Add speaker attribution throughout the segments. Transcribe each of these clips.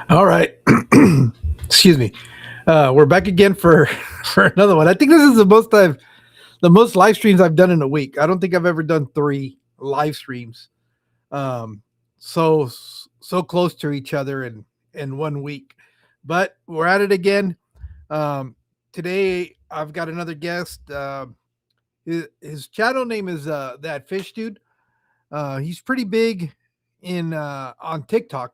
Speaker 1: All right. Excuse me. We're back again for for another one. I think this is the most live streams I've done in a week. I don't think I've ever done three live streams um, so close to each other in 1 week. But we're at it again. Um, Today I've got another guest. His channel name is that fish dude. He's pretty big in on TikTok,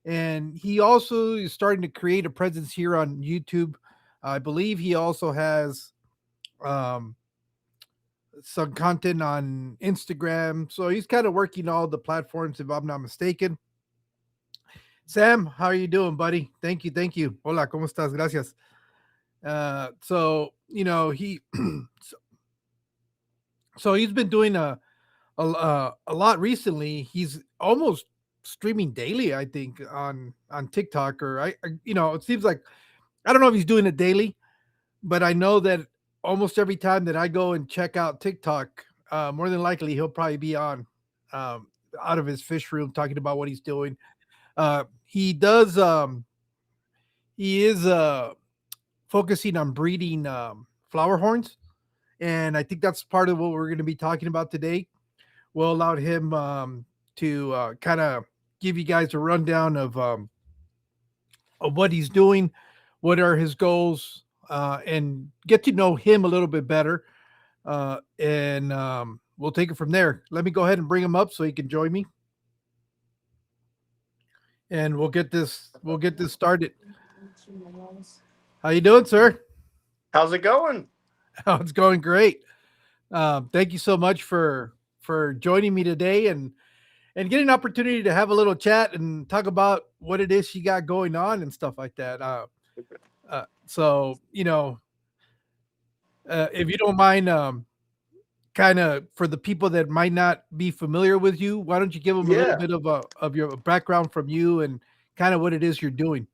Speaker 1: and he also is starting to create a presence here on YouTube. I believe he also has um, some content on Instagram, so he's kind of working all the platforms, if I'm not mistaken. Sam, how are you doing, buddy? Thank you. Hola, cómo estás? Gracias. So he so he's been doing a lot recently. He's almost streaming daily, I think, on TikTok, or it seems like, I don't know if he's doing it daily, but I know that almost every time that I go and check out TikTok, more than likely he'll probably be on um, out of his fish room talking about what he's doing. He does. He is focusing on breeding flower horns, and I think that's part of what we're going to be talking about today. We'll allow him to kind of give you guys a rundown of what he's doing, what are his goals, and get to know him a little bit better. And we'll take it from there. Let me go ahead and bring him up so he can join me, and we'll get this started. How you doing, sir?
Speaker 2: How's it going?
Speaker 1: Oh, it's going great. Thank you so much for joining me today and getting an opportunity to have a little chat and talk about what it is you got going on and stuff like that. So if you don't mind, kind of for the people that might not be familiar with you, why don't you give them a little
Speaker 2: Yeah.
Speaker 1: bit of your background from you and kind of what it is you're doing?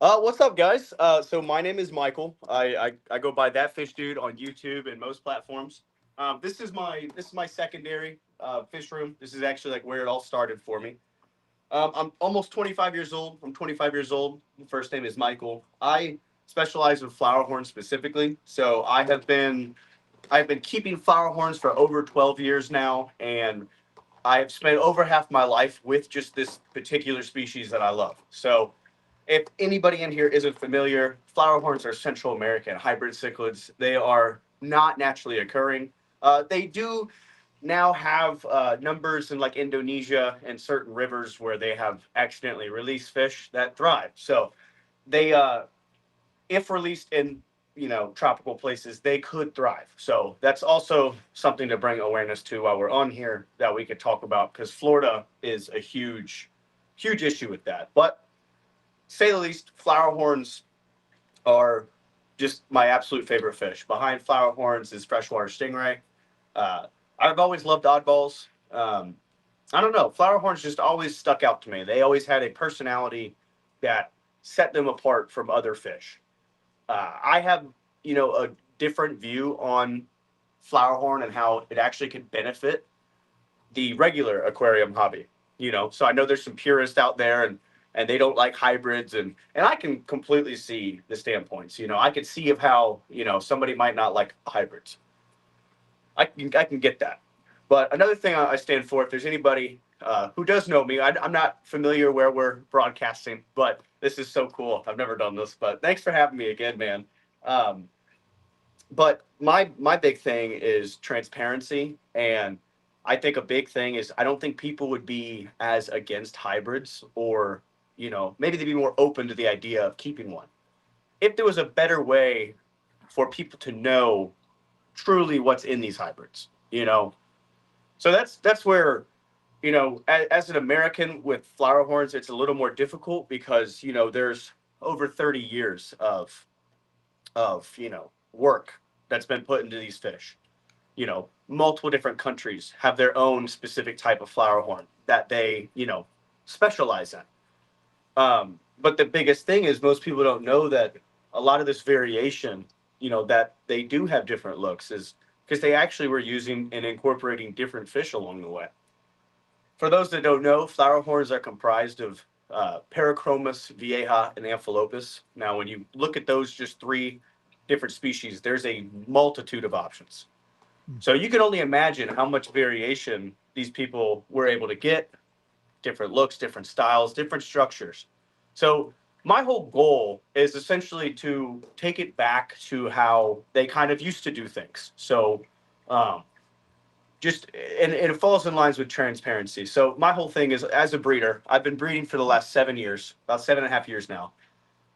Speaker 2: What's up, guys? So my name is Michael. I go by that fish dude on YouTube and most platforms. This is my secondary fish room. This is actually like where it all started for me. I'm almost 25 years old. I'm 25 years old. First name is Michael. I specialize with flower horns specifically. So I've been keeping flower horns for over 12 years now, and I've spent over half my life with just this particular species that I love. So if anybody in here isn't familiar, flower horns are Central American hybrid cichlids. They are not naturally occurring. They do now have numbers in like Indonesia and certain rivers where they have accidentally released fish that thrive. So they, if released in tropical places, they could thrive. So that's also something to bring awareness to while we're on here that we could talk about, because Florida is a huge issue with that. But say the least, flower horns are just my absolute favorite fish. Behind flower horns is freshwater stingray. Uh, I've always loved oddballs. I don't know. Flower horns just always stuck out to me. They always had a personality that set them apart from other fish. I have, a different view on flower horn and how it actually could benefit the regular aquarium hobby. So I know there's some purists out there, and they don't like hybrids, and I can completely see the standpoints. I could see of how somebody might not like hybrids. I can get that. But another thing I stand for, if there's anybody who does know me, I'm not familiar where we're broadcasting, but this is so cool. I've never done this, but thanks for having me again, man. Um, but my big thing is transparency, and I think a big thing is I don't think people would be as against hybrids, or maybe they'd be more open to the idea of keeping one if there was a better way for people to know truly what's in these hybrids. So that's where, as an American with flower horns, it's a little more difficult because there's over 30 years of work that's been put into these fish. Multiple different countries have their own specific type of flower horn that they specialize in. But the biggest thing is most people don't know that a lot of this variation, that they do have different looks, is because they actually were using and incorporating different fish along the way. For those that don't know, flower horns are comprised of Parachromis, Vieja, and Amphilopas. Now, when you look at those just three different species, there's a multitude of options. So you can only imagine how much variation these people were able to get, different looks, different styles, different structures. So my whole goal is essentially to take it back to how they kind of used to do things. So um, just and it falls in lines with transparency. So my whole thing is, as a breeder, I've been breeding for the last 7 years, about 7.5 years now.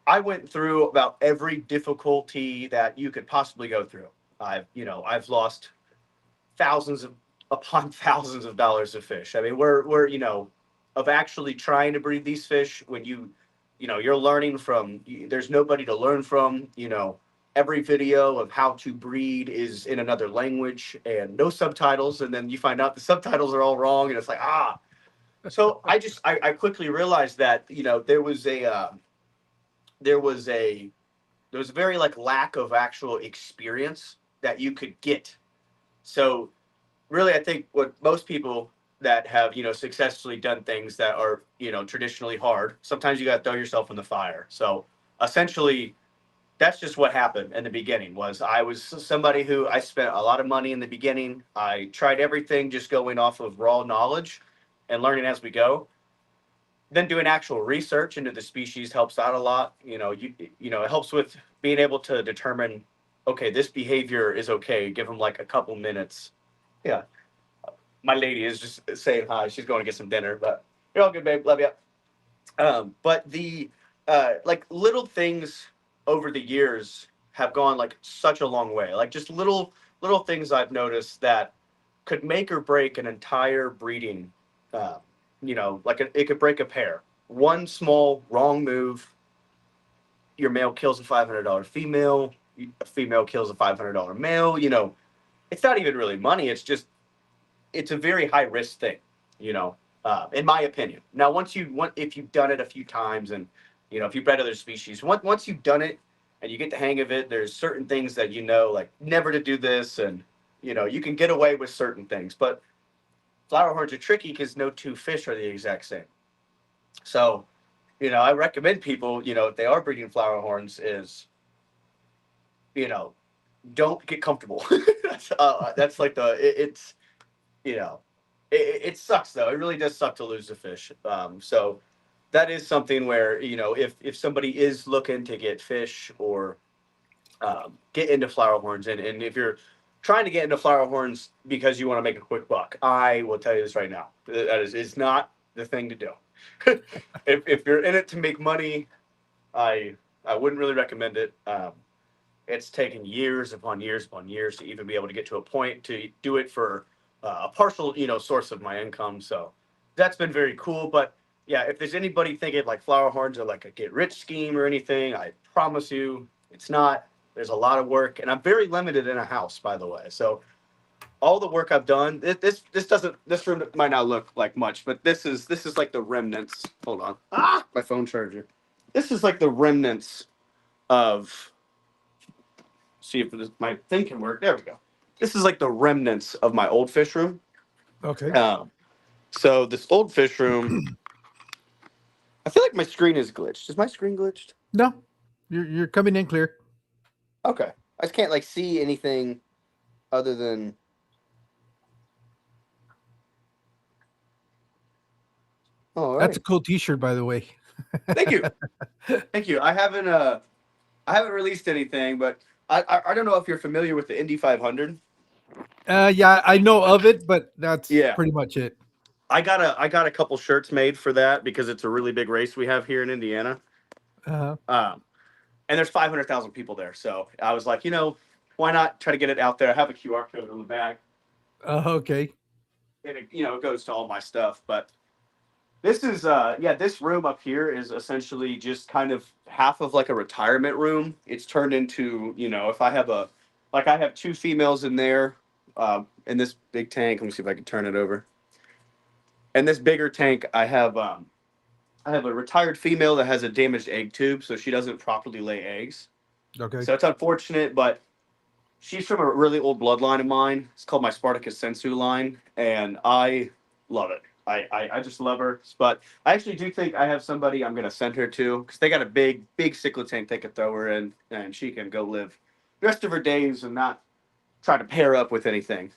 Speaker 2: I went through about every difficulty that you could possibly go through. I've lost thousands of upon thousands of dollars of fish. I mean, we're of actually trying to breed these fish when you're learning from. There's nobody to learn from. Every video of how to breed is in another language and no subtitles, and then you find out the subtitles are all wrong, and it's like ah. So I quickly realized that there was a there was a very like lack of actual experience that you could get. So really, I think what most people that have successfully done things that are traditionally hard, sometimes you got to throw yourself in the fire. So essentially, that's just what happened in the beginning. Was I was somebody who I spent a lot of money in the beginning. I tried everything just going off of raw knowledge and learning as we go. Then doing actual research into the species helps out a lot. It helps with being able to determine, okay, this behavior is okay. Give them like a couple minutes. Yeah, my lady is just saying hi. She's going to get some dinner, but you're all good, babe. Love you. But the like little things over the years have gone like such a long way. Like just little things I've noticed that could make or break an entire breeding. Uh, it could break a pair. One small wrong move, your male kills a $500 female. A female kills a $500 male. It's not even really money. It's a very high risk thing, in my opinion. Now, if you've done it a few times, and if you've bred other species, once you've done it and you get the hang of it, there's certain things that like never to do this, and you can get away with certain things. But flower horns are tricky because no two fish are the exact same. So, I recommend people, if they are breeding flower horns, is you know don't get comfortable. That's like it's you know, it sucks though. It really does suck to lose a fish. So that is something where if somebody is looking to get fish or get into flower horns, and if you're trying to get into flower horns because you want to make a quick buck, I will tell you this right now: that is not the thing to do. If you're in it to make money, I I wouldn't really recommend it. It's taken years upon years upon years to even be able to get to a point to do it for a partial, source of my income. So that's been very cool. But yeah, if there's anybody thinking like flower horns are like a get rich scheme or anything, I promise you it's not. There's a lot of work, and I'm very limited in a house, by the way. So all the work I've done, this room might not look like much, but this is like the remnants. Hold on, my phone charger. This is like the remnants of, see if my thing can work. There we go. This is like the remnants of my old fish room.
Speaker 1: Okay.
Speaker 2: So this old fish room, I feel like my screen is glitched. Is my screen glitched?
Speaker 1: No, you're coming in clear.
Speaker 2: Okay. I just can't like see anything other than. Oh, all
Speaker 1: That's
Speaker 2: right.
Speaker 1: a cool T-shirt, by the way.
Speaker 2: Thank you. Thank you. I haven't released anything, but I don't know if you're familiar with the Indy 500.
Speaker 1: Yeah, I know of it, but that's
Speaker 2: Yeah.
Speaker 1: pretty much it.
Speaker 2: I got a couple shirts made for that because it's a really big race we have here in Indiana.
Speaker 1: Uh-huh.
Speaker 2: Um, and there's 500,000 people there. So I was like, why not try to get it out there? I have a QR code on the back,
Speaker 1: Okay.
Speaker 2: and it goes to all my stuff. But this is this room up here is essentially just kind of half of like a retirement room. It's turned into, if I have I have two females in there, in this big tank. Let me see if I can turn it over. In this bigger tank, I have a retired female that has a damaged egg tube, so she doesn't properly lay eggs.
Speaker 1: Okay.
Speaker 2: So it's unfortunate, but she's from a really old bloodline of mine. It's called my Spartacus Sensu line, and I love it. I just love her. But I actually do think I have somebody I'm gonna send her to because they got a big cichlid tank they could throw her in, and she can go live the rest of her days and not try to pair up with anything.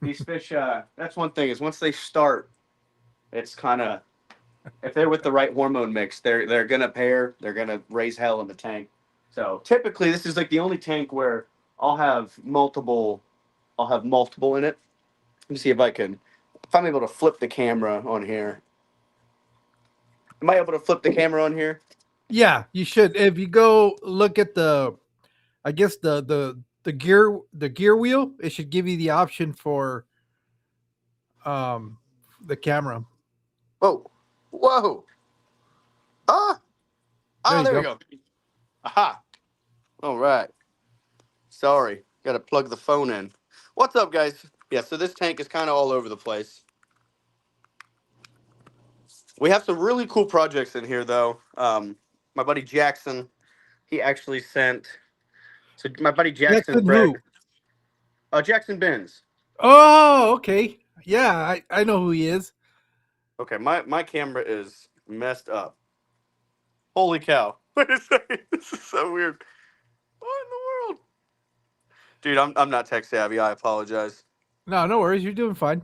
Speaker 2: These fish, that's one thing is once they start, it's kind of if they're with the right hormone mix, they're gonna pair, they're gonna raise hell in the tank. So typically, this is like the only tank where I'll have multiple, I'll have multiple in it. Let me see if I'm able to flip the camera on here. Am I able to flip the camera on here?
Speaker 1: Yeah, you should. If you go look at I guess the gear wheel, it should give you the option for um the camera.
Speaker 2: Whoa, whoa, ah,
Speaker 1: There
Speaker 2: ah,
Speaker 1: you
Speaker 2: there we
Speaker 1: go.
Speaker 2: go. Aha. All right. Sorry, got to plug the phone in. What's up, guys? Yeah, so this tank is kind of all over the place. We have some really cool projects in here, though. My buddy Jackson, he actually sent. So my buddy Jackson
Speaker 1: Jackson
Speaker 2: bred.
Speaker 1: who?
Speaker 2: Jackson Benz.
Speaker 1: Oh, okay. Yeah, I know who he is.
Speaker 2: Okay, my camera is messed up. Holy cow! Wait a second, this is so weird. What in the world, dude? I'm not tech savvy. I apologize.
Speaker 1: No, no worries. You're doing fine.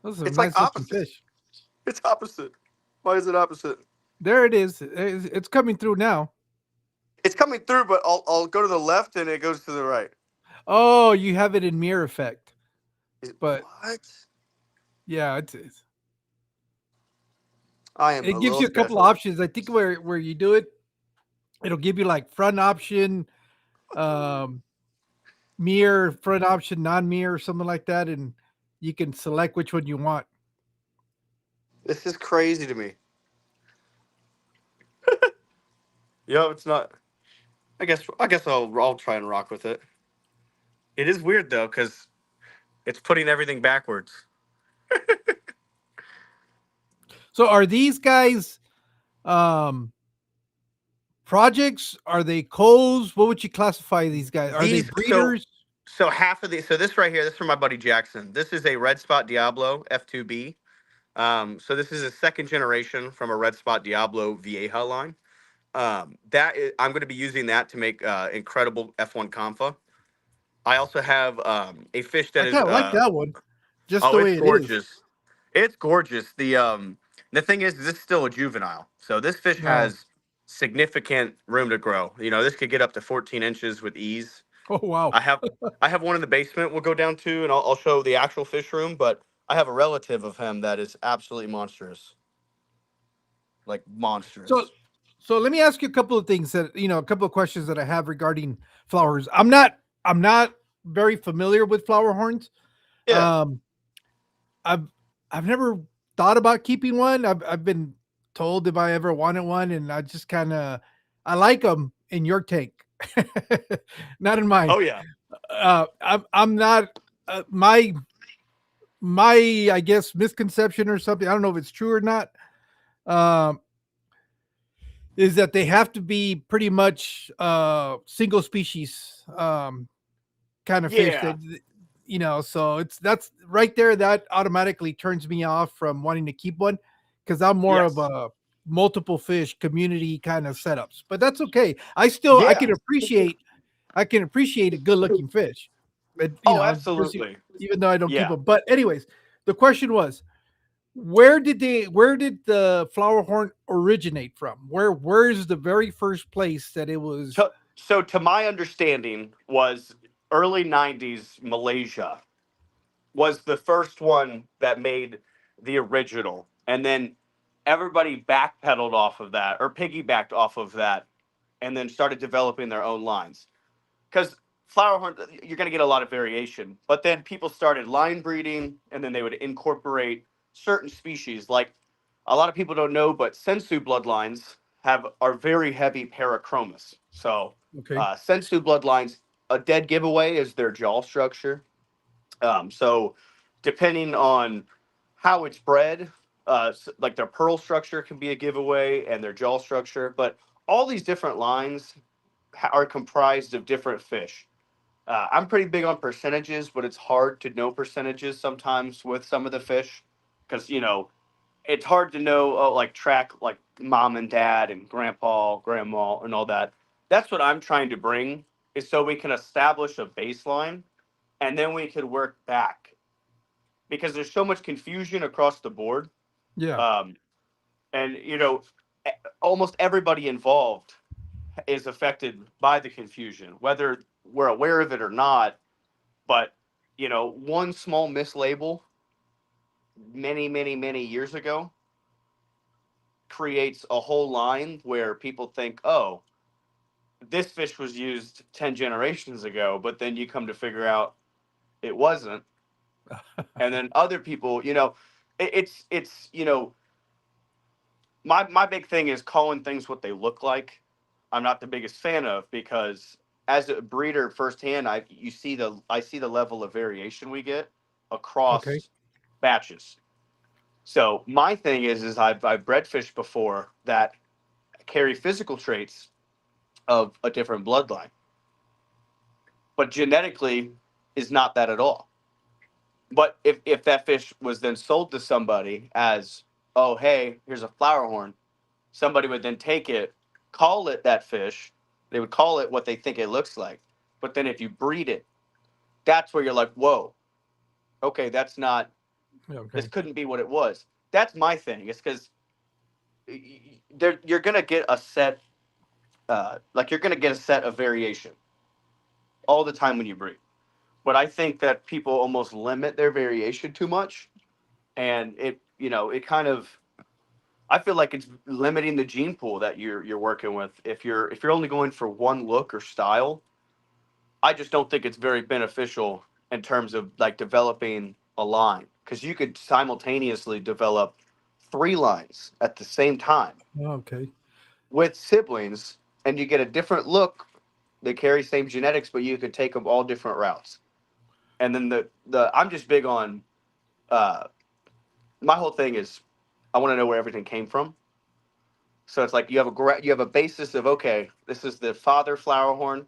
Speaker 1: Those are
Speaker 2: It's like
Speaker 1: nice looking
Speaker 2: opposite.
Speaker 1: fish.
Speaker 2: It's opposite. Why is it opposite?
Speaker 1: There it is. It's coming through now.
Speaker 2: It's coming through, but I'll go to the left and it goes to the right.
Speaker 1: Oh, you have it in mirror effect. But
Speaker 2: What?
Speaker 1: yeah,
Speaker 2: I am a
Speaker 1: it gives
Speaker 2: little
Speaker 1: you a couple
Speaker 2: special.
Speaker 1: options. I think where you do it, it'll give you like front option, um, mirror, front option, non-mirror, something like that, and you can select which one you want.
Speaker 2: This is crazy to me. Yo, it's not. I guess I'll try and rock with it. It is weird though, because it's putting everything backwards.
Speaker 1: So are these guys um projects? Are they coals? What would you classify these guys? Are they
Speaker 2: These so
Speaker 1: breeders?
Speaker 2: so half of these. So this right here, this is from my buddy Jackson. This is a red spot Diablo F2B. So this is a second generation from a red spot Diablo Vieja line. I'm going to be using that to make incredible F1 Confa. I also have a fish
Speaker 1: I
Speaker 2: that is
Speaker 1: kind of like that one, just
Speaker 2: oh,
Speaker 1: the
Speaker 2: it's
Speaker 1: way it is.
Speaker 2: gorgeous. It's gorgeous. The thing is, this is still a juvenile, so this fish
Speaker 1: No.
Speaker 2: has significant room to grow. You know, this could get up to 14 inches with ease.
Speaker 1: Oh wow.
Speaker 2: I have I have one in the basement. We'll go down to, and I'll show the actual fish room. But I have a relative of him that is absolutely monstrous, like
Speaker 1: So
Speaker 2: monstrous.
Speaker 1: so let me ask you a couple of things that a couple of questions that I have regarding flowers. I'm not very familiar with flower horns.
Speaker 2: Yeah,
Speaker 1: Um, I've I've never thought about keeping one. I've been told if I ever wanted one, and I just kind of I like them in your tank, not in mine.
Speaker 2: oh yeah,
Speaker 1: I'm not my I guess misconception or something. I don't know if it's true or not. Um, is that they have to be pretty much single species kind of fish
Speaker 2: yeah,
Speaker 1: that so that's right there that automatically turns me off from wanting to keep one because I'm more of
Speaker 2: yes,
Speaker 1: a multiple fish community kind of setups, but that's okay. I
Speaker 2: yeah.
Speaker 1: can appreciate a good looking fish, but
Speaker 2: Oh,
Speaker 1: just
Speaker 2: absolutely.
Speaker 1: even though I don't keep
Speaker 2: Yeah.
Speaker 1: them. But anyways, the question was, where did the flower horn originate from? Where's the very first place that it was?
Speaker 2: So to my understanding, was early '90s Malaysia was the first one that made the original, and then everybody backpedaled off of that or piggybacked off of that, and then started developing their own lines. Because flower horn, you're going to get a lot of variation, but then people started line breeding, and then they would incorporate certain species. Like a lot of people don't know, but sensu bloodlines are very heavy parachromus. So
Speaker 1: Okay.
Speaker 2: sensu bloodlines, a dead giveaway is their jaw structure. So depending on how it's bred, like their pearl structure can be a giveaway and their jaw structure, but all these different lines are comprised of different fish. I'm pretty big on percentages, but it's hard to know percentages sometimes with some of the fish because it's hard to know like track like mom and dad and grandpa, grandma, and all that. That's what I'm trying to bring is so we can establish a baseline and then we could work back because there's so much confusion across the board.
Speaker 1: Yeah.
Speaker 2: Um, and almost everybody involved is affected by the confusion, whether we're aware of it or not. But one small mislabel many, many, many years ago creates a whole line where people think, oh, this fish was used 10 generations ago, but then you come to figure out it wasn't. And then other people, it's my big thing is calling things what they look like. I'm not the biggest fan of because as a breeder firsthand, I see the level of variation we get
Speaker 1: Okay.
Speaker 2: across batches. So my thing is I've bred fish before that carry physical traits of a different bloodline, but genetically is not that at all. But if that fish was then sold to somebody as, oh hey, here's a flower horn, somebody would then take it, call it that fish. They would call it what they think it looks like. But then if you breed it, that's where you're like, whoa, okay, that's not. This
Speaker 1: Okay.
Speaker 2: couldn't be what it was. That's my thing. It's because you're gonna get a set, like you're gonna get a set of variation all the time when you breed. But I think that people almost limit their variation too much, and it kind of. I feel like it's limiting the gene pool that you're working with. If you're only going for one look or style, I just don't think it's very beneficial in terms of like developing a line because you could simultaneously develop three lines at the same time
Speaker 1: Okay.
Speaker 2: with siblings, and you get a different look. They carry same genetics, but you could take them all different routes. And then the I'm just big on uh, my whole thing is I want to know where everything came from. So it's like you have a basis of okay, this is the father flower horn.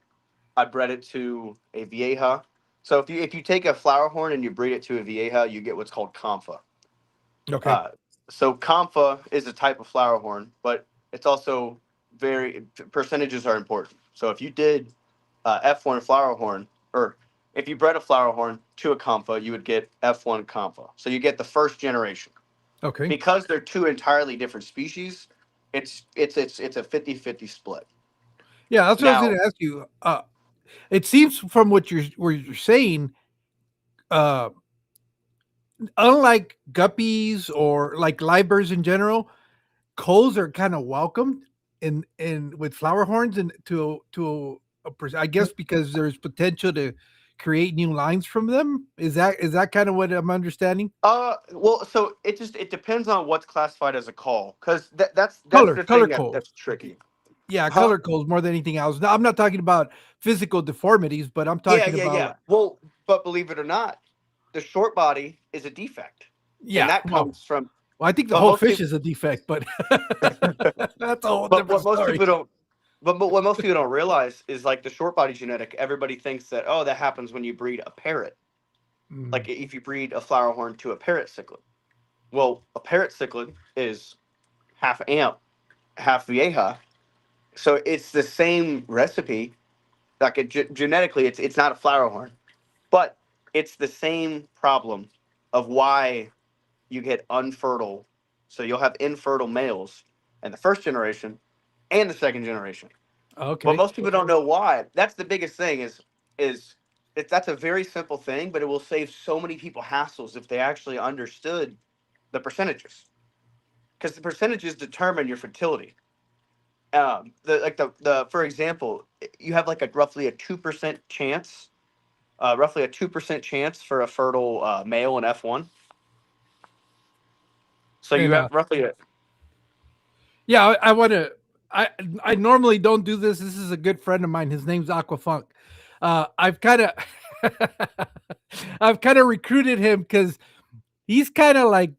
Speaker 2: I bred it to a vieja. So if you take a flower horn and you breed it to a vieja, you get what's called confa.
Speaker 1: Okay.
Speaker 2: Uh, so confa is a type of flower horn, but it's also very percentages are important. So if you did F1 flower horn, or if you bred a flower horn to a confa, you would get F1 confa. So you get the first generation
Speaker 1: Okay.
Speaker 2: because they're two entirely different species. It's a 50-50 split.
Speaker 1: Yeah, that's what I was going
Speaker 2: Now,
Speaker 1: to ask you. It seems from what you're saying, uh, unlike guppies or like live birds in general, coals are kind of welcomed in with flower horns and I guess because there's potential to create new lines from them. Is that kind of what I'm understanding?
Speaker 2: well, so it depends on what's classified as a call, because that's the
Speaker 1: Color
Speaker 2: thing
Speaker 1: coals.
Speaker 2: that's tricky.
Speaker 1: Yeah,
Speaker 2: Huh?
Speaker 1: color coals more than anything else. Now, I'm not talking about physical deformities, but I'm
Speaker 2: Yeah,
Speaker 1: talking
Speaker 2: yeah,
Speaker 1: about
Speaker 2: yeah.
Speaker 1: like,
Speaker 2: Well, but believe it or not, the short body is a defect, and
Speaker 1: yeah,
Speaker 2: that comes from.
Speaker 1: well, I think the
Speaker 2: But
Speaker 1: whole
Speaker 2: most
Speaker 1: fish
Speaker 2: people,
Speaker 1: is a defect, but that's a whole
Speaker 2: but
Speaker 1: different
Speaker 2: what most
Speaker 1: story.
Speaker 2: people don't, but what most people don't realize is like the short body genetic. Everybody thinks that that happens when you breed a parrot, like
Speaker 1: Mm,
Speaker 2: if you breed a flower horn to a parrot cichlid. Well, a parrot cichlid is half amp, half vieja, so it's the same recipe. Like genetically, it's not a flower horn, but it's the same problem of why you get unfertile. So you'll have infertile males in the first generation and the second generation. But
Speaker 1: okay.
Speaker 2: most people don't know why. That's the biggest thing is that's a very simple thing, but it will save so many people hassles if they actually understood the percentages. Because the percentages determine your fertility. The for example, you have like a roughly a 2% chance, roughly a 2% chance for a fertile male in F1. So you
Speaker 1: And
Speaker 2: have roughly a.
Speaker 1: yeah, I want to. I normally don't do this. This is a good friend of mine. His name's Aquafunk. I've kind of I've kind of recruited him because he's kind of like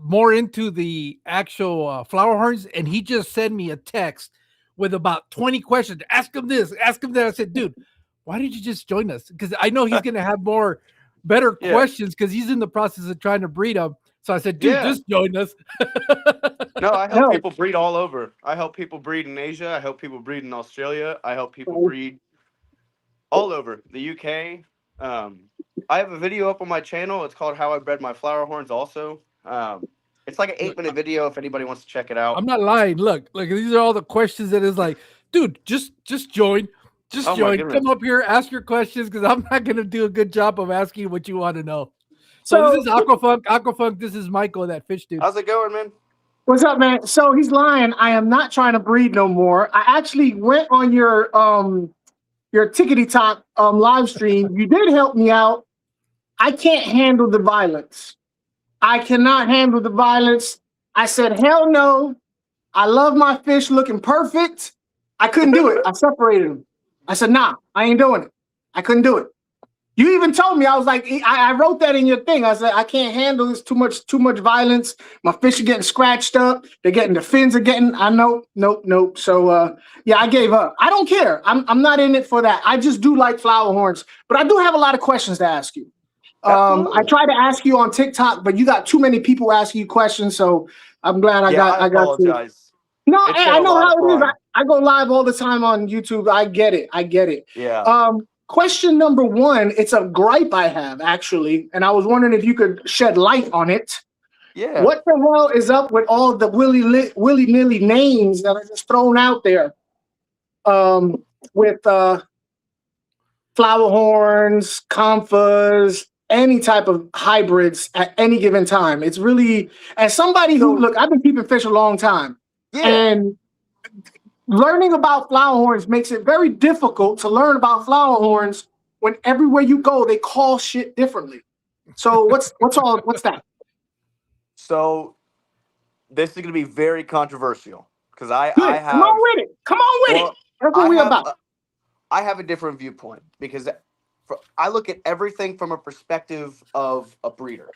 Speaker 1: more into the actual flower horns, and he just sent me a text with about 20 questions. Ask him this, ask him that. I said, dude, why did you just join us? Because I know he's going to have better
Speaker 2: Yeah.
Speaker 1: questions because he's in the process of trying to breed them. So I said, dude,
Speaker 2: Yeah.
Speaker 1: just join us.
Speaker 2: No, I help
Speaker 3: No.
Speaker 2: people breed all over. I help people breed in Asia. I help people breed in Australia. I help people breed all over the UK. Um, I have a video up on my channel. It's called "How I Bred My Flower Horns." Also, it's like an
Speaker 1: Look,
Speaker 2: 8-minute video if anybody wants to check it out.
Speaker 1: I'm not lying. Look, these are all the questions that is like, dude, just join. Just
Speaker 2: Oh my
Speaker 1: join. Come
Speaker 2: goodness!
Speaker 1: up here, ask your questions because I'm not going to do a good job of asking what you want to know. So this
Speaker 3: So
Speaker 1: is Aquafunk. Aquafunk, this is Michael, that fish dude.
Speaker 2: How's it going, man?
Speaker 3: what's up, man? So he's lying. I am not trying to breed no more. I actually went on your Tickety Talk live stream. You did help me out. I can't handle the violence. I cannot handle the violence. I said, hell no. I love my fish looking perfect. I couldn't do it. I separated them. I said, nah, I ain't doing it. I couldn't do it. You even told me, I was like, I wrote that in your thing. I said, I can't handle this, too much violence. My fish are getting scratched up. The fins are getting, I know, nope. So yeah, I gave up. I don't care. I'm not in it for that. I just do like flower horns, but I do have a lot of questions to ask you. I
Speaker 2: Absolutely.
Speaker 3: tried to ask you on TikTok, but you got too many people asking you questions. So I'm glad I
Speaker 2: Yeah, I
Speaker 3: got to.
Speaker 2: apologize.
Speaker 3: No,
Speaker 2: It's been
Speaker 3: I
Speaker 2: a
Speaker 3: know
Speaker 2: lot
Speaker 3: how
Speaker 2: of
Speaker 3: it is.
Speaker 2: fun.
Speaker 3: I go live all the time on YouTube. I get it.
Speaker 2: Yeah.
Speaker 3: Question number one, it's a gripe I have actually, and I was wondering if you could shed light on it.
Speaker 2: Yeah.
Speaker 3: What the hell is up with all the willy-nilly names that are just thrown out there with flower horns, comfas, any type of hybrids at any given time? It's really, as somebody who, look, I've been keeping fish a long time,
Speaker 2: Yeah.
Speaker 3: and learning about flower horns makes it very difficult to learn about flower horns when everywhere you go they call shit differently. So what's that?
Speaker 2: So this is going to be very controversial because I
Speaker 3: Good. Come on
Speaker 2: have
Speaker 3: with it. Come on with it.
Speaker 2: well
Speaker 3: That's what
Speaker 2: I
Speaker 3: we
Speaker 2: have
Speaker 3: about.
Speaker 2: I have a different viewpoint because I look at everything from a perspective of a breeder.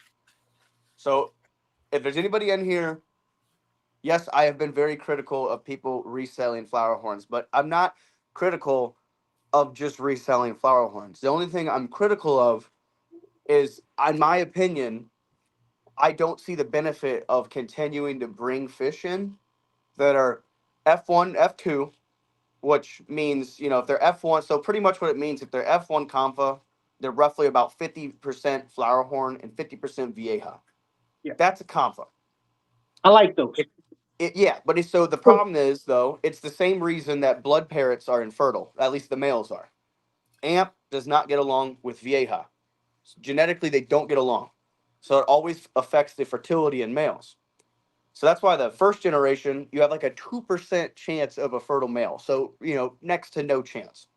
Speaker 2: So if there's anybody in here, yes, I have been very critical of people reselling flower horns, but I'm not critical of just reselling flower horns. The only thing I'm critical of is, in my opinion, I don't see the benefit of continuing to bring fish in that are F1, F2, which means, if they're F1, so pretty much what it means, if they're F1 Compa, they're roughly about 50% flower horn and 50% Vieja.
Speaker 3: Yeah,
Speaker 2: That's a Compa.
Speaker 3: I like those.
Speaker 2: Yeah, but so the problem is, though, it's the same reason that blood parrots are infertile, at least the males are. Amp does not get along with Vieja. Genetically, they don't get along. So it always affects the fertility in males. So that's why the first generation, you have like a 2% chance of a fertile male. So, next to no chance.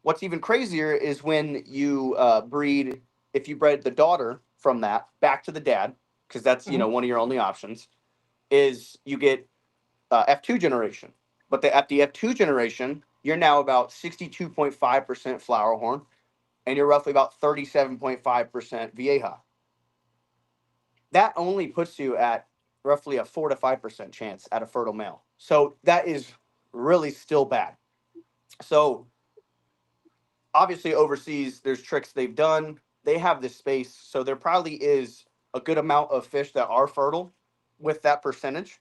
Speaker 2: What's even crazier is when you breed, if you bred the daughter from that back to the dad, because that's, one of your only options, is you get F2 generation. But at the F2 generation, you're now about 62.5% flower horn, and you're roughly about 37.5% Vieja. That only puts you at roughly a 4 to 5% chance at a fertile male. So that is really still bad. So obviously overseas, there's tricks they've done. They have this space, so there probably is a good amount of fish that are fertile with that percentage,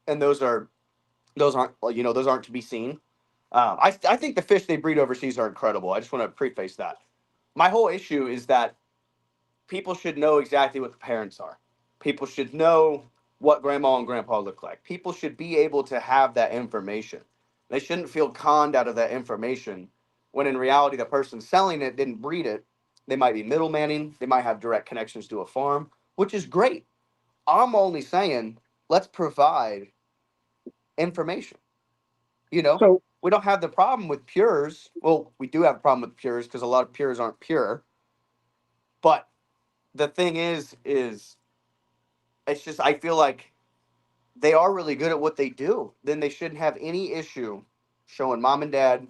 Speaker 2: and those aren't to be seen. I think the fish they breed overseas are incredible. I just want to preface that. My whole issue is that people should know exactly what the parents are. People should know what grandma and grandpa look like. People should be able to have that information. They shouldn't feel conned out of that information when in reality the person selling it didn't breed it. They might be middlemaning. They might have direct connections to a farm, which is great. I'm only saying let's provide information.
Speaker 3: So
Speaker 2: We don't have the problem with pures. Well, we do have a problem with pures because a lot of pures aren't pure. But the thing is it's just I feel like they are really good at what they do. Then they shouldn't have any issue showing mom and dad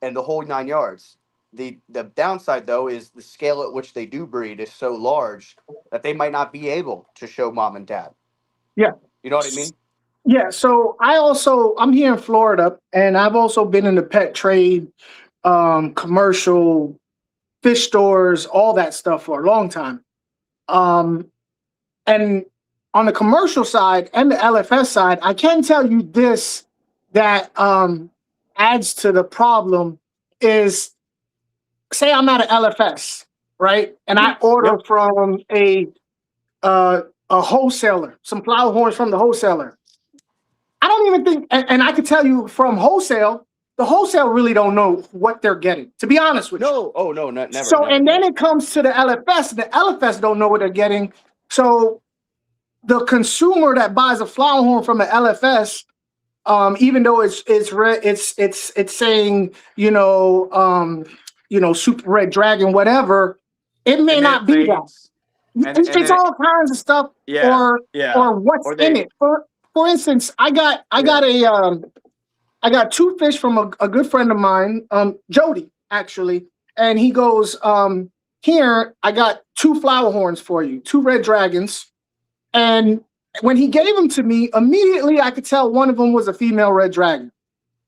Speaker 2: and the whole 9 yards. The downside though is the scale at which they do breed is so large that they might not be able to show mom and dad.
Speaker 3: yeah.
Speaker 2: You know what I mean?
Speaker 3: Yeah, so I'm here in Florida, and I've also been in the pet trade commercial fish stores, all that stuff for a long time. And on the commercial side and the LFS side, I can tell you this that adds to the problem is, say I'm at an LFS, right? And I order from a wholesaler, some flower horns from the wholesaler. I don't even think, and I can tell you from wholesale, the wholesale really don't know what they're getting, to be honest with you.
Speaker 2: No, oh no, never.
Speaker 3: So,
Speaker 2: never,
Speaker 3: and
Speaker 2: never.
Speaker 3: then it comes to the LFS don't know what they're getting. So the consumer that buys a flower horn from an LFS, even though it's saying, super red dragon, whatever, it may not be that. It's all kinds of stuff, or what's in it. For instance, I got two fish from a good friend of mine, Jody, actually, and he goes, here, I got two flower horns for you, two red dragons. And when he gave them to me, immediately I could tell one of them was a female red dragon.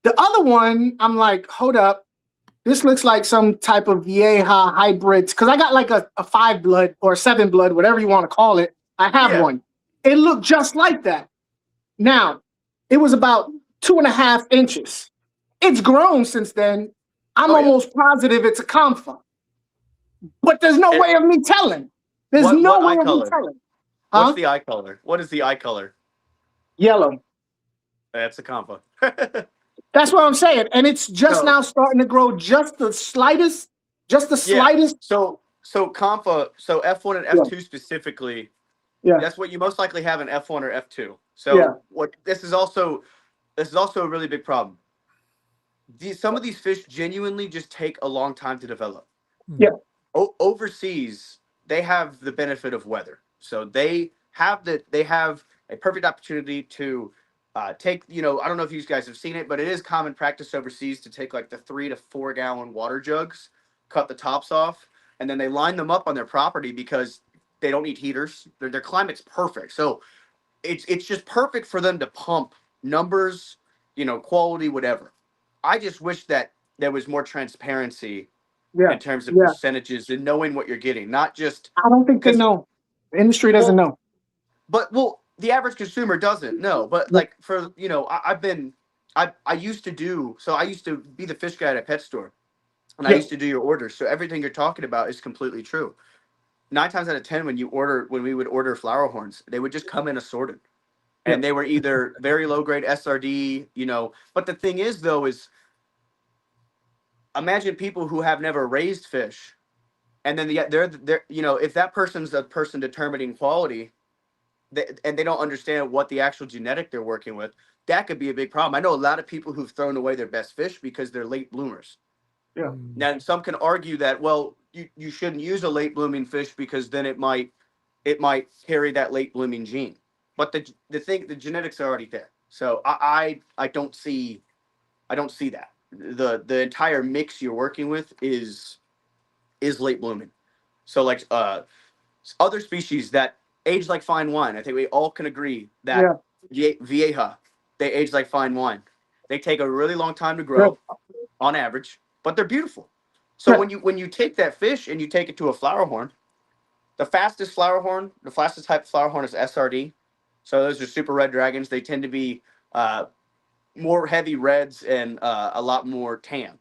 Speaker 3: The other one, I'm like, hold up. This looks like some type of Vieja hybrid, because I got like a 5 blood or 7 blood, whatever you want to call it. I have one. It looked just like that. Now, it was about 2.5 inches. It's grown since then. I'm almost positive it's a Comfa. But there's no way of me telling. There's no way of me telling.
Speaker 2: What's the eye color? What is the eye color?
Speaker 3: Yellow.
Speaker 2: That's a Comfa.
Speaker 3: That's what I'm saying. And it's just now starting to grow just the slightest.
Speaker 2: So Comfa, so F1 and F2 specifically, that's what you most likely have in F1 or F2. So this is also a really big problem. Some of these fish genuinely just take a long time to develop.
Speaker 3: Yeah.
Speaker 2: Overseas, they have the benefit of weather. So they have a perfect opportunity to take, I don't know if you guys have seen it, but it is common practice overseas to take like the 3 to 4 gallon water jugs, cut the tops off, and then they line them up on their property because they don't need heaters. Their climate's perfect. So it's just perfect for them to pump numbers, quality, whatever. I just wish that there was more transparency in terms of percentages and knowing what you're getting, not just.
Speaker 3: I don't think they know. The industry doesn't know.
Speaker 2: But the average consumer doesn't know. But like for I used to be the fish guy at a pet store, and I used to do your orders. So everything you're talking about is completely true. 9 times out of 10, when we would order flower horns, they would just come in assorted, and they were either very low grade SRD, But the thing is, though, is imagine people who have never raised fish, and then they're if that person's the person determining quality, and they don't understand what the actual genetic they're working with, that could be a big problem. I know a lot of people who've thrown away their best fish because they're late bloomers.
Speaker 3: Yeah.
Speaker 2: Now some can argue that, well, you shouldn't use a late blooming fish because then it might carry that late blooming gene. But the genetics are already there. So I don't see that. The entire mix you're working with is late blooming. So like other species that age like fine wine, I think we all can agree that Vieja, they age like fine wine. They take a really long time to grow on average, but they're beautiful. So when you take that fish and you take it to a flower horn, the fastest type of flower horn is SRD. So those are super red dragons. They tend to be more heavy reds and a lot more tan.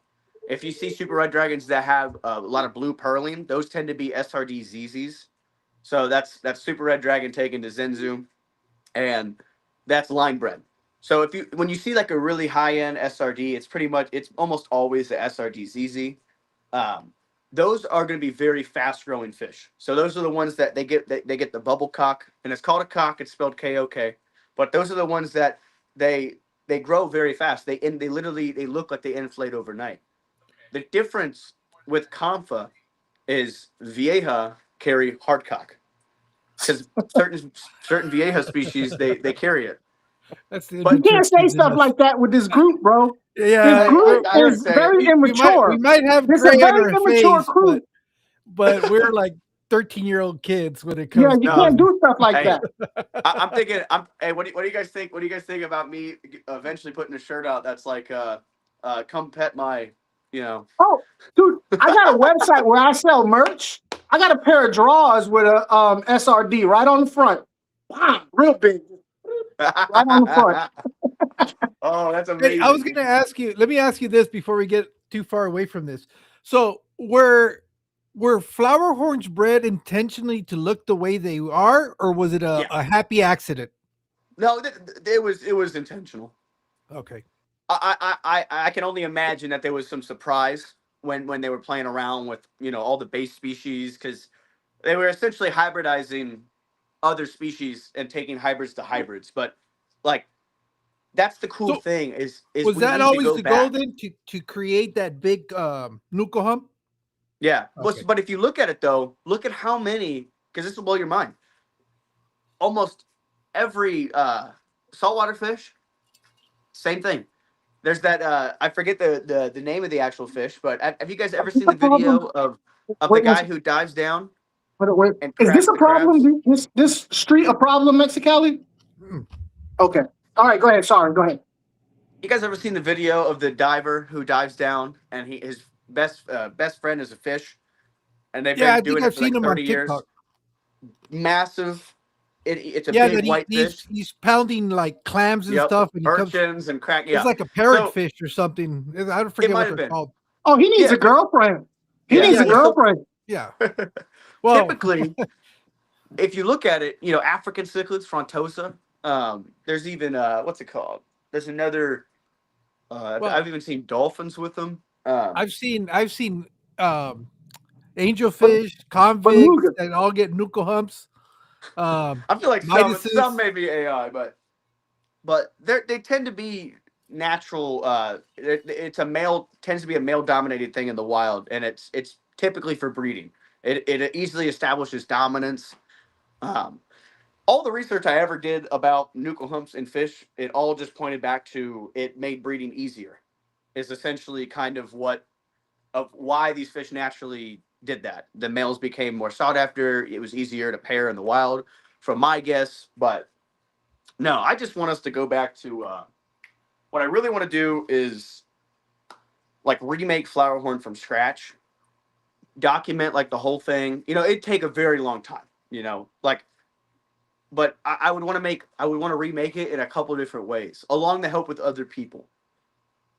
Speaker 2: If you see super red dragons that have a lot of blue purling, those tend to be SRD ZZs. So that's super red dragon taken to Zenzu, and that's line bred. So when you see like a really high end SRD, it's almost always the SRD ZZ. Those are going to be very fast growing fish. So those are the ones that they get the bubble cock, and it's called a cock. It's spelled KOK. But those are the ones that they grow very fast. They look like they inflate overnight. The difference with Comfa is Vieja carry hardcock, because certain Vieja species they carry it.
Speaker 3: But you can't say stuff like that with this group, bro.
Speaker 1: Yeah,
Speaker 3: this group is very immature.
Speaker 1: We might have
Speaker 3: gray
Speaker 1: on our face,
Speaker 3: group.
Speaker 1: but we're like 13-year-old kids when it comes.
Speaker 3: Yeah, you can't do stuff like that.
Speaker 2: I'm thinking. Hey, what do you guys think? What do you guys think about me eventually putting a shirt out that's like, "Come pet my you know.
Speaker 3: Oh, dude, I got a website where I sell merch. I got a pair of drawers with a SRD right on the front. Wow, real big, right on the front.
Speaker 2: Oh, that's
Speaker 1: Hey, I was
Speaker 2: amazing.
Speaker 1: going to ask you. Let me ask you this before we get too far away from this. So, were flower horns bred intentionally to look the way they are, or was it
Speaker 2: Yeah.
Speaker 1: a happy accident?
Speaker 2: No, it was intentional.
Speaker 1: Okay.
Speaker 2: I can only imagine that there was some surprise when they were playing around with all the base species, because they were essentially hybridizing other species and taking hybrids to hybrids. But like that's the cool
Speaker 1: So,
Speaker 2: thing is
Speaker 1: was
Speaker 2: we
Speaker 1: that
Speaker 2: need to
Speaker 1: always
Speaker 2: go
Speaker 1: the goal
Speaker 2: back.
Speaker 1: then to create that big nuka hump?
Speaker 2: Yeah.
Speaker 1: Okay.
Speaker 2: But if you look at it though, look at how many, because this will blow your mind. Almost every saltwater fish, same thing. There's that I forget the name of the actual fish, but have you guys ever
Speaker 3: Is this
Speaker 2: seen
Speaker 3: a
Speaker 2: the
Speaker 3: problem?
Speaker 2: video of the
Speaker 3: Wait,
Speaker 2: guy who dives down
Speaker 3: wait.
Speaker 2: and
Speaker 3: Is this
Speaker 2: cracks
Speaker 3: a
Speaker 2: the crabs?
Speaker 3: problem? This street a problem, Mexicali?
Speaker 1: Mm.
Speaker 3: Okay. All right, go ahead. Sorry, go ahead.
Speaker 2: You guys ever seen the video of the diver who dives down and his best friend is a fish, and they've
Speaker 1: Yeah,
Speaker 2: been
Speaker 1: I think
Speaker 2: doing it
Speaker 1: I've
Speaker 2: for
Speaker 1: seen
Speaker 2: like
Speaker 1: him on
Speaker 2: 30 years?
Speaker 1: TikTok.
Speaker 2: Massive. It's a
Speaker 1: Yeah,
Speaker 2: big
Speaker 1: that
Speaker 2: white fish.
Speaker 1: he's pounding like clams and
Speaker 2: Yep.
Speaker 1: stuff, and he comes.
Speaker 2: Urchins and crack.
Speaker 1: It's
Speaker 2: Yeah.
Speaker 1: like a
Speaker 2: So
Speaker 1: parrotfish or something. I don't
Speaker 2: it
Speaker 1: forget
Speaker 2: might
Speaker 1: what
Speaker 2: have
Speaker 1: they're
Speaker 2: been.
Speaker 1: called.
Speaker 3: Oh, he needs
Speaker 2: Yeah.
Speaker 3: a girlfriend. He
Speaker 2: Yeah.
Speaker 3: needs
Speaker 1: Yeah,
Speaker 3: a
Speaker 2: Well, so
Speaker 3: girlfriend.
Speaker 1: yeah. Well,
Speaker 2: typically, if you look at it, African cichlids, frontosa. There's even what's it called? There's another.
Speaker 1: well,
Speaker 2: I've even seen dolphins with them.
Speaker 1: I've seen um,
Speaker 3: But
Speaker 1: angelfish, convicts
Speaker 3: Beluga.
Speaker 1: that all get nuka humps.
Speaker 2: I feel like some
Speaker 1: Midases.
Speaker 2: may be AI, but they tend to be natural. It's a male tends to be a male dominated thing in the wild, and it's typically for breeding. It easily establishes dominance. Um, all the research I ever did about nuchal humps in fish, it all just pointed back to it made breeding easier. Is essentially kind of why these fish naturally did that. The males became more sought after. It was easier to pair in the wild, from my guess. But no, I just want us to go back to what I really want to do is like remake Flowerhorn from scratch, document like the whole thing. It'd take a very long time. Like, but I would want to remake it in a couple of different ways, along the help with other people.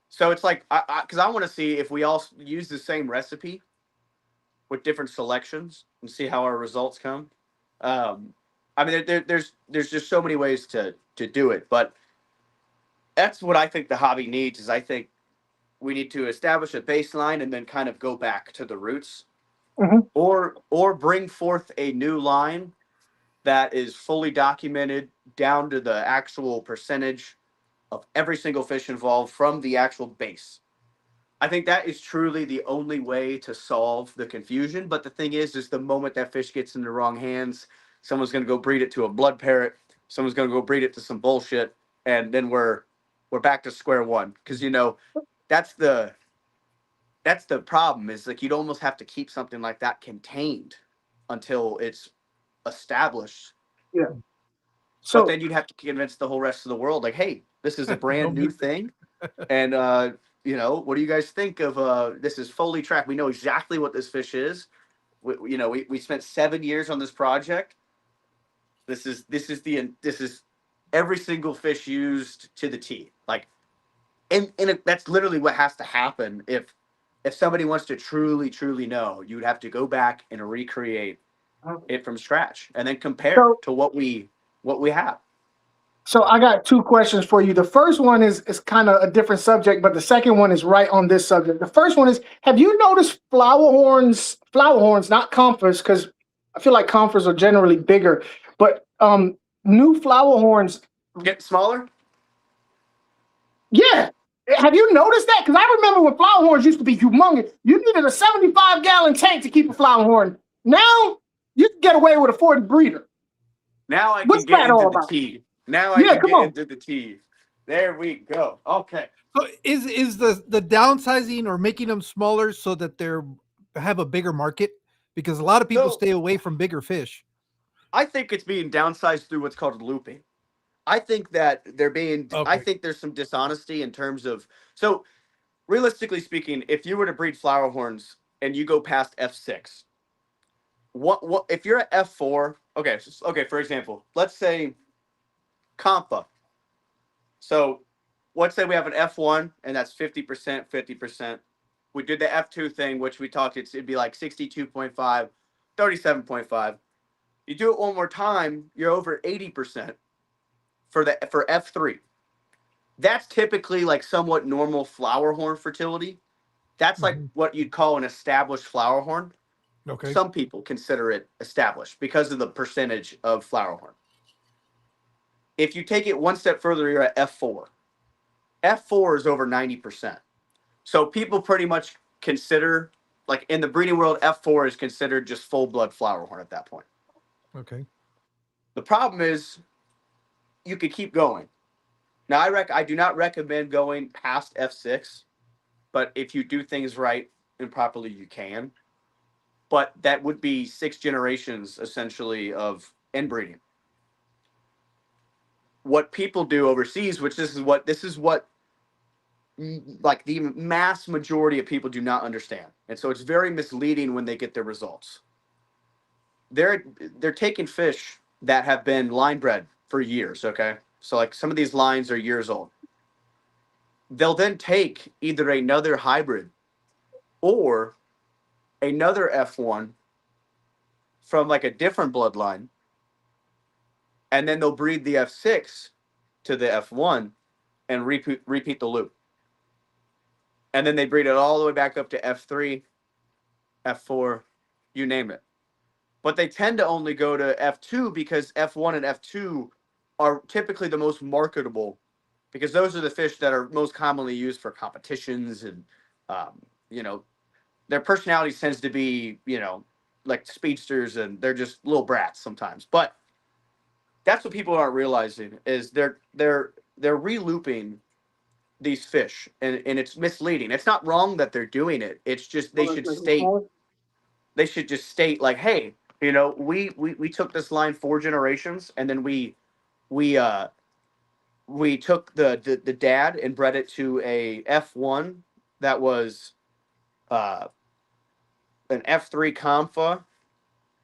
Speaker 2: So it's like, because I want to see if we all use the same recipe with different selections and see how our results come. Um, I mean, there's just so many ways to do it, but that's what I think the hobby needs. Is I think we need to establish a baseline and then kind of go back to the roots,
Speaker 3: Mhm.
Speaker 2: or bring forth a new line that is fully documented down to the actual percentage of every single fish involved from the actual base. I think that is truly the only way to solve the confusion. But the thing is the moment that fish gets in the wrong hands, someone's going to go breed it to a blood parrot. Someone's going to go breed it to some bullshit, and then we're back to square one. Because that's the that's the problem. Is like you'd almost have to keep something like that contained until it's established.
Speaker 3: Yeah.
Speaker 2: But
Speaker 3: So
Speaker 2: then you'd have to convince the whole rest of the world, like, hey, this is a brand
Speaker 1: Don't
Speaker 2: new
Speaker 1: mix it.
Speaker 2: thing. And what do you guys think of this is fully tracked. We know exactly what this fish is. We spent 7 years on this project. This is every single fish used to the T. Like, and that's literally what has to happen if somebody wants to truly know. You would have to go back and recreate it from scratch and then compare
Speaker 3: so
Speaker 2: to what we have.
Speaker 3: so I got two questions for you. The first one is kind of a different subject, but the second one is right on this subject. The first one is, have you noticed flower horns, not comfers, because I feel like comfers are generally bigger, but new flower horns.
Speaker 2: Get smaller.
Speaker 3: Yeah. Have you noticed that? Because I remember when flower horns used to be humongous. You needed a 75-gallon tank to keep a flower horn. Now you can get away with a 40 breeder.
Speaker 2: Now I can
Speaker 3: What's
Speaker 2: get
Speaker 3: that
Speaker 2: into
Speaker 3: all
Speaker 2: the
Speaker 3: about?
Speaker 2: tea. Now I
Speaker 3: Yeah,
Speaker 2: can
Speaker 3: come
Speaker 2: get
Speaker 3: on.
Speaker 2: into the tea. There we go. Okay.
Speaker 1: So is the downsizing or making them smaller so that they're have a bigger market? Because a lot of people
Speaker 2: So
Speaker 1: stay away from bigger fish.
Speaker 2: I think it's being downsized through what's called looping. I think that I
Speaker 1: Okay.
Speaker 2: think there's some dishonesty in terms of, so realistically speaking, if you were to breed flower horns and you go past F6, what if you're at F4? Okay, okay. For example, let's say Compa. So let's say we have an F1 and that's 50%, 50%. We did the F2 thing, which we talked, it'd be like 62.5, 37.5. You do it one more time, you're over 80% for F3. That's typically like somewhat normal flower horn fertility. That's like
Speaker 1: Mhm.
Speaker 2: what you'd call an established flower horn.
Speaker 1: Okay.
Speaker 2: Some people consider it established because of the percentage of flower horn. If you take it one step further, you're at F4. F4 is over 90%. So people pretty much consider, like in the breeding world, F4 is considered just full blood flower horn at that point.
Speaker 1: Okay.
Speaker 2: The problem is you could keep going. Now I do not recommend going past F6, but if you do things right and properly, you can. But that would be 6 generations essentially of inbreeding. What people do overseas, which this is what like the mass majority of people do not understand, and so it's very misleading when they get their results. They're they're taking fish that have been line bred for years. Okay, so like some of these lines are years old. They'll then take either another hybrid or another F1 from like a different bloodline, and then they'll breed the F6 to the F1 and repeat the loop. And then they breed it all the way back up to F3, F4, you name it. But they tend to only go to F2 because F1 and F2 are typically the most marketable because those are the fish that are most commonly used for competitions and, um, you know, their personality tends to be, like speedsters and they're just little brats sometimes. But that's what people aren't realizing is they're relooping these fish and it's misleading. It's not wrong that they're doing it. It's just they should just state like, hey, we took this line 4 generations and then we we took the dad and bred it to a F1 that was uh an F3 Comfa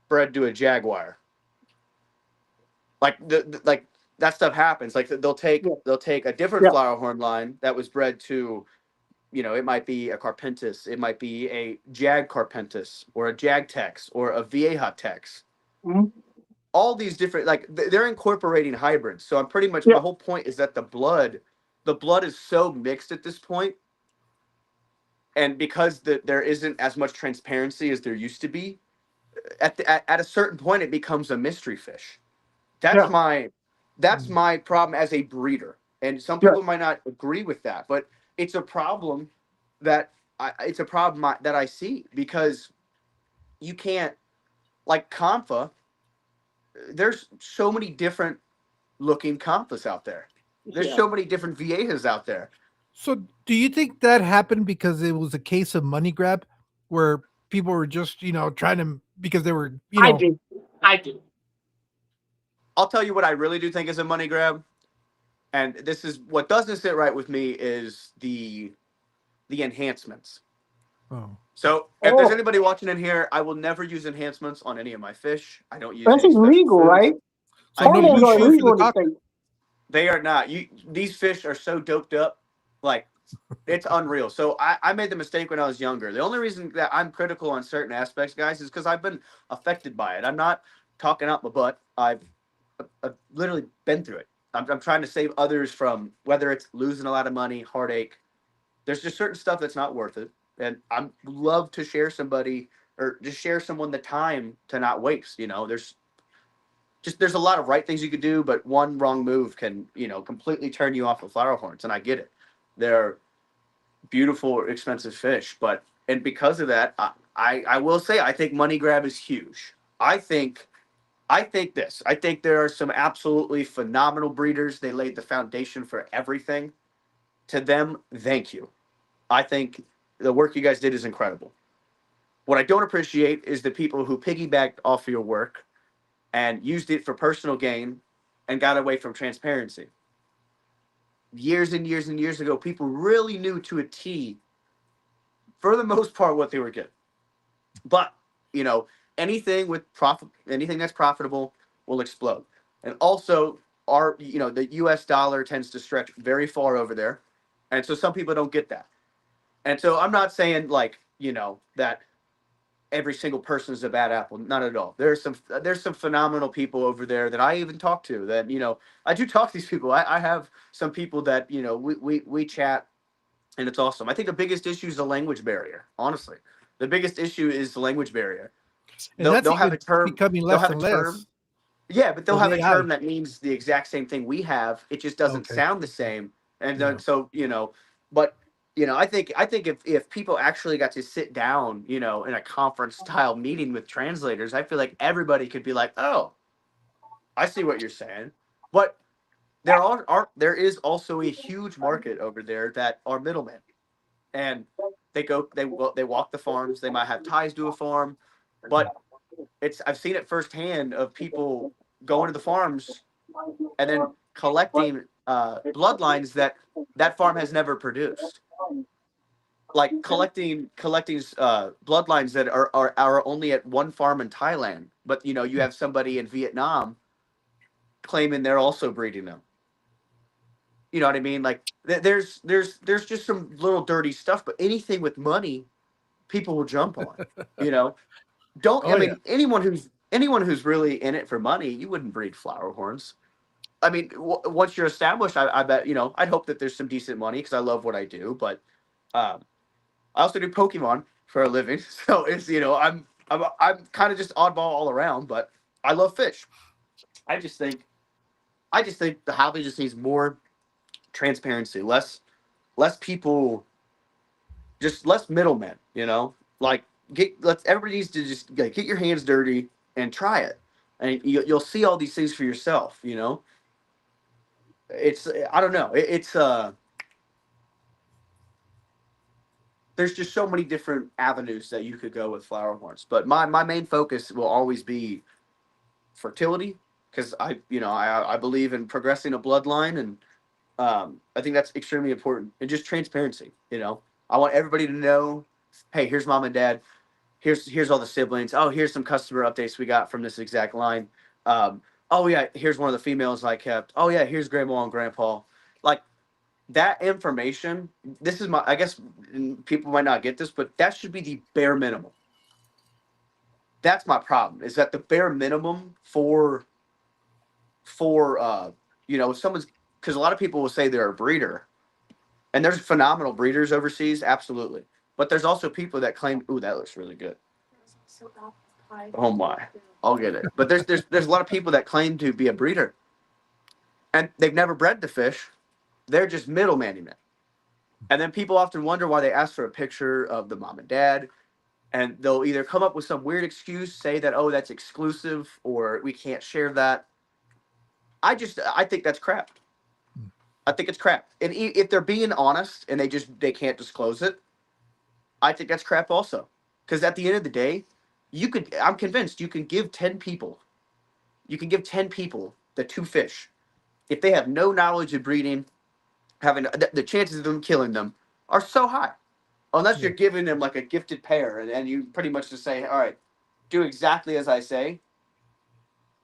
Speaker 2: bred to a Jaguar. Like like that stuff happens. Like
Speaker 3: Yeah.
Speaker 2: they'll take a different
Speaker 3: Yeah.
Speaker 2: flower horn line that was bred to, it might be a Carpentis, it might be a Jag Carpentis or a Jag Tex or a Vieja Tex.
Speaker 3: Mhm.
Speaker 2: All these different like they're incorporating hybrids. So I'm pretty much
Speaker 3: Yeah.
Speaker 2: my whole point is that the blood is so mixed at this point, and because there isn't as much transparency as there used to be, at a certain point it becomes a mystery fish. That's
Speaker 3: Yeah.
Speaker 2: my that's
Speaker 1: Mm.
Speaker 2: my problem as a breeder. And some
Speaker 3: Yeah.
Speaker 2: people might not agree with that, but it's a problem that that I see because you can't like Comfa. There's so many different looking Comfas out there. There's
Speaker 3: Yeah.
Speaker 2: so many different Viejas out there.
Speaker 1: So, do you think that happened because it was a case of money grab, where people were just, trying to because they were,
Speaker 3: I do. I do.
Speaker 2: I'll tell you what I really do think is a money grab, and this is what doesn't sit right with me is the enhancements.
Speaker 1: oh,
Speaker 2: So if there's
Speaker 3: Oh,
Speaker 2: anybody watching in here, I will never use enhancements on any of my fish. I don't use
Speaker 3: that's
Speaker 2: any special
Speaker 3: illegal,
Speaker 2: foods.
Speaker 3: right?
Speaker 2: I
Speaker 1: so no
Speaker 2: do
Speaker 3: Hormones
Speaker 1: blue
Speaker 3: are
Speaker 1: chew for the
Speaker 3: illegal in the
Speaker 1: cock?
Speaker 3: state.
Speaker 2: They are not. These fish are so doped up, like it's unreal. So I made the mistake when I was younger. The only reason that I'm critical on certain aspects, guys, is because I've been affected by it. I'm not talking out my butt. I've literally been through it. I'm trying to save others from whether it's losing a lot of money, heartache. There's just certain stuff that's not worth it, and I'm love to share somebody or just share someone the time to not waste. There's a lot of right things you could do, but one wrong move can completely turn you off of flower horns, and I get it. They're beautiful, expensive fish, but and because of that, I will say I think money grab is huge. I think there are some absolutely phenomenal breeders. They laid the foundation for everything. To them, thank you. I think the work you guys did is incredible. What I don't appreciate is the people who piggybacked off of your work and used it for personal gain and got away from transparency. Years and years and years ago, people really knew to a T for the most part, what they were getting. But you know, anything with profit, anything that's profitable will explode. And also, the U.S. dollar tends to stretch very far over there, and so some people don't get that. And so I'm not saying like that every single person is a bad apple. Not at all. There's some phenomenal people over there that I even talk to. That I do talk to these people. I have some people that we chat, and it's awesome. I think the biggest issue is the language barrier. Honestly, the biggest issue is the language barrier.
Speaker 1: And that's
Speaker 2: They'll have a
Speaker 1: even
Speaker 2: term.
Speaker 1: becoming
Speaker 2: They'll
Speaker 1: less
Speaker 2: have a
Speaker 1: and
Speaker 2: term.
Speaker 1: less
Speaker 2: Yeah, but they'll
Speaker 1: with
Speaker 2: have a
Speaker 1: AI.
Speaker 2: term that means the exact same thing we have. It just doesn't
Speaker 1: Okay.
Speaker 2: sound the same. And
Speaker 1: Yeah.
Speaker 2: so, but I think if people actually got to sit down, in a conference style meeting with translators, I feel like everybody could be like, "Oh, I see what you're saying." But there is also a huge market over there that are middlemen, and they walk the farms. They might have ties to a farm, but I've seen it firsthand of people going to the farms and then collecting bloodlines that farm has never produced, like collecting bloodlines that are only at one farm in Thailand, but you have somebody in Vietnam claiming they're also breeding them. You know what I mean? Like there's just some little dirty stuff, but anything with money, people will jump on. You know, don't I
Speaker 1: Oh yeah.
Speaker 2: mean anyone who's really in it for money, you wouldn't breed flower horns. I mean, once you're established, I bet I'd hope that there's some decent money because I love what I do. But um, I also do Pokemon for a living, so it's I'm kind of just oddball all around. But I love fish. I just think I just think the hobby just needs more transparency, less people, just less middlemen. Like let's everybody needs to just like, get your hands dirty and try it, and you'll see all these things for yourself. It's I don't know. It's there's just so many different avenues that you could go with flower horns. But my main focus will always be fertility because I believe in progressing a bloodline, and I think that's extremely important, and just transparency. I want everybody to know, hey, here's mom and dad. Here's all the siblings. Oh, here's some customer updates we got from this exact line. Oh yeah, here's one of the females I kept. Oh yeah, here's grandma and grandpa. Like that information. This is I guess people might not get this, but that should be the bare minimum. That's my problem. Is that the bare minimum for someone's, because a lot of people will say they're a breeder, and there's phenomenal breeders overseas, absolutely. But there's also people that claim, "Ooh, that looks really good." Oh my, I'll get it. But there's a lot of people that claim to be a breeder, and they've never bred the fish. They're just middlemaning it. And then people often wonder why they ask for a picture of the mom and dad, and they'll either come up with some weird excuse, say that, oh, that's exclusive, or we can't share that. I think that's crap. I think it's crap. And if they're being honest and they can't disclose it, I think that's crap also. Because at the end of the day, I'm convinced you can give 10 people the two fish. If they have no knowledge of breeding, having the chances of them killing them are so high. Unless
Speaker 1: Yeah.
Speaker 2: you're giving them like a gifted pair, and you pretty much just say, all right, do exactly as I say.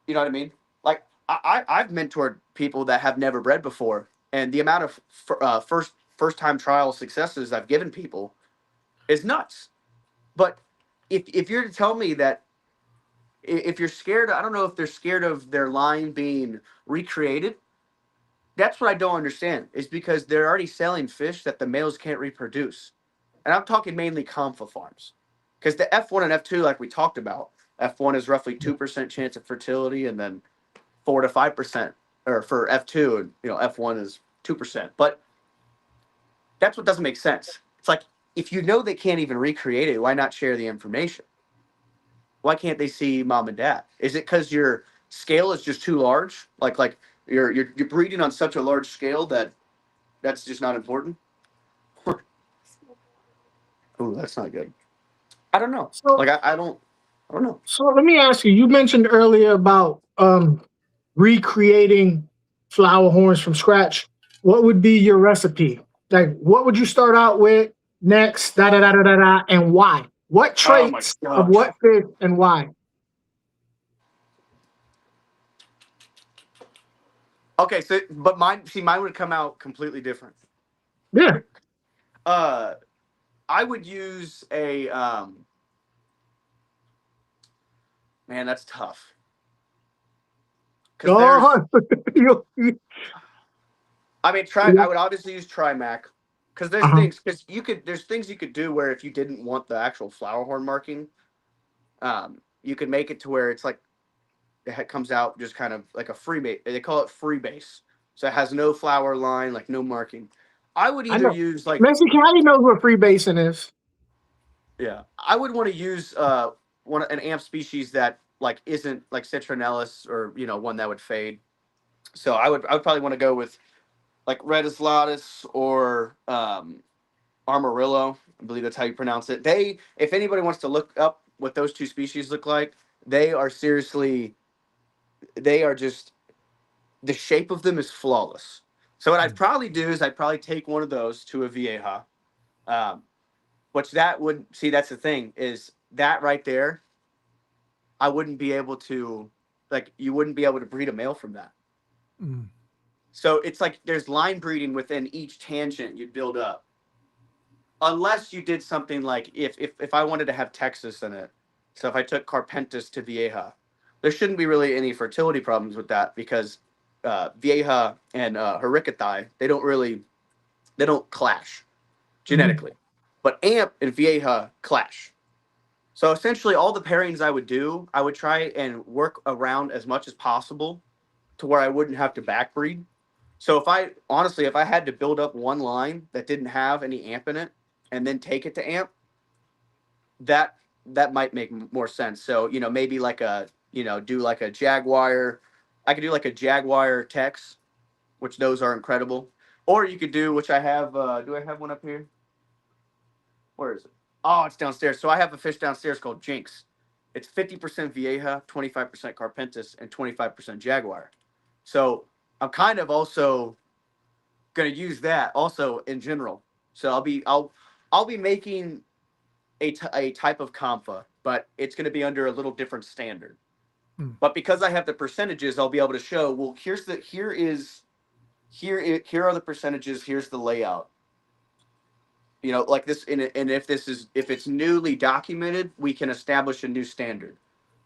Speaker 2: You know what I mean? Like I've mentored people that have never bred before, and the amount of first time trial successes I've given people is nuts. But if you're to tell me that if you're scared, I don't know if they're scared of their line being recreated. That's what I don't understand. Is because they're already selling fish that the males can't reproduce, and I'm talking mainly comfa farms, because the F1 and F2, like we talked about, F1 is roughly 2% chance of fertility, and then 4 to 5%, or for F2, and F1 is 2%. But that's what doesn't make sense. It's like if you know they can't even recreate it, why not share the information? Why can't they see mom and dad? Is it because your scale is just too large? Like you're breeding on such a large scale that's just not important? Oh, that's not good. I don't know.
Speaker 3: So,
Speaker 2: Like I don't know.
Speaker 3: so let me ask you. You mentioned earlier about recreating flower horns from scratch. What would be your recipe? Like, what would you start out with? next, da da da da da da, and why? What
Speaker 2: Oh my
Speaker 3: traits of
Speaker 2: gosh.
Speaker 3: what fish and why?
Speaker 2: Okay, so but mine would come out completely different.
Speaker 3: Yeah.
Speaker 2: Uh, I would use a man. That's tough because there's.
Speaker 3: Oh, you-
Speaker 2: I mean, try.
Speaker 3: yeah.
Speaker 2: I would obviously use Trimac because
Speaker 3: Uh-huh.
Speaker 2: there's things you could do where if you didn't want the actual flower horn marking, you could make it to where it's like it comes out just kind of like a free base. They call it free base, so it has no flower line, like no marking. I would
Speaker 3: I
Speaker 2: either
Speaker 3: know.
Speaker 2: use like
Speaker 3: Mexicali knows what freebasing is.
Speaker 2: yeah, I would want to use an amp species that like isn't like citronellus or one that would fade. So I would probably want to go with like red islatus or Armorillo. I believe that's how you pronounce it. If anybody wants to look up what those two species look like, they are seriously, they are just, the shape of them is flawless. So what I'd probably do is I'd probably take one of those to a Vieja, um, which that would see. That's the thing is that right there, I wouldn't be able to, like, you wouldn't be able to breed a male from that.
Speaker 1: Mm.
Speaker 2: So it's like there's line breeding within each tangent you'd build up. Unless you did something like if I wanted to have Texas in it, so if I took Carpentis to Vieja, there shouldn't be really any fertility problems with that because Vieja and Hericathi, they don't clash genetically, but Amp and Vieja clash. So essentially, all the pairings I would do, I would try and work around as much as possible to where I wouldn't have to backbreed. So if I had to build up one line that didn't have any amp in it and then take it to amp, that that might make more sense. So, maybe like do like a Jaguar. I could do like a Jaguar Tex, which those are incredible. Or you could do, which I have, do I have one up here? Where is it? Oh, it's downstairs. So I have a fish downstairs called Jinx. It's 50% Vieja, 25% Carpentis, and 25% Jaguar. So I'm kind of also going to use that also in general. So I'll be making a type of compa, but it's going to be under a little different standard.
Speaker 1: Mm.
Speaker 2: But because I have the percentages, I'll be able to show. Well, here are the percentages. Here's the layout. Like this, and if it's newly documented, we can establish a new standard.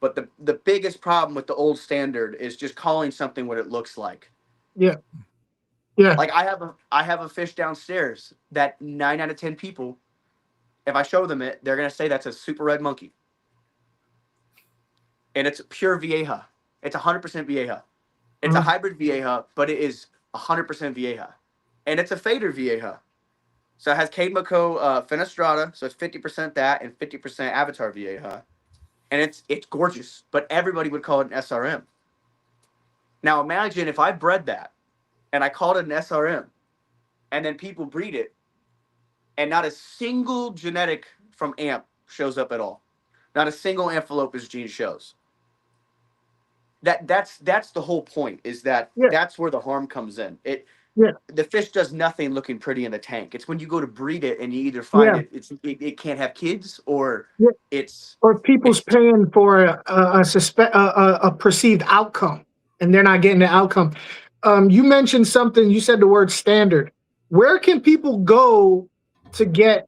Speaker 2: But the biggest problem with the old standard is just calling something what it looks like.
Speaker 3: Yeah. Yeah.
Speaker 2: Like I have a fish downstairs that 9 out of 10 people, if I show them it, they're gonna say that's a super red monkey, and it's pure Vieja. It's 100% Vieja. It's a
Speaker 3: Uh-huh.
Speaker 2: hybrid Vieja, but it is 100% Vieja, and it's a fader Vieja. So it has Cade Mako Fenestrata, so it's 50% that and 50% Avatar Vieja, and it's gorgeous. But everybody would call it an SRM. Now imagine if I bred that and I called it an SRM, and then people breed it, and not a single genetic from AMP shows up at all. Not a single Amphilopas gene shows. That's the whole point. Is that
Speaker 3: Yeah.
Speaker 2: that's where the harm comes in.
Speaker 3: Yeah.
Speaker 2: The fish does nothing looking pretty in the tank. It's when you go to breed it and you either find
Speaker 3: Yeah.
Speaker 2: it can't have kids or
Speaker 3: Yeah.
Speaker 2: it's
Speaker 3: Or people's
Speaker 2: it's
Speaker 3: paying for a perceived outcome, and they're not getting the outcome. You mentioned something. You said the word standard. Where can people go to get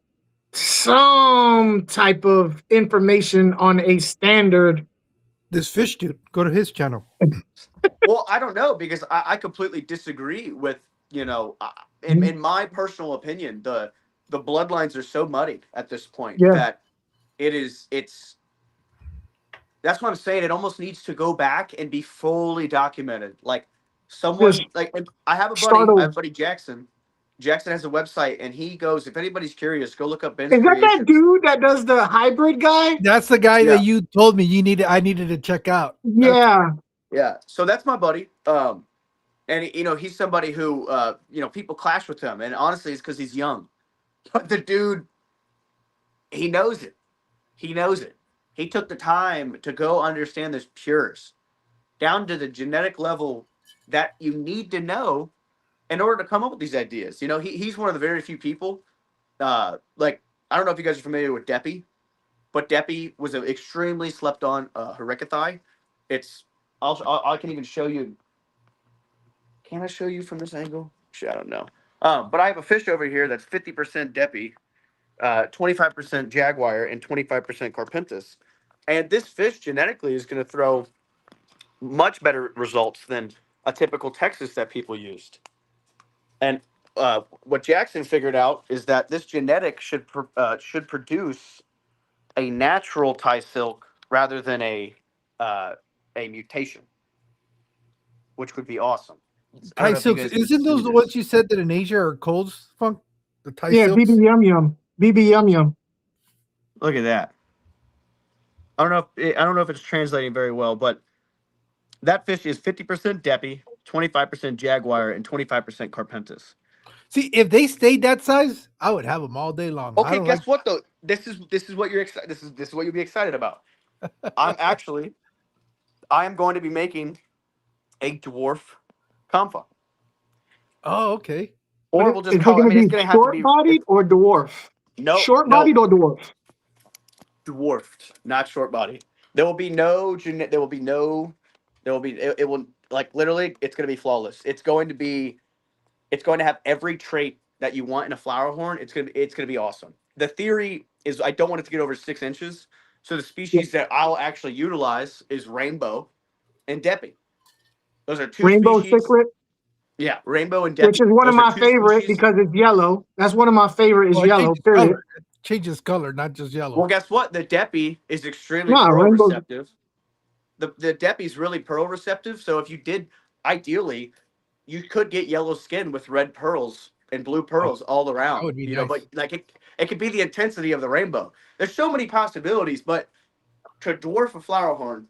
Speaker 3: some type of information on a standard?
Speaker 1: This fish dude, go to his channel.
Speaker 2: well, I don't know because I completely disagree with in my personal opinion the bloodlines are so muddied at this point
Speaker 3: Yeah.
Speaker 2: that it's that's what I'm saying. It almost needs to go back and be fully documented. Like
Speaker 3: Just
Speaker 2: someone like
Speaker 3: start
Speaker 2: I have
Speaker 3: over.
Speaker 2: a buddy Jackson. Jackson has a website and he goes, if anybody's curious, go look up Ben's
Speaker 3: Is that that
Speaker 2: Creations.
Speaker 3: dude that does the hybrid guy?
Speaker 1: That's the guy
Speaker 2: Yeah.
Speaker 1: that you told me I needed to check out.
Speaker 3: Yeah.
Speaker 2: Yeah. So that's my buddy. And he's somebody who people clash with him. And honestly, it's because he's young. But the dude, he knows it. He knows it. He took the time to go understand this pures down to the genetic level that you need to know in order to come up with these ideas. He's one of the very few people like I don't know if you guys are familiar with Deppy, but Deppy was an extremely slept on hericothy. It's I can even show you. Can I show you from this angle? Shit, I don't know. But I have a fish over here that's 50% Deppy, 25% Jaguar, and 25% Carpentus. And this fish genetically is going to throw much better results than a typical Texas that people used. And what Jackson figured out is that this genetic should produce a natural Thai silk rather than a mutation, which would be awesome. I don't
Speaker 1: Thai
Speaker 2: know if you
Speaker 1: silks.
Speaker 2: guys can
Speaker 1: Isn't
Speaker 2: see
Speaker 1: those the
Speaker 2: this.
Speaker 1: ones you said that in Asia are Coles funk? The Thai
Speaker 3: Yeah,
Speaker 1: silks?
Speaker 3: BB Yum Yum. BB Yum Yum.
Speaker 2: Look at that. I don't know if it's translating very well, but that fish is 50% Deppy, 25% Jaguar, and 25% Carpentus.
Speaker 1: See, if they stayed that size, I would have them all day long. I
Speaker 2: Okay,
Speaker 1: don't like.
Speaker 2: guess what though? This is what you're excited. This is what you'll be excited about. I'm actually I am going to be making a dwarf comfa,
Speaker 1: Oh, okay.
Speaker 2: or we'll just
Speaker 3: Is it
Speaker 2: call. I
Speaker 3: going to
Speaker 2: mean, it's
Speaker 3: be
Speaker 2: going to have to
Speaker 3: short
Speaker 2: be.
Speaker 3: bodied
Speaker 2: It's
Speaker 3: or dwarf?
Speaker 2: no,
Speaker 3: Short
Speaker 2: no,
Speaker 3: bodied or dwarf?
Speaker 2: dwarfed, not short body. There will be no. There will be no. There will be. It will like literally. It's going to be flawless. It's going to be. It's going to have every trait that you want in a flower horn. It's going to be awesome. The theory is I don't want it to get over 6 inches. So the
Speaker 3: Yeah.
Speaker 2: species that I'll actually utilize is rainbow and Deppy. Those are two
Speaker 3: Rainbow
Speaker 2: species.
Speaker 3: cichlid,
Speaker 2: Yeah, rainbow and
Speaker 3: which
Speaker 2: Deppy.
Speaker 3: is one of
Speaker 2: Those are
Speaker 3: my
Speaker 2: two
Speaker 3: favorite
Speaker 2: species.
Speaker 3: because it's yellow. That's one of my favorite is
Speaker 1: Well, it
Speaker 3: yellow,
Speaker 1: changes
Speaker 3: period.
Speaker 1: color. It changes color, not just yellow.
Speaker 2: Well, guess what? The Deppy is extremely
Speaker 3: No,
Speaker 2: pearl
Speaker 3: rainbow.
Speaker 2: receptive. The Deppy is really pearl receptive. So if you did, ideally, you could get yellow skin with red pearls and blue
Speaker 1: Oh,
Speaker 2: pearls all
Speaker 1: that
Speaker 2: around.
Speaker 1: would be
Speaker 2: You know,
Speaker 1: nice.
Speaker 2: but like it could be the intensity of the rainbow. There's so many possibilities, but to dwarf a flower horn,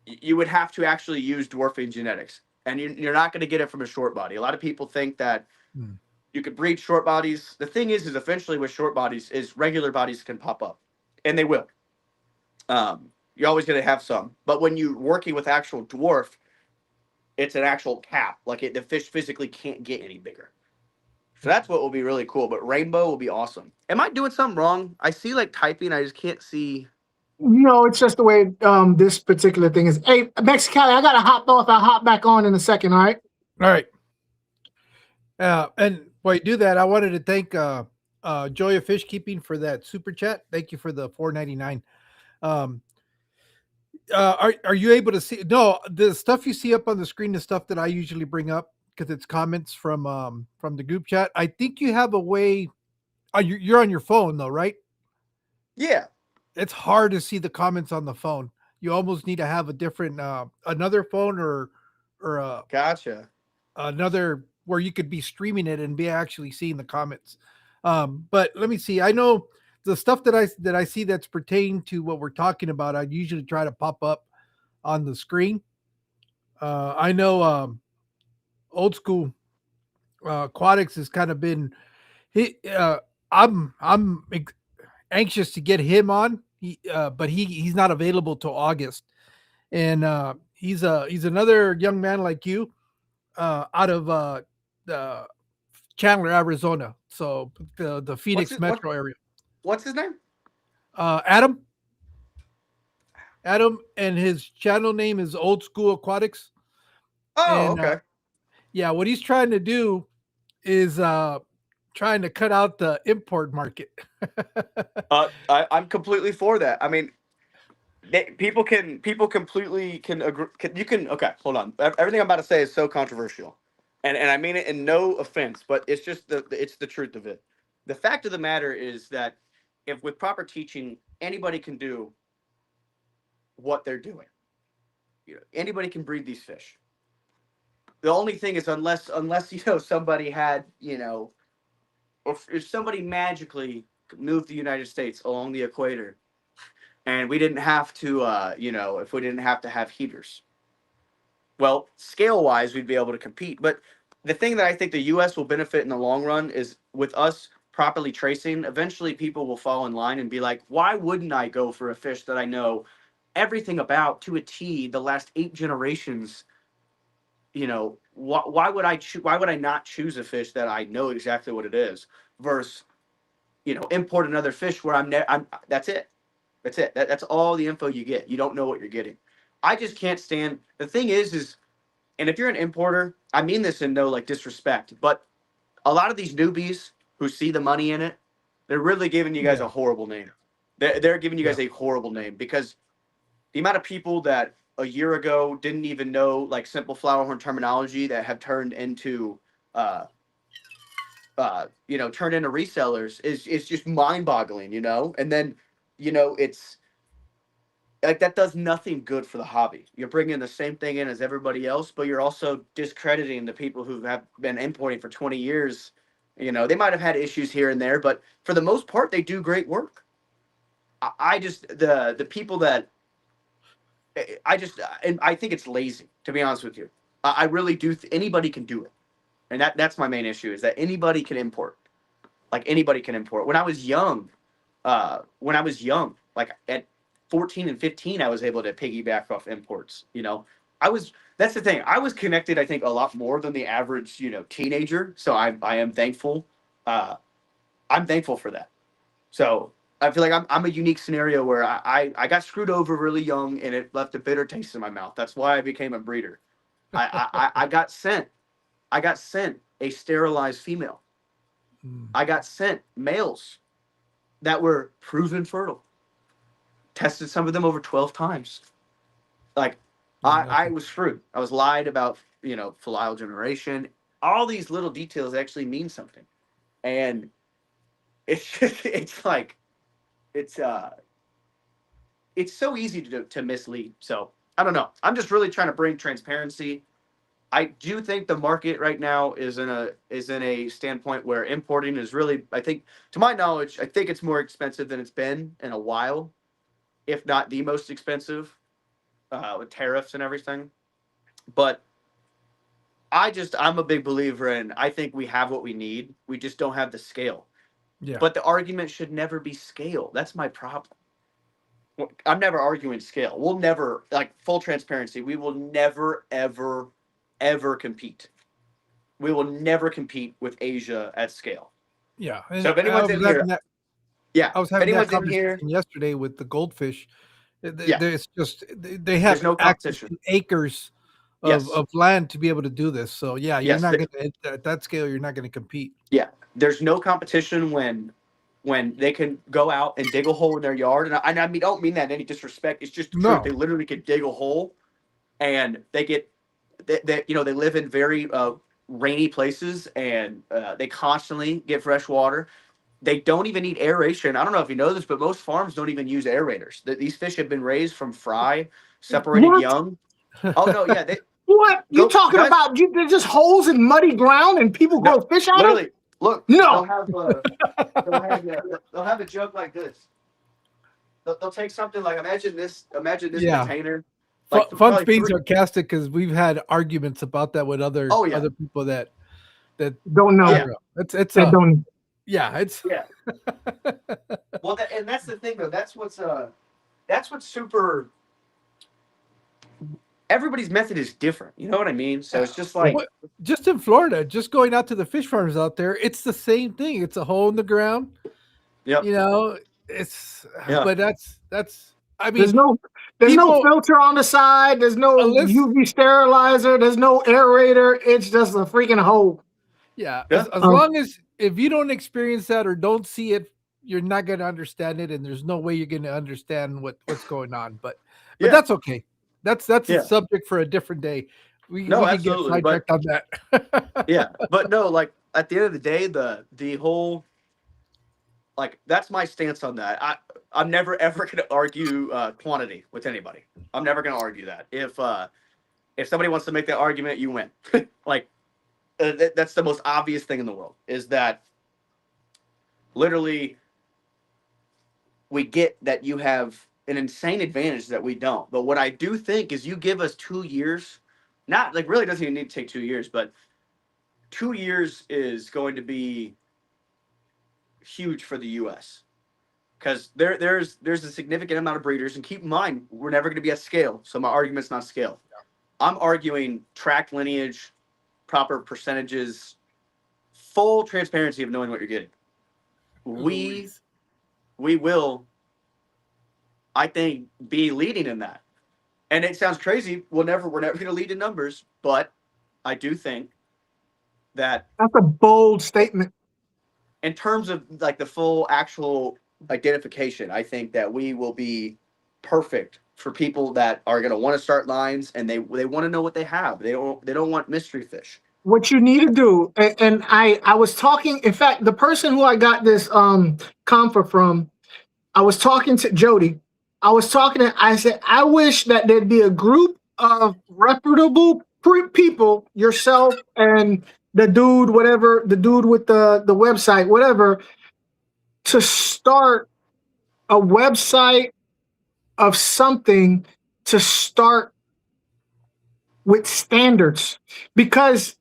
Speaker 2: you would have to actually use dwarfing genetics, and you're not going to get it from a short body. A lot of people think that
Speaker 1: Hmm.
Speaker 2: you could breed short bodies. The thing is eventually with short bodies is regular bodies can pop up, and they will. You're always going to have some, but when you're working with actual dwarf, it's an actual cap. Like the fish physically can't get any bigger. So that's what will be really cool. But rainbow will be awesome. Am I doing something wrong? I see like typing. I just can't see.
Speaker 3: No, it's just the way this particular thing is. Hey, Mexicali, I got to hop off. I'll hop back on in a second, all right?
Speaker 1: All right. And while you do that, I wanted to thank Joy of Fish Keeping for that super chat. Thank you for the $4.99. Um, are you able to see? No, the stuff you see up on the screen is stuff that I usually bring up because it's comments from the group chat. I think you have a way. You're on your phone though, right?
Speaker 2: Yeah.
Speaker 1: It's hard to see the comments on the phone. You almost need to have a different another phone or
Speaker 2: Gotcha.
Speaker 1: another where you could be streaming it and be actually seeing the comments. But let me see. I know the stuff that I see that's pertaining to what we're talking about. I usually try to pop up on the screen. I know old school aquatics has kind of been. He, I'm anxious to get him on. But he's not available till August, and he's another young man like you, out of the Chandler, Arizona. So the
Speaker 2: What's
Speaker 1: Phoenix
Speaker 2: it? What?
Speaker 1: metro area.
Speaker 2: What's his name?
Speaker 1: Adam, and his channel name is Old School Aquatics.
Speaker 2: Oh,
Speaker 1: And
Speaker 2: okay.
Speaker 1: yeah, what he's trying to do is trying to cut out the import market.
Speaker 2: I'm completely for that. I mean, people completely can agree. You can okay. Hold on. Everything I'm about to say is so controversial, and I mean it in no offense, but it's just it's the truth of it. The fact of the matter is that if with proper teaching, anybody can do what they're doing. You know, anybody can breed these fish. The only thing is unless somebody had or if somebody magically moved the United States along the equator and we didn't have to if we didn't have to have heaters, well, scale wise we'd be able to compete. But the thing that I think the US will benefit in the long run is with us properly tracing, eventually people will fall in line and be like, why wouldn't I go for a fish that I know everything about to a T the last 8 generations? Why would I not choose a fish that I know exactly what it is versus import another fish where I'm that's it. That's it. That's all the info you get. You don't know what you're getting. I just can't stand. The thing is, and if you're an importer, I mean this in no like disrespect, but a lot of these newbies who see the money in it, they're really giving you guys a
Speaker 1: Yeah.
Speaker 2: horrible name. They're giving you
Speaker 1: Yeah.
Speaker 2: guys a horrible name because the amount of people that a year ago didn't even know like simple flower horn terminology that have turned into uh turned into resellers is just mind-boggling, and then it's like that does nothing good for the hobby. You're bringing the same thing in as everybody else, but you're also discrediting the people who have been importing for 20 years. They might have had issues here and there, but for the most part they do great work. I just the people that I just and I think it's lazy, to be honest with you. I really do. Anybody can do it, and that's my main issue is that anybody can import. Like anybody can import. When I was young, like at 14 and 15, I was able to piggyback off imports. That's the thing. I was connected, I think, a lot more than the average, teenager. So I am thankful. Uh, I'm thankful for that. So I feel like I'm a unique scenario where I got screwed over really young and it left a bitter taste in my mouth. That's why I became a breeder. I got sent a sterilized female.
Speaker 1: Mm.
Speaker 2: I got sent males that were proven fertile. Tested some of them over 12 times. Like I
Speaker 1: Nothing.
Speaker 2: was screwed. I was lied about, filial generation. All these little details actually mean something. And it's just, it's like it's so easy to mislead. So I don't know. I'm just really trying to bring transparency. I do think the market right now is in a standpoint where importing is really, I think, to my knowledge, I think it's more expensive than it's been in a while, if not the most expensive, with tariffs and everything. But I'm a big believer in. I think we have what we need. We just don't have the scale.
Speaker 1: Yeah.
Speaker 2: But the argument should never be scale. That's my problem. I'm never arguing scale. We'll never, like, full transparency. We will never, ever, ever compete. We will never compete with Asia at scale.
Speaker 1: Yeah.
Speaker 2: So
Speaker 1: And
Speaker 2: if anyone's in here, yeah,
Speaker 1: I was
Speaker 2: if
Speaker 1: having that
Speaker 2: anyone's in here,
Speaker 1: conversation yesterday with the goldfish.
Speaker 2: yeah,
Speaker 1: There's just they
Speaker 2: there's
Speaker 1: have
Speaker 2: no
Speaker 1: access
Speaker 2: competition.
Speaker 1: to acres
Speaker 2: Yes,
Speaker 1: of land to be able to do this. So yeah, you're
Speaker 2: yes,
Speaker 1: not gonna at that scale. You're not gonna compete.
Speaker 2: yeah. There's no competition when they can go out and dig a hole in their yard, and I mean, don't mean that in any disrespect. It's just the truth. They
Speaker 1: No.
Speaker 2: literally could dig a hole, and they live in very rainy places, and they constantly get fresh water. They don't even need aeration. I don't know if you know this, but most farms don't even use aerators. These fish have been raised from fry, separated
Speaker 3: What?
Speaker 2: young. Oh no, yeah, they
Speaker 3: What? You
Speaker 2: go
Speaker 3: talking
Speaker 2: guys.
Speaker 3: about? There's just holes in muddy ground and people
Speaker 2: No,
Speaker 3: grow fish out of?
Speaker 2: literally, look, they'll
Speaker 3: No.
Speaker 2: have they'll have a jug like this. They'll take something like imagine this
Speaker 1: Yeah.
Speaker 2: container, like
Speaker 1: Fun's
Speaker 2: probably
Speaker 1: being
Speaker 2: three.
Speaker 1: sarcastic because we've had arguments about that with
Speaker 2: Oh yeah,
Speaker 1: other people that
Speaker 3: Don't
Speaker 1: I
Speaker 3: know.
Speaker 2: yeah,
Speaker 1: don't know. It's
Speaker 3: That don't.
Speaker 1: yeah. It's
Speaker 2: yeah. Well, and that's the thing though. That's what's super. Everybody's method is different. You know what I mean? So it's just like,
Speaker 1: just in Florida, just going out to the fish farms out there. It's the same thing. It's a hole in the ground.
Speaker 2: yep,
Speaker 1: You know, it's
Speaker 2: yeah,
Speaker 1: but that's. I
Speaker 3: There's
Speaker 1: mean,
Speaker 3: no. There's no
Speaker 1: people
Speaker 3: filter on the side. There's no
Speaker 1: unless
Speaker 3: UV sterilizer. There's no aerator. It's just a freaking hole.
Speaker 1: yeah,
Speaker 2: yeah,
Speaker 1: as
Speaker 3: Um,
Speaker 1: long as if you don't experience that or don't see it, you're not going to understand it, and there's no way you're going to understand what's going on. But
Speaker 2: yeah,
Speaker 1: that's okay. That's a
Speaker 2: yeah.
Speaker 1: subject for a different day. We
Speaker 2: No,
Speaker 1: we can get
Speaker 2: absolutely, but
Speaker 1: sidetracked on that.
Speaker 2: yeah, but no, like at the end of the day, the whole like that's my stance on that. I'm never ever going to argue quantity with anybody. I'm never going to argue that. If somebody wants to make that argument, you win. Like that's the most obvious thing in the world is that literally we get that you have an insane advantage that we don't. But what I do think is you give us 2 years, not like really doesn't even need to take 2 years, but 2 years is going to be huge for the U.S. because there's a significant amount of breeders, and keep in mind we're never going to be at scale. So my argument's not scale. I'm arguing track lineage, proper percentages, full transparency of knowing what you're getting. we will, I think, be leading in that. And it sounds crazy. We're never going to lead in numbers, but I do think that
Speaker 3: That's a bold statement.
Speaker 2: in terms of like the full actual identification, I think that we will be perfect for people that are going to want to start lines and they want to know what they have. They don't want mystery fish.
Speaker 3: What you need to do, and I was talking. In fact, the person who I got this comfort from, I was talking to Jody. I said, I wish that there'd be a group of reputable people, yourself and the dude, whatever, the dude with the website, whatever, to start a website of something to start with standards. Because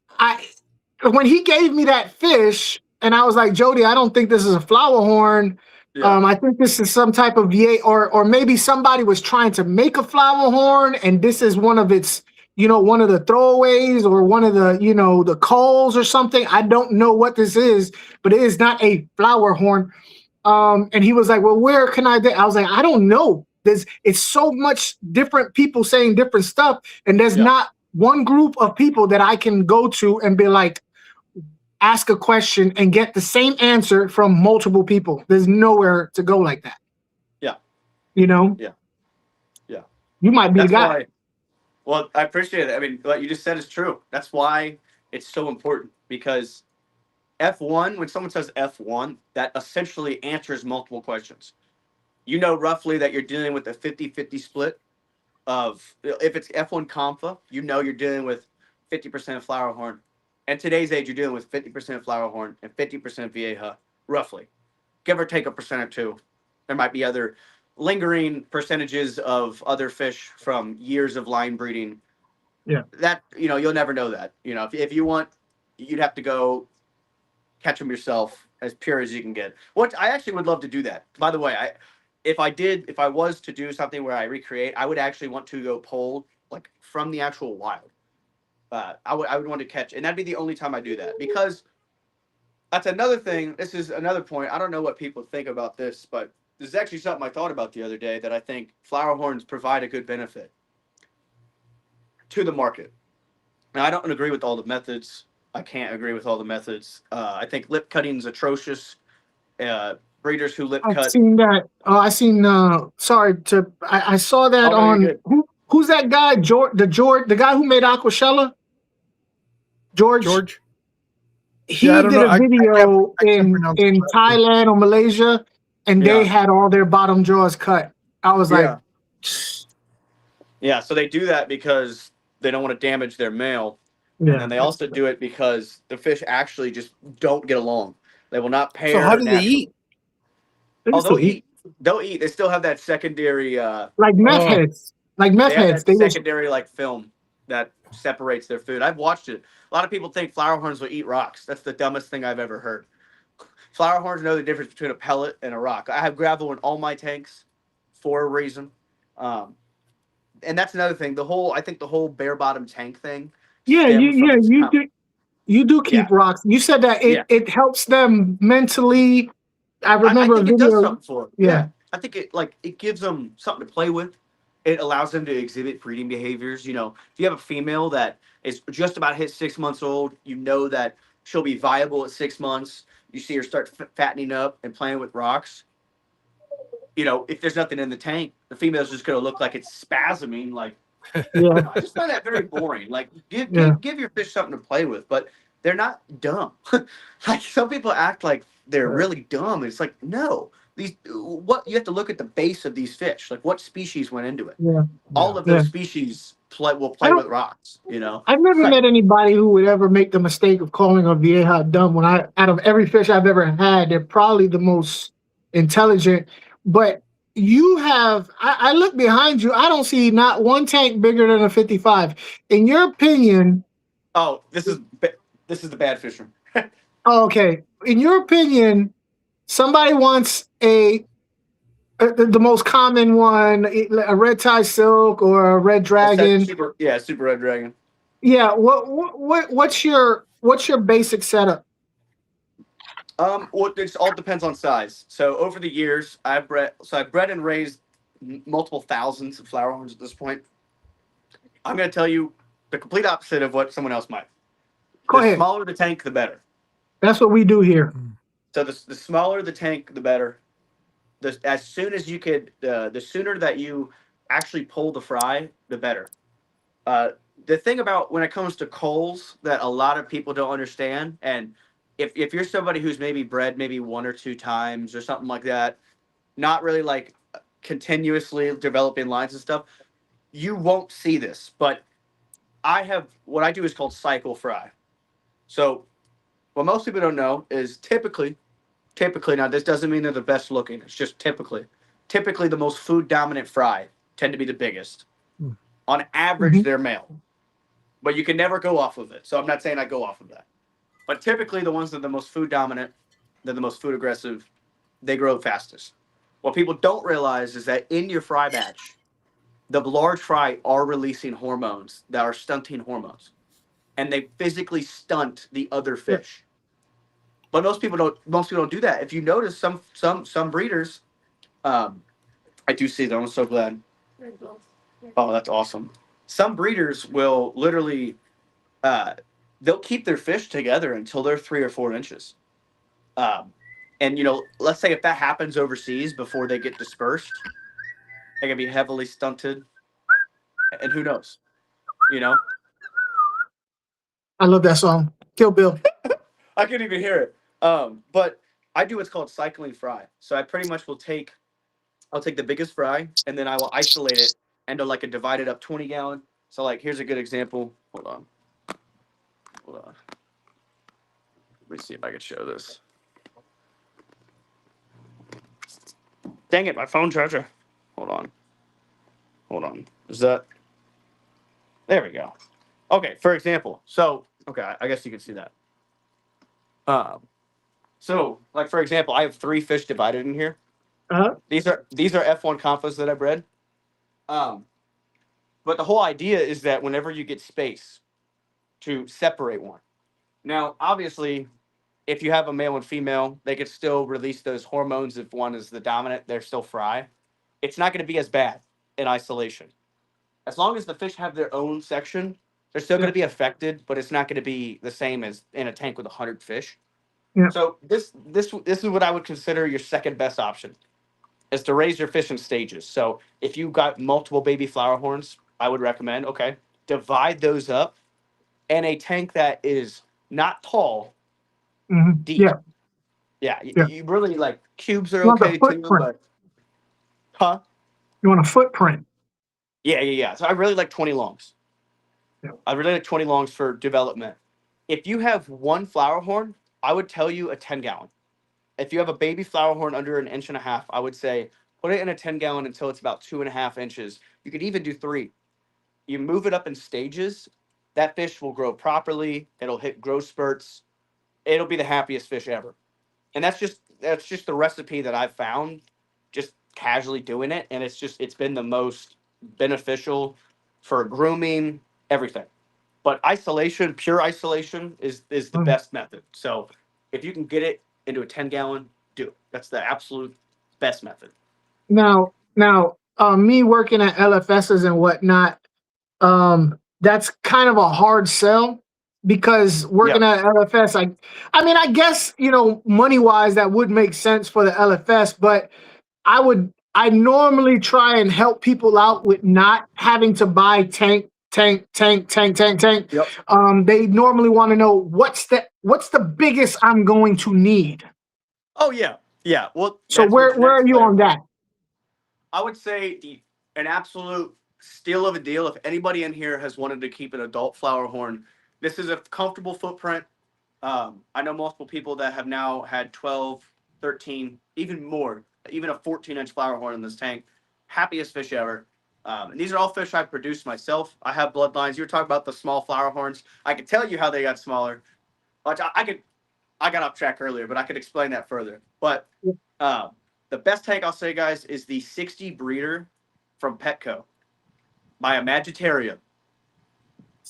Speaker 3: when he gave me that fish, and I was like, Jody, I don't think this is a flower horn.
Speaker 2: Yeah.
Speaker 3: I think this is some type of VA, or maybe somebody was trying to make a flower horn, and this is one of its, one of the throwaways, or one of the, the calls or something. I don't know what this is, but it is not a flower horn. And he was like, well, where can I do? I was like, I don't know. It's so much different people saying different stuff, and there's not one group of people that I can go to and be like, ask a question and get the same answer from multiple people. There's nowhere to go like that.
Speaker 2: Yeah.
Speaker 3: Yeah.
Speaker 2: Yeah.
Speaker 3: You might be
Speaker 2: That's
Speaker 3: the guy.
Speaker 2: why. Well, I appreciate it. I mean, what you just said is true. That's why it's so important, because F1, when someone says F1, that essentially answers multiple questions. You know roughly that you're dealing with a 50-50 split of, if it's F1 Confa, you're dealing with 50% flower horn. And today's age, you're dealing with 50% flower horn and 50% Vieja, roughly. Give or take a percent or two. There might be other lingering percentages of other fish from years of line breeding.
Speaker 3: Yeah.
Speaker 2: That, you'll never know that. If you want, you'd have to go catch them yourself as pure as you can get. What I actually would love to do that. By the way, if I was to do something where I recreate, I would actually want to go pull like from the actual wild. I would want to catch, and that'd be the only time I do that, because that's another thing. This is another point. I don't know what people think about this, but this is actually something I thought about the other day, that I think flower horns provide a good benefit to the market. Now, I don't agree with all the methods. I can't agree with all the methods. I think lip cutting is atrocious. Breeders who lip cut.
Speaker 3: I've seen that. I saw that
Speaker 2: Oh, no, you're
Speaker 3: on
Speaker 2: good.
Speaker 3: who's that guy? The guy who made Aquashella? George. He
Speaker 1: Yeah, I don't
Speaker 3: did
Speaker 1: know.
Speaker 3: a
Speaker 1: I
Speaker 3: video
Speaker 1: can't pronounce
Speaker 3: in
Speaker 1: it.
Speaker 3: Thailand or Malaysia, and they
Speaker 2: Yeah.
Speaker 3: had all their bottom jaws cut. I was like,
Speaker 2: Yeah, so they do that because they don't want to damage their male.
Speaker 3: yeah.
Speaker 2: And then they also do it because the fish actually just don't get along. They will not pair.
Speaker 1: So how do they
Speaker 2: naturally.
Speaker 1: eat?
Speaker 2: Oh, they'll eat. They'll eat. They still have that secondary.
Speaker 3: Like meth
Speaker 1: Oh.
Speaker 3: heads. Like meth
Speaker 2: They have
Speaker 3: heads.
Speaker 2: that
Speaker 3: They
Speaker 2: secondary like film that separates their food. I've watched it. A lot of people think flower horns will eat rocks. That's the dumbest thing I've ever heard. Flower horns know the difference between a pellet and a rock. I have gravel in all my tanks for a reason. And that's another thing. I think the whole bare bottom tank thing.
Speaker 3: You do keep rocks. You said that it helps them mentally. I remember
Speaker 2: I think
Speaker 3: a video.
Speaker 2: it does something for them.
Speaker 3: Yeah.
Speaker 2: I think it gives them something to play with. It allows them to exhibit breeding behaviors. If you have a female that is just about hit 6 months old, that she'll be viable at 6 months. You see her start fattening up and playing with rocks. If there's nothing in the tank, the female's just going to look like it's spasming. Like, I just find that very boring. Like, give your fish something to play with, but they're not dumb. Like, some people act like they're really dumb. It's like, no. You have to look at the base of these fish. Like, what species went into it?
Speaker 3: Yeah.
Speaker 2: All of those species will play with rocks.
Speaker 3: I've never met anybody who would ever make the mistake of calling a vieja dumb. Out of every fish I've ever had, they're probably the most intelligent. But you have, I look behind you, I don't see not one tank bigger than a 55. In your opinion.
Speaker 2: Oh, this is the bad fisherman.
Speaker 3: Okay. In your opinion, somebody wants the most common one, a red tie silk or a red dragon.
Speaker 2: Super red dragon.
Speaker 3: Yeah. What's your basic setup?
Speaker 2: Well, it all depends on size. So over the years, I've bred and raised multiple thousands of flower horns at this point. I'm going to tell you the complete opposite of what someone else might.
Speaker 3: Go
Speaker 2: The
Speaker 3: ahead.
Speaker 2: smaller the tank, the better.
Speaker 3: That's what we do here.
Speaker 2: So the smaller the tank, the better. As soon as you could, the sooner that you actually pull the fry, the better. Uh, the thing about when it comes to culls that a lot of people don't understand, and if you're somebody who's maybe bred maybe one or two times or something like that, not really like continuously developing lines and stuff, you won't see this. But I have what I do is called cycle fry. So what most people don't know is typically now this doesn't mean they're the best looking. It's just typically the most food dominant fry tend to be the biggest. On average, they're male, but you can never go off of it. So I'm not saying I go off of that. But typically, the ones that are the most food dominant, they're the most food aggressive, they grow fastest. What people don't realize is that in your fry batch, the large fry are releasing hormones that are stunting hormones, and they physically stunt the other fish. But most people don't. Most people don't do that. If you notice, some breeders, I do see them. I'm so glad. Oh, that's awesome. Some breeders will literally, uh, they'll keep their fish together until they're 3 or 4 inches. Um, and let's say if that happens overseas before they get dispersed, they can be heavily stunted, and who knows? You know,
Speaker 3: I love that song. Kill Bill.
Speaker 2: I couldn't even hear it. But I do what's called cycling fry. So I pretty much I'll take the biggest fry and then I will isolate it into like a divided up 20 gallon. So like here's a good example. Hold on. Let me see if I can show this. Dang it, my phone charger. Hold on. Is that? There we go. Okay, for example. So, okay, I guess you can see that. So, like for example, I have 3 fish divided in here.
Speaker 3: Uh-huh.
Speaker 2: These are F1 confas that I bred. Um, but the whole idea is that whenever you get space to separate one. Now, obviously, if you have a male and female, they could still release those hormones if one is the dominant, they're still fry. It's not going to be as bad in isolation. As long as the fish have their own section, they're still going to be affected, but it's not going to be the same as in a tank with 100 fish.
Speaker 3: Yeah.
Speaker 2: So this is what I would consider your second best option, is to raise your fish in stages. So if you got multiple baby flower horns, I would recommend, okay, divide those up in a tank that is not tall, deep.
Speaker 3: Yeah.
Speaker 2: Yeah,
Speaker 3: Yeah.
Speaker 2: you really like cubes are
Speaker 3: You want the
Speaker 2: okay too,
Speaker 3: footprint.
Speaker 2: but huh?
Speaker 3: You want a footprint.
Speaker 2: Yeah. So I really like 20 longs.
Speaker 3: Yeah.
Speaker 2: I really like 20 longs for development. If you have one flower horn, I would tell you a 10 gallon. If you have a baby flower horn under 1.5 inches, I would say put it in a 10 gallon until it's about 2.5 inches. You could even do 3. You move it up in stages. That fish will grow properly. It'll hit growth spurts. It'll be the happiest fish ever. And that's just the recipe that I've found, just casually doing it, and it's been the most beneficial for grooming, everything. But isolation, pure isolation, is the best method. So if you can get it into a 10 gallon, do it. That's the absolute best method.
Speaker 3: Now, me working at LFSs and whatnot, that's kind of a hard sell because working at LFS, I mean, I guess, money wise, that would make sense for the LFS, but I normally try and help people out with not having to buy tank.
Speaker 2: Yep.
Speaker 3: They normally want to know what's the biggest I'm going to need.
Speaker 2: Oh yeah. Well,
Speaker 3: So where are you on that?
Speaker 2: I would say an absolute steal of a deal. If anybody in here has wanted to keep an adult flower horn, this is a comfortable footprint. I know multiple people that have now had 12, 13, even more, even a 14-inch flower horn in this tank. Happiest fish ever. And these are all fish I produced myself. I have bloodlines. You were talking about the small flower horns. I could tell you how they got smaller. Which I got off track earlier, but I could explain that further. But the best tank I'll say, guys, is the 60 breeder from Petco by Imagitarium.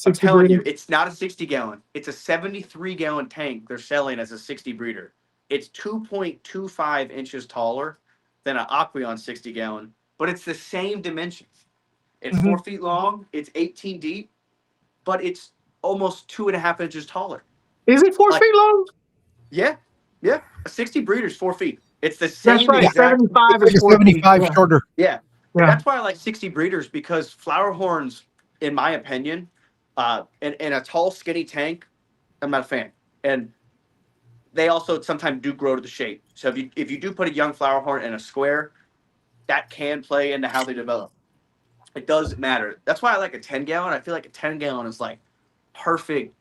Speaker 2: I'm telling you, it's not a 60 gallon. It's a 73 gallon tank they're selling as a 60 breeder. It's 2.25 inches taller than an Aqueon 60 gallon, but it's the same dimensions. It's 4 feet long, it's 18 deep, but it's almost 2.5 inches taller.
Speaker 3: Is it 4 feet long?
Speaker 2: Yeah, yeah. A 60 breeder's 4 feet. It's the
Speaker 3: That's
Speaker 2: same
Speaker 3: right.
Speaker 2: exact.
Speaker 3: 75
Speaker 1: Like
Speaker 3: is
Speaker 1: a
Speaker 3: 4 feet.
Speaker 1: 75
Speaker 3: Yeah.
Speaker 1: shorter.
Speaker 2: Yeah.
Speaker 3: Yeah.
Speaker 2: That's why I like 60 breeders, because flower horns, in my opinion, in a tall, skinny tank, I'm not a fan. And they also sometimes do grow to the shape. So if you do put a young flower horn in a square, that can play into how they develop. It does matter. That's why I like a 10 gallon. I feel like a 10 gallon is like perfect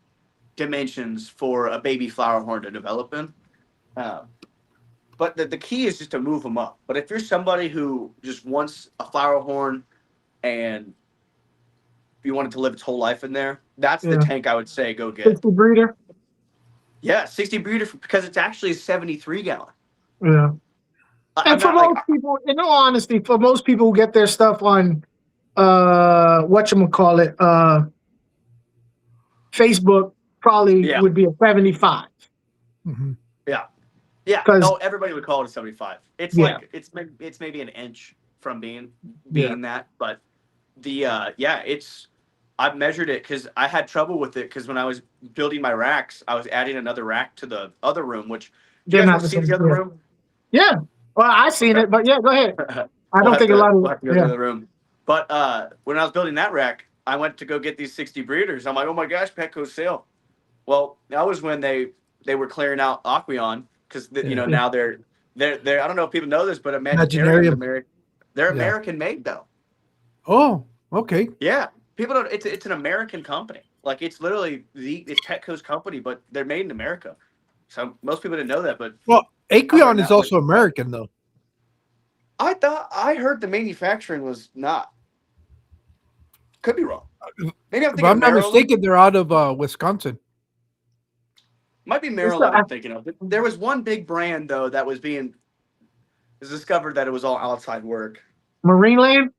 Speaker 2: dimensions for a baby flower horn to develop in. Uh, but the key is just to move them up. But if you're somebody who just wants a flower horn and you want it to live its whole life in there, that's the
Speaker 3: Yeah.
Speaker 2: tank I would say go get.
Speaker 3: 60 breeder.
Speaker 2: Yeah, 60 breeder, because it's actually a 73 gallon.
Speaker 3: Yeah.
Speaker 2: I'm
Speaker 3: And for
Speaker 2: not like,
Speaker 3: most people, in all honesty, for most people who get their stuff on whatchamacallit, Facebook, probably
Speaker 2: yeah,
Speaker 3: would be a 75.
Speaker 1: Mhm.
Speaker 2: yeah, yeah.
Speaker 3: Because
Speaker 2: Oh, everybody would call it a 75. It's
Speaker 3: yeah.
Speaker 2: like it's maybe an inch from being
Speaker 3: Yeah.
Speaker 2: that, but yeah, it's I've measured it because I had trouble with it because when I was building my racks, I was adding another rack to the other room. Which, do you
Speaker 3: They're
Speaker 2: guys
Speaker 3: not
Speaker 2: want
Speaker 3: the
Speaker 2: to see
Speaker 3: same.
Speaker 2: the other
Speaker 3: Yeah.
Speaker 2: room?
Speaker 3: Yeah. Well, I seen
Speaker 2: Okay.
Speaker 3: it, but yeah, go ahead. I
Speaker 2: we'll
Speaker 3: don't
Speaker 2: have
Speaker 3: think a
Speaker 2: to
Speaker 3: lot of
Speaker 2: we'll have to go to the
Speaker 3: yeah.
Speaker 2: other room. But when I was building that rack, I went to go get these 60 breeders. I'm like, oh my gosh, Petco's sale. Well, that was when they were clearing out Aqueon because
Speaker 1: Yeah.
Speaker 2: now they're I don't know if people know this, but Imaginarium's
Speaker 1: Imaginarium.
Speaker 2: American. They're
Speaker 1: Yeah.
Speaker 2: American made though.
Speaker 1: Oh, okay.
Speaker 2: Yeah, people don't. It's an American company. Like it's literally it's Petco's company, but they're made in America. So most people didn't know that, but
Speaker 1: Well,
Speaker 2: I learned
Speaker 1: Aquion is
Speaker 2: that
Speaker 1: also American, though.
Speaker 2: I heard the manufacturing was not. Could be wrong. Maybe I'm
Speaker 1: If
Speaker 2: thinking
Speaker 1: I'm
Speaker 2: of
Speaker 1: not
Speaker 2: Maryland.
Speaker 1: mistaken, they're out of Wisconsin.
Speaker 2: Might be
Speaker 3: It's
Speaker 2: Maryland. I'm thinking of. There was one big brand though that was discovered that it was all outside work.
Speaker 3: Marineland,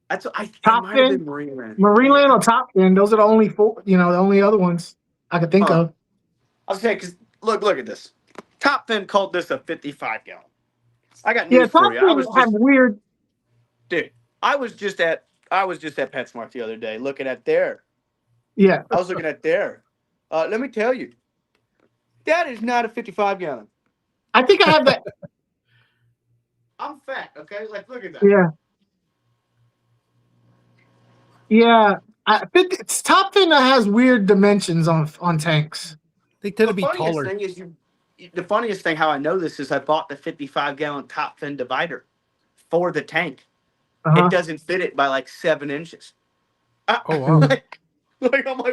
Speaker 2: It
Speaker 3: Top
Speaker 2: might have
Speaker 3: Fin,
Speaker 2: been Marineland.
Speaker 3: Marineland or Top Fin. Those are the only four. The only other ones I could think
Speaker 2: Huh.
Speaker 3: of.
Speaker 2: I was saying because look at this. Top Fin called this a 55 gallon. I got
Speaker 3: Yeah,
Speaker 2: news
Speaker 3: Top
Speaker 2: for you.
Speaker 3: Fin have weird.
Speaker 2: Dude, I was just at PetSmart the other day looking at their.
Speaker 3: Yeah,
Speaker 2: I was looking at their. Let me tell you, that is not a 55 gallon.
Speaker 3: I think I have that.
Speaker 2: I'm fat, okay? Like, look at that.
Speaker 3: Yeah, yeah. I think it's Top Fin that has weird dimensions on tanks.
Speaker 1: They tend to
Speaker 2: The
Speaker 1: be
Speaker 2: funniest
Speaker 1: taller.
Speaker 2: thing is the funniest thing how I know this is I bought the 55 gallon Top Fin divider for the tank.
Speaker 3: Uh-huh.
Speaker 2: It doesn't fit it by like 7 inches.
Speaker 1: Oh, wow.
Speaker 2: I'm like,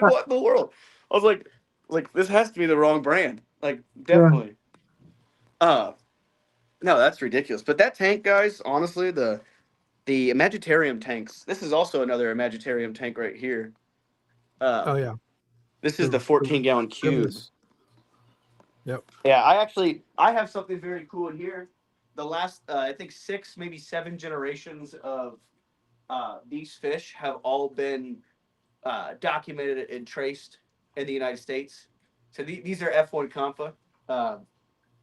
Speaker 2: what in the world? I was like this has to be the wrong brand. Like, definitely. No, that's ridiculous. But that tank, guys, honestly, the Imaginarium tanks. This is also another Imaginarium tank right here.
Speaker 1: Oh, yeah.
Speaker 2: This is the 14-gallon cube.
Speaker 1: Goodness. Yep.
Speaker 2: Yeah, I have something very cool in here. The last, I think 6, maybe 7 generations of these fish have all been documented and traced in the United States. So these are F1 Compa.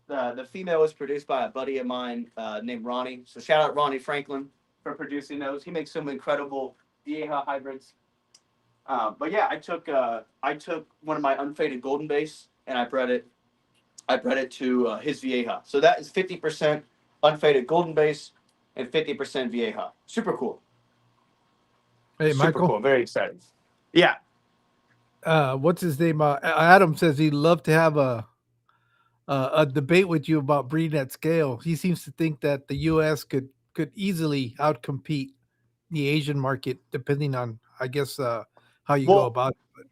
Speaker 2: The female was produced by a buddy of mine named Ronnie. So shout out Ronnie Franklin for producing those. He makes some incredible Vieja hybrids. But yeah, I took one of my unfaded golden base and I bred it to his Vieja. So that is 50% unfaded golden base and 50% Vieja. Super cool.
Speaker 1: Hey,
Speaker 2: Super
Speaker 1: Michael.
Speaker 2: cool. Very exciting. Yeah.
Speaker 1: What's his name? Adam says he'd love to have a debate with you about breeding at scale. He seems to think that the U.S. could easily outcompete the Asian market, depending on, I guess, how you go about it.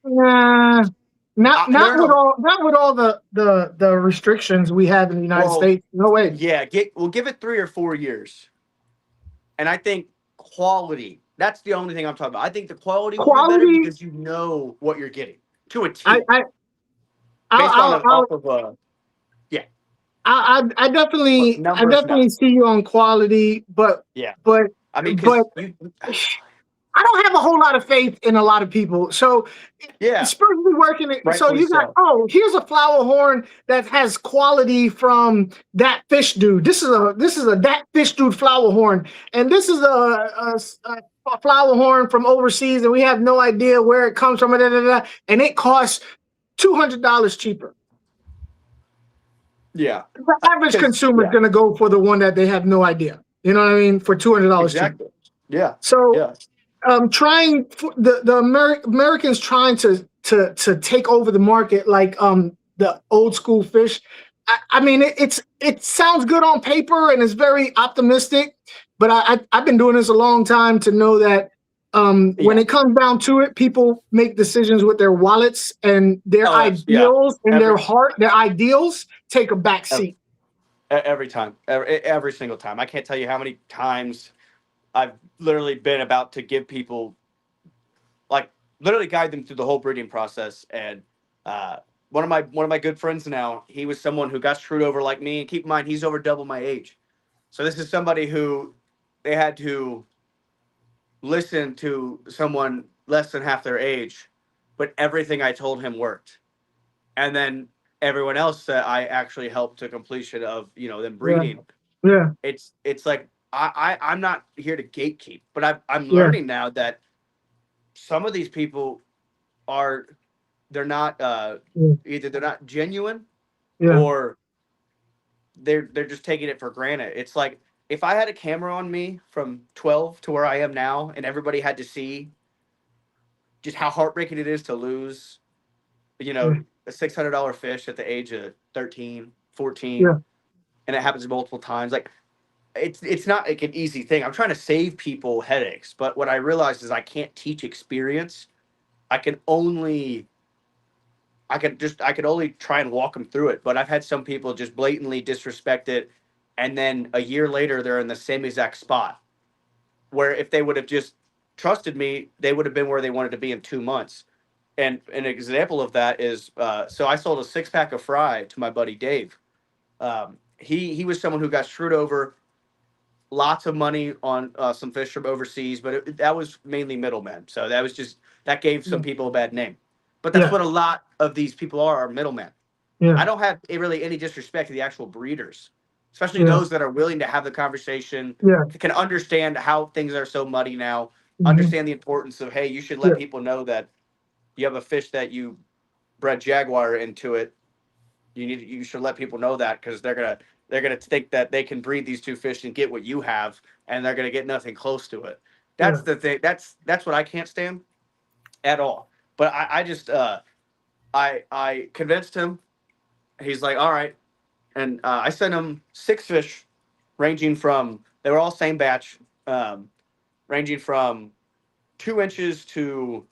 Speaker 3: Nah, not
Speaker 2: there
Speaker 3: with
Speaker 2: are-
Speaker 3: all the restrictions we have in the United States. No way.
Speaker 2: Yeah, we'll give it 3 or 4 years. And I think quality, that's the only thing I'm talking about. I think the quality will be better because you know what you're getting to a T.
Speaker 3: I definitely see you on quality, but
Speaker 2: yeah.
Speaker 3: but
Speaker 2: I mean,
Speaker 3: but I don't have a whole lot of faith in a lot of people. So,
Speaker 2: Yeah,
Speaker 3: especially working it. So
Speaker 2: rightfully
Speaker 3: you got,
Speaker 2: so.
Speaker 3: oh, here's a flower horn that has quality from that fish dude. This is a that fish dude flower horn, and this is a flower horn from overseas, and we have no idea where it comes from, and it costs $200 cheaper.
Speaker 2: Yeah,
Speaker 3: The average
Speaker 2: because
Speaker 3: consumer is going to go for the one that they have no idea. You know what I mean? For $200 cheaper.
Speaker 2: exactly. Yeah,
Speaker 3: So
Speaker 2: yeah,
Speaker 3: trying the Americans trying to take over the market like the old school fish. I mean it sounds good on paper and it's very optimistic, but I've been doing this a long time to know that when
Speaker 2: yeah.
Speaker 3: it comes down to it, people make decisions with their wallets and their
Speaker 2: Oh, yeah.
Speaker 3: ideals and their heart, their ideals take a back seat.
Speaker 2: Every time, every single time. I can't tell you how many times I've literally been about to give people, like, literally guide them through the whole breeding process. And one of my good friends now, he was someone who got screwed over like me. And keep in mind, he's over double my age. So this is somebody who they had to listen to someone less than half their age, but everything I told him worked. And then everyone else that I actually helped to completion of, them breeding.
Speaker 3: Yeah,
Speaker 2: It's like I'm not here to gatekeep, but I'm
Speaker 3: yeah,
Speaker 2: learning now that some of these people are they're not
Speaker 3: yeah,
Speaker 2: either they're not genuine
Speaker 3: yeah,
Speaker 2: or they're just taking it for granted. It's like if I had a camera on me from 12 to where I am now and everybody had to see just how heartbreaking it is to lose,
Speaker 3: yeah,
Speaker 2: a $600 fish at the age of 13, 14,
Speaker 3: yeah,
Speaker 2: and it happens multiple times. Like it's not like an easy thing. I'm trying to save people headaches, but what I realized is I can't teach experience. I can only I could only try and walk them through it. But I've had some people just blatantly disrespect it, and then a year later they're in the same exact spot. Where if they would have just trusted me, they would have been where they wanted to be in 2 months. And an example of that is, so I sold a 6 pack of fry to my buddy Dave. He was someone who got screwed over lots of money on some fish from overseas, but that was mainly middlemen. So that gave some people a bad name. But that's
Speaker 3: yeah,
Speaker 2: what a lot of these people are middlemen.
Speaker 3: yeah,
Speaker 2: I don't have really any disrespect to the actual breeders, especially
Speaker 3: yeah,
Speaker 2: those that are willing to have the conversation,
Speaker 3: yeah,
Speaker 2: can understand how things are so muddy now,
Speaker 3: mhm,
Speaker 2: understand the importance of, hey, you should let
Speaker 3: yeah,
Speaker 2: people know that you have a fish that you bred jaguar into it. You should let people know that because they're gonna think that they can breed these two fish and get what you have, and they're gonna get nothing close to it.
Speaker 3: yeah,
Speaker 2: That's the thing. That's what I can't stand at all. But I just I convinced him. He's like, all right, and I sent him 6 fish, ranging from they were all same batch, ranging from 2 inches to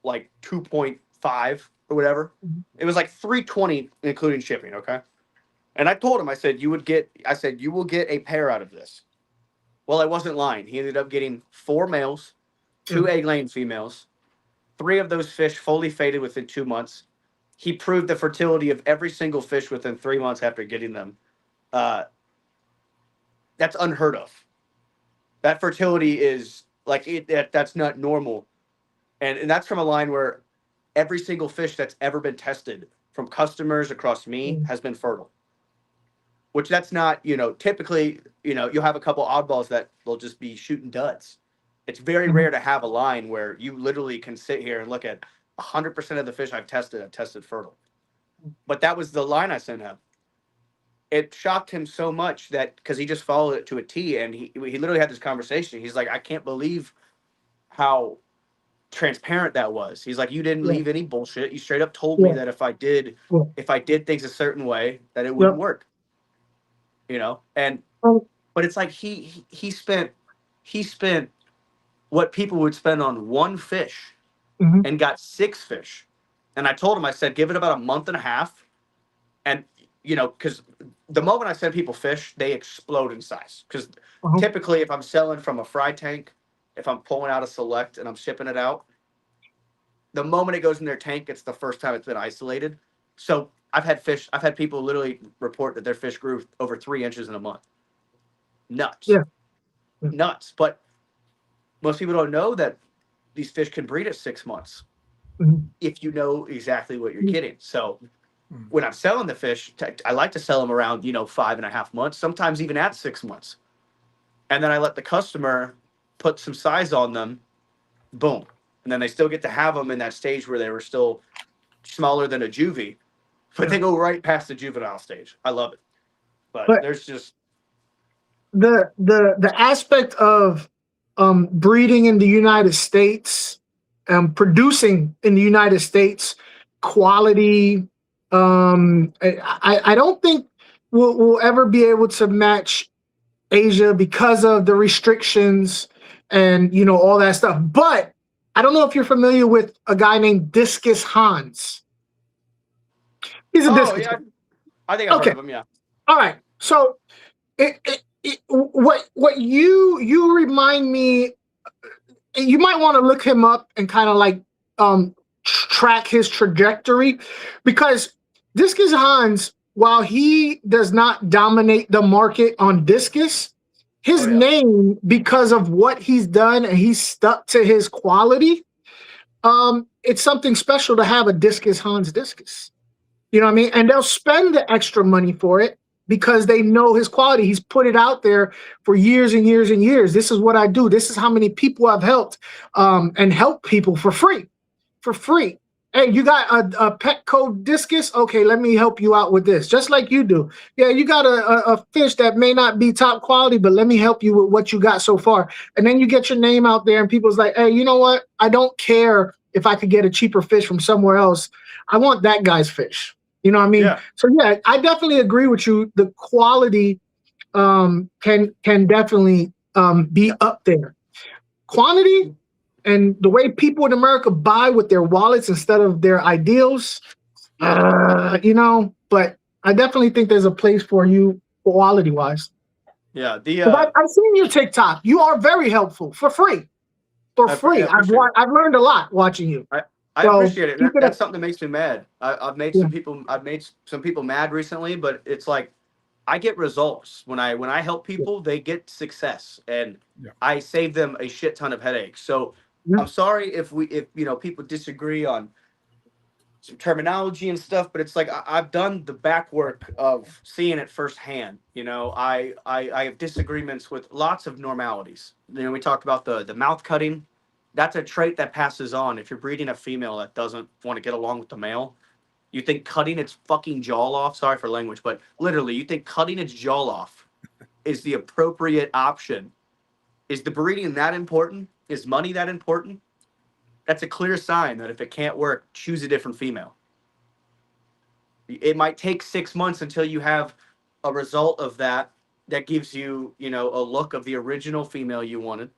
Speaker 2: like 2.5 or whatever.
Speaker 3: mhm,
Speaker 2: It was like 320 including shipping. Okay. And I told him, I said, you will get a pair out of this. Well, I wasn't lying. He ended up getting 4 males,
Speaker 3: yeah,
Speaker 2: 2 egg-laying females. 3 of those fish fully faded within 2 months. He proved the fertility of every single fish within 3 months after getting them. Uh, that's unheard of. That fertility is like that's not normal. And that's from a line where every single fish that's ever been tested from customers across me
Speaker 3: yeah,
Speaker 2: has been fertile. Which that's not, typically, you'll have a couple oddballs that will just be shooting duds. It's very
Speaker 3: mhm,
Speaker 2: rare to have a line where you literally can sit here and look at 100% of the fish I've tested fertile. But that was the line I sent him. It shocked him so much that because he just followed it to a T, and he literally had this conversation. He's like, I can't believe how transparent that was. He's like, you didn't
Speaker 3: yeah,
Speaker 2: leave any bullshit. You straight up told me
Speaker 3: yeah,
Speaker 2: that
Speaker 3: yeah,
Speaker 2: if I did things a certain way, that it
Speaker 3: yeah.
Speaker 2: wouldn't work. And
Speaker 3: Um,
Speaker 2: but it's like he spent what people would spend on one fish
Speaker 3: mhm,
Speaker 2: and got 6 fish. And I told him, I said, give it about a month and a half. And because the moment I send people fish, they explode in size. Because
Speaker 3: uh-huh,
Speaker 2: typically, if I'm selling from a fry tank, if I'm pulling out a select and I'm shipping it out, the moment it goes in their tank, it's the first time it's been isolated. So I've had people literally report that their fish grew over 3 inches in a month. Nuts,
Speaker 3: yeah, yeah,
Speaker 2: nuts. But most people don't know that these fish can breed at 6 months
Speaker 3: Mhm.
Speaker 2: if you know exactly what you're
Speaker 3: Mhm.
Speaker 2: getting. So when I'm selling the fish, I like to sell them around, 5.5 months, sometimes even at 6 months. And then I let the customer put some size on them, boom. And then they still get to have them in that stage where they were still smaller than a juvie, but
Speaker 3: Yeah.
Speaker 2: they go right past the juvenile stage. I love it. But
Speaker 3: But
Speaker 2: there's just,
Speaker 3: the aspect of breeding in the United States, producing in the United States, quality. I don't think we'll ever be able to match Asia because of the restrictions and all that stuff. But I don't know if you're familiar with a guy named Discus Hans. He's a
Speaker 2: oh,
Speaker 3: discus.
Speaker 2: yeah, I think I've heard
Speaker 3: Okay.
Speaker 2: of them. Yeah.
Speaker 3: All right. So what you remind me, you might want to look him up and kind of like track his trajectory, because Discus Hans, while he does not dominate the market on discus, his
Speaker 2: Oh, yeah.
Speaker 3: name, because of what he's done and he's stuck to his quality, it's something special to have a Discus Hans discus. You know what I mean? And they'll spend the extra money for it because they know his quality. He's put it out there for years and years and years. This is what I do. This is how many people I've helped, and help people for free. For free. Hey, you got a Petco discus? Okay, let me help you out with this, just like you do. Yeah, you got a fish that may not be top quality, but let me help you with what you got so far. And then you get your name out there, and people's like, hey, you know what? I don't care if I could get a cheaper fish from somewhere else. I want that guy's fish. You know what I mean?
Speaker 2: Yeah.
Speaker 3: So yeah, I definitely agree with you. The quality can definitely be up there. Quantity and the way people in America buy with their wallets instead of their ideals, but I definitely think there's a place for you quality wise.
Speaker 2: Yeah.
Speaker 3: I've seen your TikTok. You are very helpful for free. For free.
Speaker 2: appreciate it.
Speaker 3: I've learned a lot watching you.
Speaker 2: I
Speaker 3: So
Speaker 2: appreciate it.
Speaker 3: keep it
Speaker 2: That's
Speaker 3: up.
Speaker 2: something that makes me mad. I've made
Speaker 3: Yeah.
Speaker 2: some people mad recently, but it's like I get results when I help people. They get success, and
Speaker 1: Yeah.
Speaker 2: I save them a shit ton of headaches. So
Speaker 3: Yeah.
Speaker 2: I'm sorry if people disagree on some terminology and stuff, but it's like I've done the back work of seeing it firsthand. I have disagreements with lots of normalities. We talked about the mouth cutting. That's a trait that passes on. If you're breeding a female that doesn't want to get along with the male, you think cutting its fucking jaw off, sorry for language, but literally, you think cutting its jaw off is the appropriate option. Is the breeding that important? Is money that important? That's a clear sign that if it can't work, choose a different female. It might take 6 months until you have a result of that gives you, a look of the original female you wanted.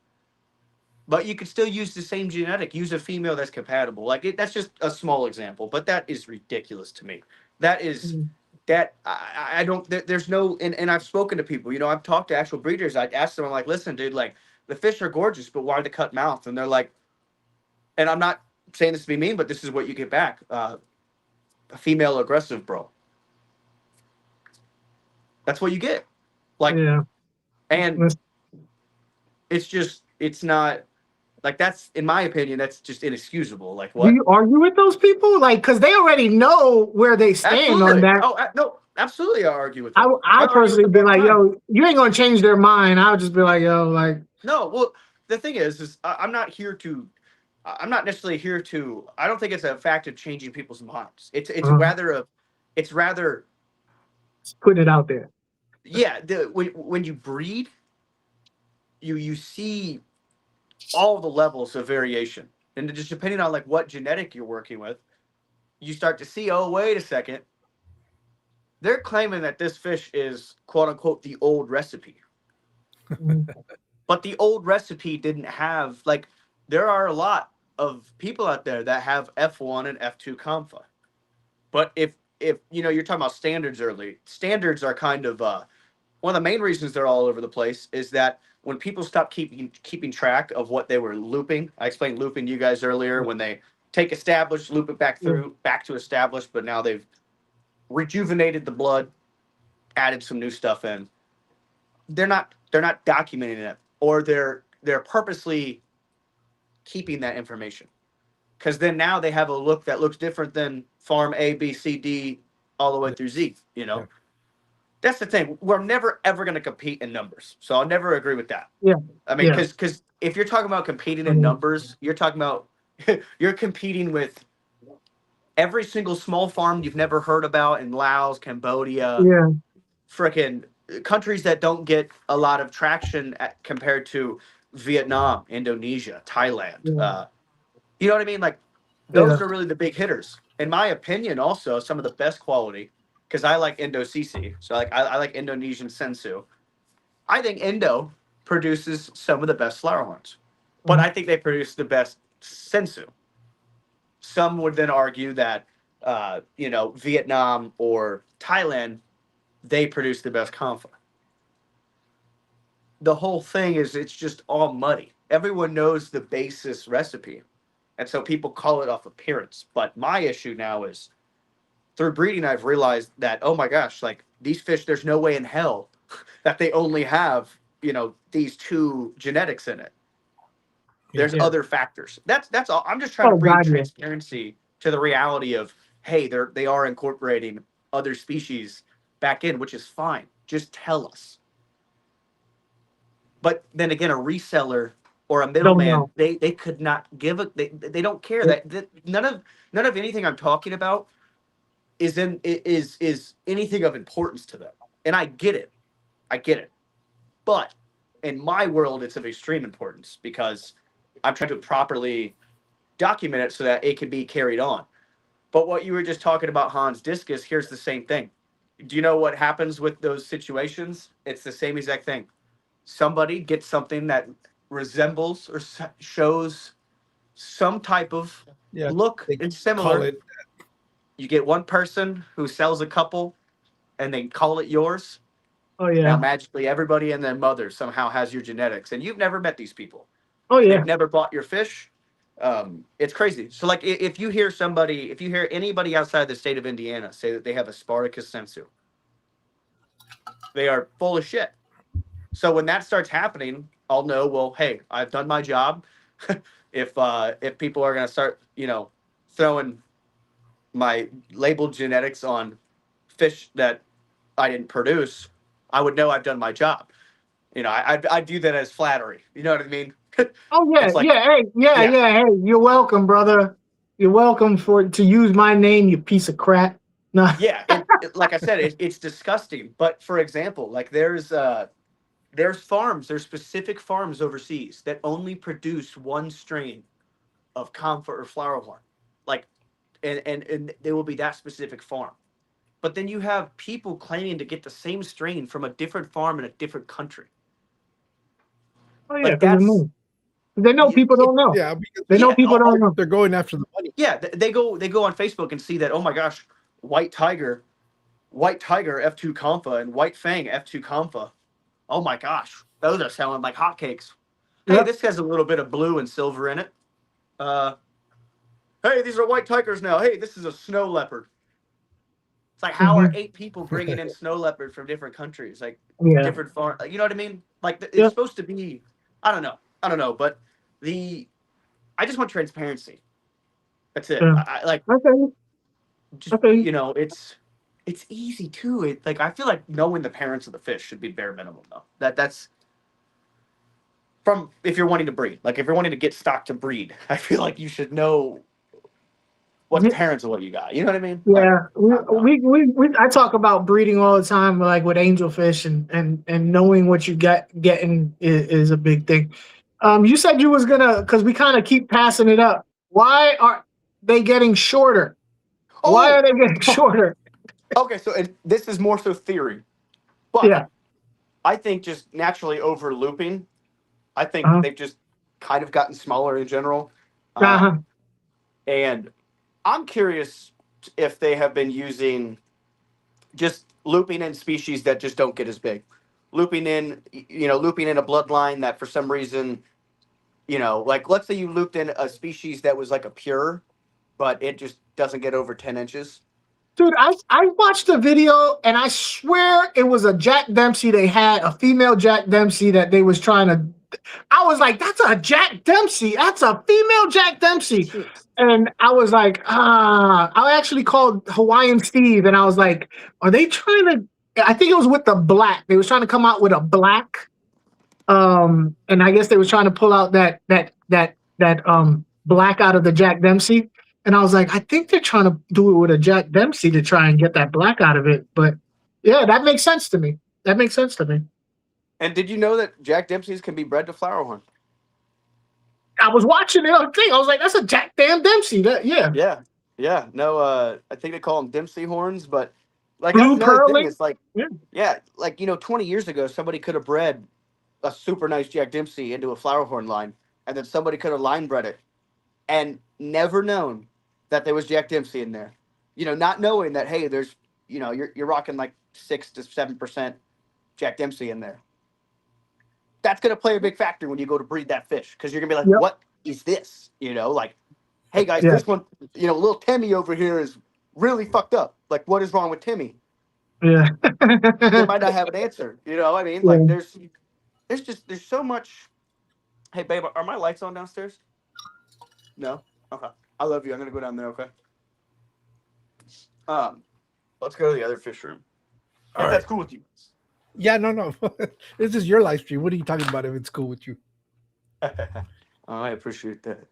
Speaker 2: But you could still use the same genetic. Use a female that's compatible. That's just a small example, but that is ridiculous to me. That is
Speaker 3: Mm.
Speaker 2: that I don't. There's no. And I've spoken to people. I've talked to actual breeders. I asked them, I'm like, listen, dude, like the fish are gorgeous, but why the cut mouth? And they're like, and I'm not saying this to be mean, but this is what you get back. A female aggressive, bro. That's what you get. Like,
Speaker 3: Yeah.
Speaker 2: and it's not like that's, in my opinion, that's just inexcusable. Like,
Speaker 3: Do
Speaker 2: what?
Speaker 3: you argue with those people? Like, because they already know where they stand on
Speaker 2: Absolutely.
Speaker 3: that.
Speaker 2: Oh, no, absolutely. I argue with
Speaker 3: I
Speaker 2: them.
Speaker 3: I
Speaker 2: argue with
Speaker 3: personally
Speaker 2: them
Speaker 3: be
Speaker 2: all the
Speaker 3: like,
Speaker 2: time.
Speaker 3: yo, you ain't gonna change their mind. I would just be like, yo, like,
Speaker 2: No, well, the thing is I'm not here to. I'm not necessarily here to. I don't think it's a fact of changing people's minds.
Speaker 3: uh,
Speaker 2: It's rather.
Speaker 3: put it out there.
Speaker 2: Yeah. When you breed, you see all the levels of variation, and just depending on like what genetic you're working with, you start to see. Oh, wait a second. They're claiming that this fish is quote unquote the old recipe.
Speaker 3: Mm.
Speaker 2: But the old recipe didn't have, like, there are a lot of people out there that have F1 and F2 Comfa. But if you're talking about standards early, standards are kind of one of the main reasons they're all over the place is that when people stop keeping track of what they were looping. I explained looping to you guys earlier, when they take established, loop it back to established, but now they've rejuvenated the blood, added some new stuff in. They're not documenting it, or they're purposely keeping that information, because then now they have a look that looks different than farm A, B, C, D, all the way through Z. You know,
Speaker 1: Yeah.
Speaker 2: that's the thing. We're never ever going to compete in numbers, so I'll never agree with that.
Speaker 3: Yeah.
Speaker 2: I mean,
Speaker 3: Yeah.
Speaker 2: because if you're talking about competing in
Speaker 3: Mhm.
Speaker 2: numbers, you're talking about you're competing with every single small farm you've never heard about in Laos, Cambodia,
Speaker 3: Yeah.
Speaker 2: frickin' countries that don't get a lot of traction compared to Vietnam, Indonesia, Thailand.
Speaker 3: Yeah.
Speaker 2: You know what I mean? Like
Speaker 3: Yeah.
Speaker 2: those are really the big hitters. In my opinion, also some of the best quality, because I like Indo CC, so like I like Indonesian Sensu. I think Indo produces some of the best flower horns, but I think they produce the best Sensu. Some would then argue that Vietnam or Thailand, they produce the best Confa. The whole thing is it's just all muddy. Everyone knows the basis recipe, and so people call it off appearance. But my issue now is through breeding, I've realized that, oh my gosh, like these fish, there's no way in hell that they only have these two genetics in it. There's
Speaker 3: Yeah.
Speaker 2: other factors. That's all. I'm just trying to
Speaker 3: Oh
Speaker 2: bring
Speaker 3: God, yeah.
Speaker 2: transparency to the reality of, hey, they are incorporating other species back in, which is fine. Just tell us. But then again, a reseller or a
Speaker 3: Don't
Speaker 2: middleman,
Speaker 3: know.
Speaker 2: they could not give a they don't care that none of anything I'm talking about is anything of importance to them. And I get it. I get it. But in my world, it's of extreme importance because I'm trying to properly document it so that it can be carried on. But what you were just talking about, Hans Discus, here's the same thing. Do you know what happens with those situations? It's the same exact thing. Somebody gets something that resembles or shows some type of
Speaker 1: Yeah,
Speaker 2: look
Speaker 1: they
Speaker 2: and
Speaker 1: call
Speaker 2: similar.
Speaker 1: it.
Speaker 2: You get one person who sells a couple and they call it yours.
Speaker 3: Oh
Speaker 2: Now,
Speaker 3: yeah.
Speaker 2: magically, everybody and their mother somehow has your genetics, and you've never met these people.
Speaker 3: Oh yeah.
Speaker 2: They've never bought your fish. It's crazy. So, like, if you hear anybody outside the state of Indiana say that they have a Spartacus sensu, they are full of shit. So when that starts happening, I'll know. Well, hey, I've done my job. If people are gonna start, throwing my labeled genetics on fish that I didn't produce, I would know I've done my job. I view that as flattery. You know what I mean?
Speaker 3: Oh yeah.
Speaker 2: It's like,
Speaker 3: Yeah. Hey. Yeah.
Speaker 2: yeah,
Speaker 3: Yeah. Hey, you're welcome, brother. You're welcome to use my name, you piece of crap. No.
Speaker 2: yeah. Like I said, it's disgusting. But for example, like there's specific farms overseas that only produce one strain of comfort or flower horn, like, and they will be that specific farm. But then you have people claiming to get the same strain from a different farm in a different country.
Speaker 3: Oh yeah,
Speaker 2: Like
Speaker 3: because they know people don't know.
Speaker 1: Yeah, because
Speaker 3: They know
Speaker 2: yeah,
Speaker 3: people don't know.
Speaker 1: they're going after the money.
Speaker 2: yeah. They go on Facebook and see that, oh my gosh, white tiger F2 Comfa and white fang F2 Comfa. Oh my gosh, those are selling like hotcakes. Hey,
Speaker 3: Yep.
Speaker 2: this has a little bit of blue and silver in it. Hey, these are white tigers now. Hey, this is a snow leopard. It's like, how are
Speaker 3: Mhm.
Speaker 2: 8 people bringing in snow leopard from different countries, like
Speaker 3: Yeah.
Speaker 2: different farm? You know what I mean? Like it's
Speaker 3: Yep.
Speaker 2: supposed to be. I don't know. But I just want transparency. That's it.
Speaker 3: Yeah.
Speaker 2: I like
Speaker 3: Okay.
Speaker 2: just
Speaker 3: Okay.
Speaker 2: it's easy too. Like I feel like knowing the parents of the fish should be bare minimum though. That's from if you're wanting to breed. Like if you're wanting to get stock to breed, I feel like you should know what the
Speaker 3: Yeah.
Speaker 2: parents of what you got. You know what I mean? Like,
Speaker 3: Yeah,
Speaker 2: I don't know.
Speaker 3: I talk about breeding all the time, like with angelfish, and knowing what you getting is a big thing. You said you was gonna, because we kind of keep passing it up. Why are they getting shorter? Why are
Speaker 2: Oh,
Speaker 3: they getting shorter?
Speaker 2: okay. So this is more so theory, but
Speaker 3: Yeah.
Speaker 2: I think just naturally over looping, I think
Speaker 3: Uh-huh.
Speaker 2: they've just kind of gotten smaller in general.
Speaker 3: Uh-huh.
Speaker 2: And I'm curious if they have been using just looping in species that just don't get as big. Looping in a bloodline that for some reason, like let's say you looped in a species that was like a pure, but it just doesn't get over 10 inches.
Speaker 3: Dude, I watched a video and I swear it was a Jack Dempsey they had, a female Jack Dempsey that they was trying to I was like, that's a Jack Dempsey. That's a female Jack Dempsey. And I was like, I actually called Hawaiian Steve and I was like, are they trying to, I think it was with the black. They was trying to come out with a black. And I guess they was trying to pull out that black out of the Jack Dempsey. And I was like, I think they're trying to do it with a Jack Dempsey to try and get that black out of it. But yeah, that makes sense to me. That makes sense to me.
Speaker 2: And did you know that Jack Dempsey's can be bred to Flowerhorn?
Speaker 3: I was watching the other thing. I was like, that's a Jack damn Dempsey.
Speaker 2: Yeah. No, I think they call them Dempsey horns, but like
Speaker 3: Blue
Speaker 2: that's another thing.
Speaker 3: pearling.
Speaker 2: It's like,
Speaker 3: Yeah.
Speaker 2: like 20 years ago, somebody could have bred a super nice Jack Dempsey into a Flowerhorn line, and then somebody could have line bred it, and never known that there was Jack Dempsey in there. Not knowing that hey, there's you're rocking like 6 to 7% Jack Dempsey in there. That's going to play a big factor when you go to breed that fish because you're going to be like,
Speaker 3: Yep.
Speaker 2: what is this? Like, hey, guys,
Speaker 3: Yeah.
Speaker 2: this one, little Timmy over here is really fucked up. Like, what is wrong with Timmy?
Speaker 3: Yeah.
Speaker 2: They might not have an answer. I mean, like,
Speaker 3: Yeah.
Speaker 2: there's so much. Hey, babe, are my lights on downstairs? No? Okay. I love you. I'm going to go down there, okay? Let's go to the other fish room.
Speaker 1: All
Speaker 2: If
Speaker 1: right.
Speaker 2: that's cool with you.
Speaker 1: Yeah, no. This is your live stream. What are you talking about if it's cool with you?
Speaker 2: I appreciate that.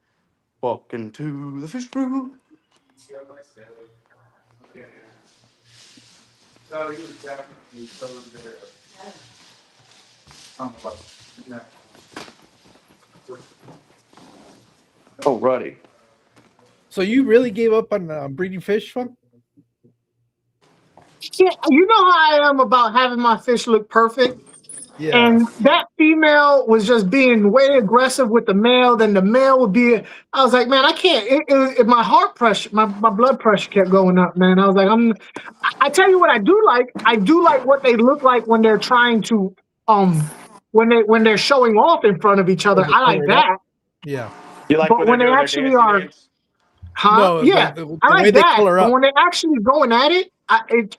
Speaker 2: Walk into the fish room. Alrighty.
Speaker 1: So you really gave up on breeding fish, Fun?
Speaker 3: Yeah, you know how I am about having my fish look perfect.
Speaker 1: Yeah.
Speaker 3: And that female was just being way aggressive with the male. Then the male would be. I was like, man, I can't. My heart pressure, my blood pressure kept going up, man. I was like, I tell you what, I do like. I do like what they look like when they're trying to when they're showing off in front of each other. I like that.
Speaker 1: Yeah.
Speaker 2: You like
Speaker 3: But when they actually are,
Speaker 1: No,
Speaker 3: yeah,
Speaker 1: the
Speaker 3: I
Speaker 1: way
Speaker 3: like
Speaker 1: they
Speaker 3: that.
Speaker 1: color
Speaker 3: But
Speaker 1: up.
Speaker 3: when they're actually going at it,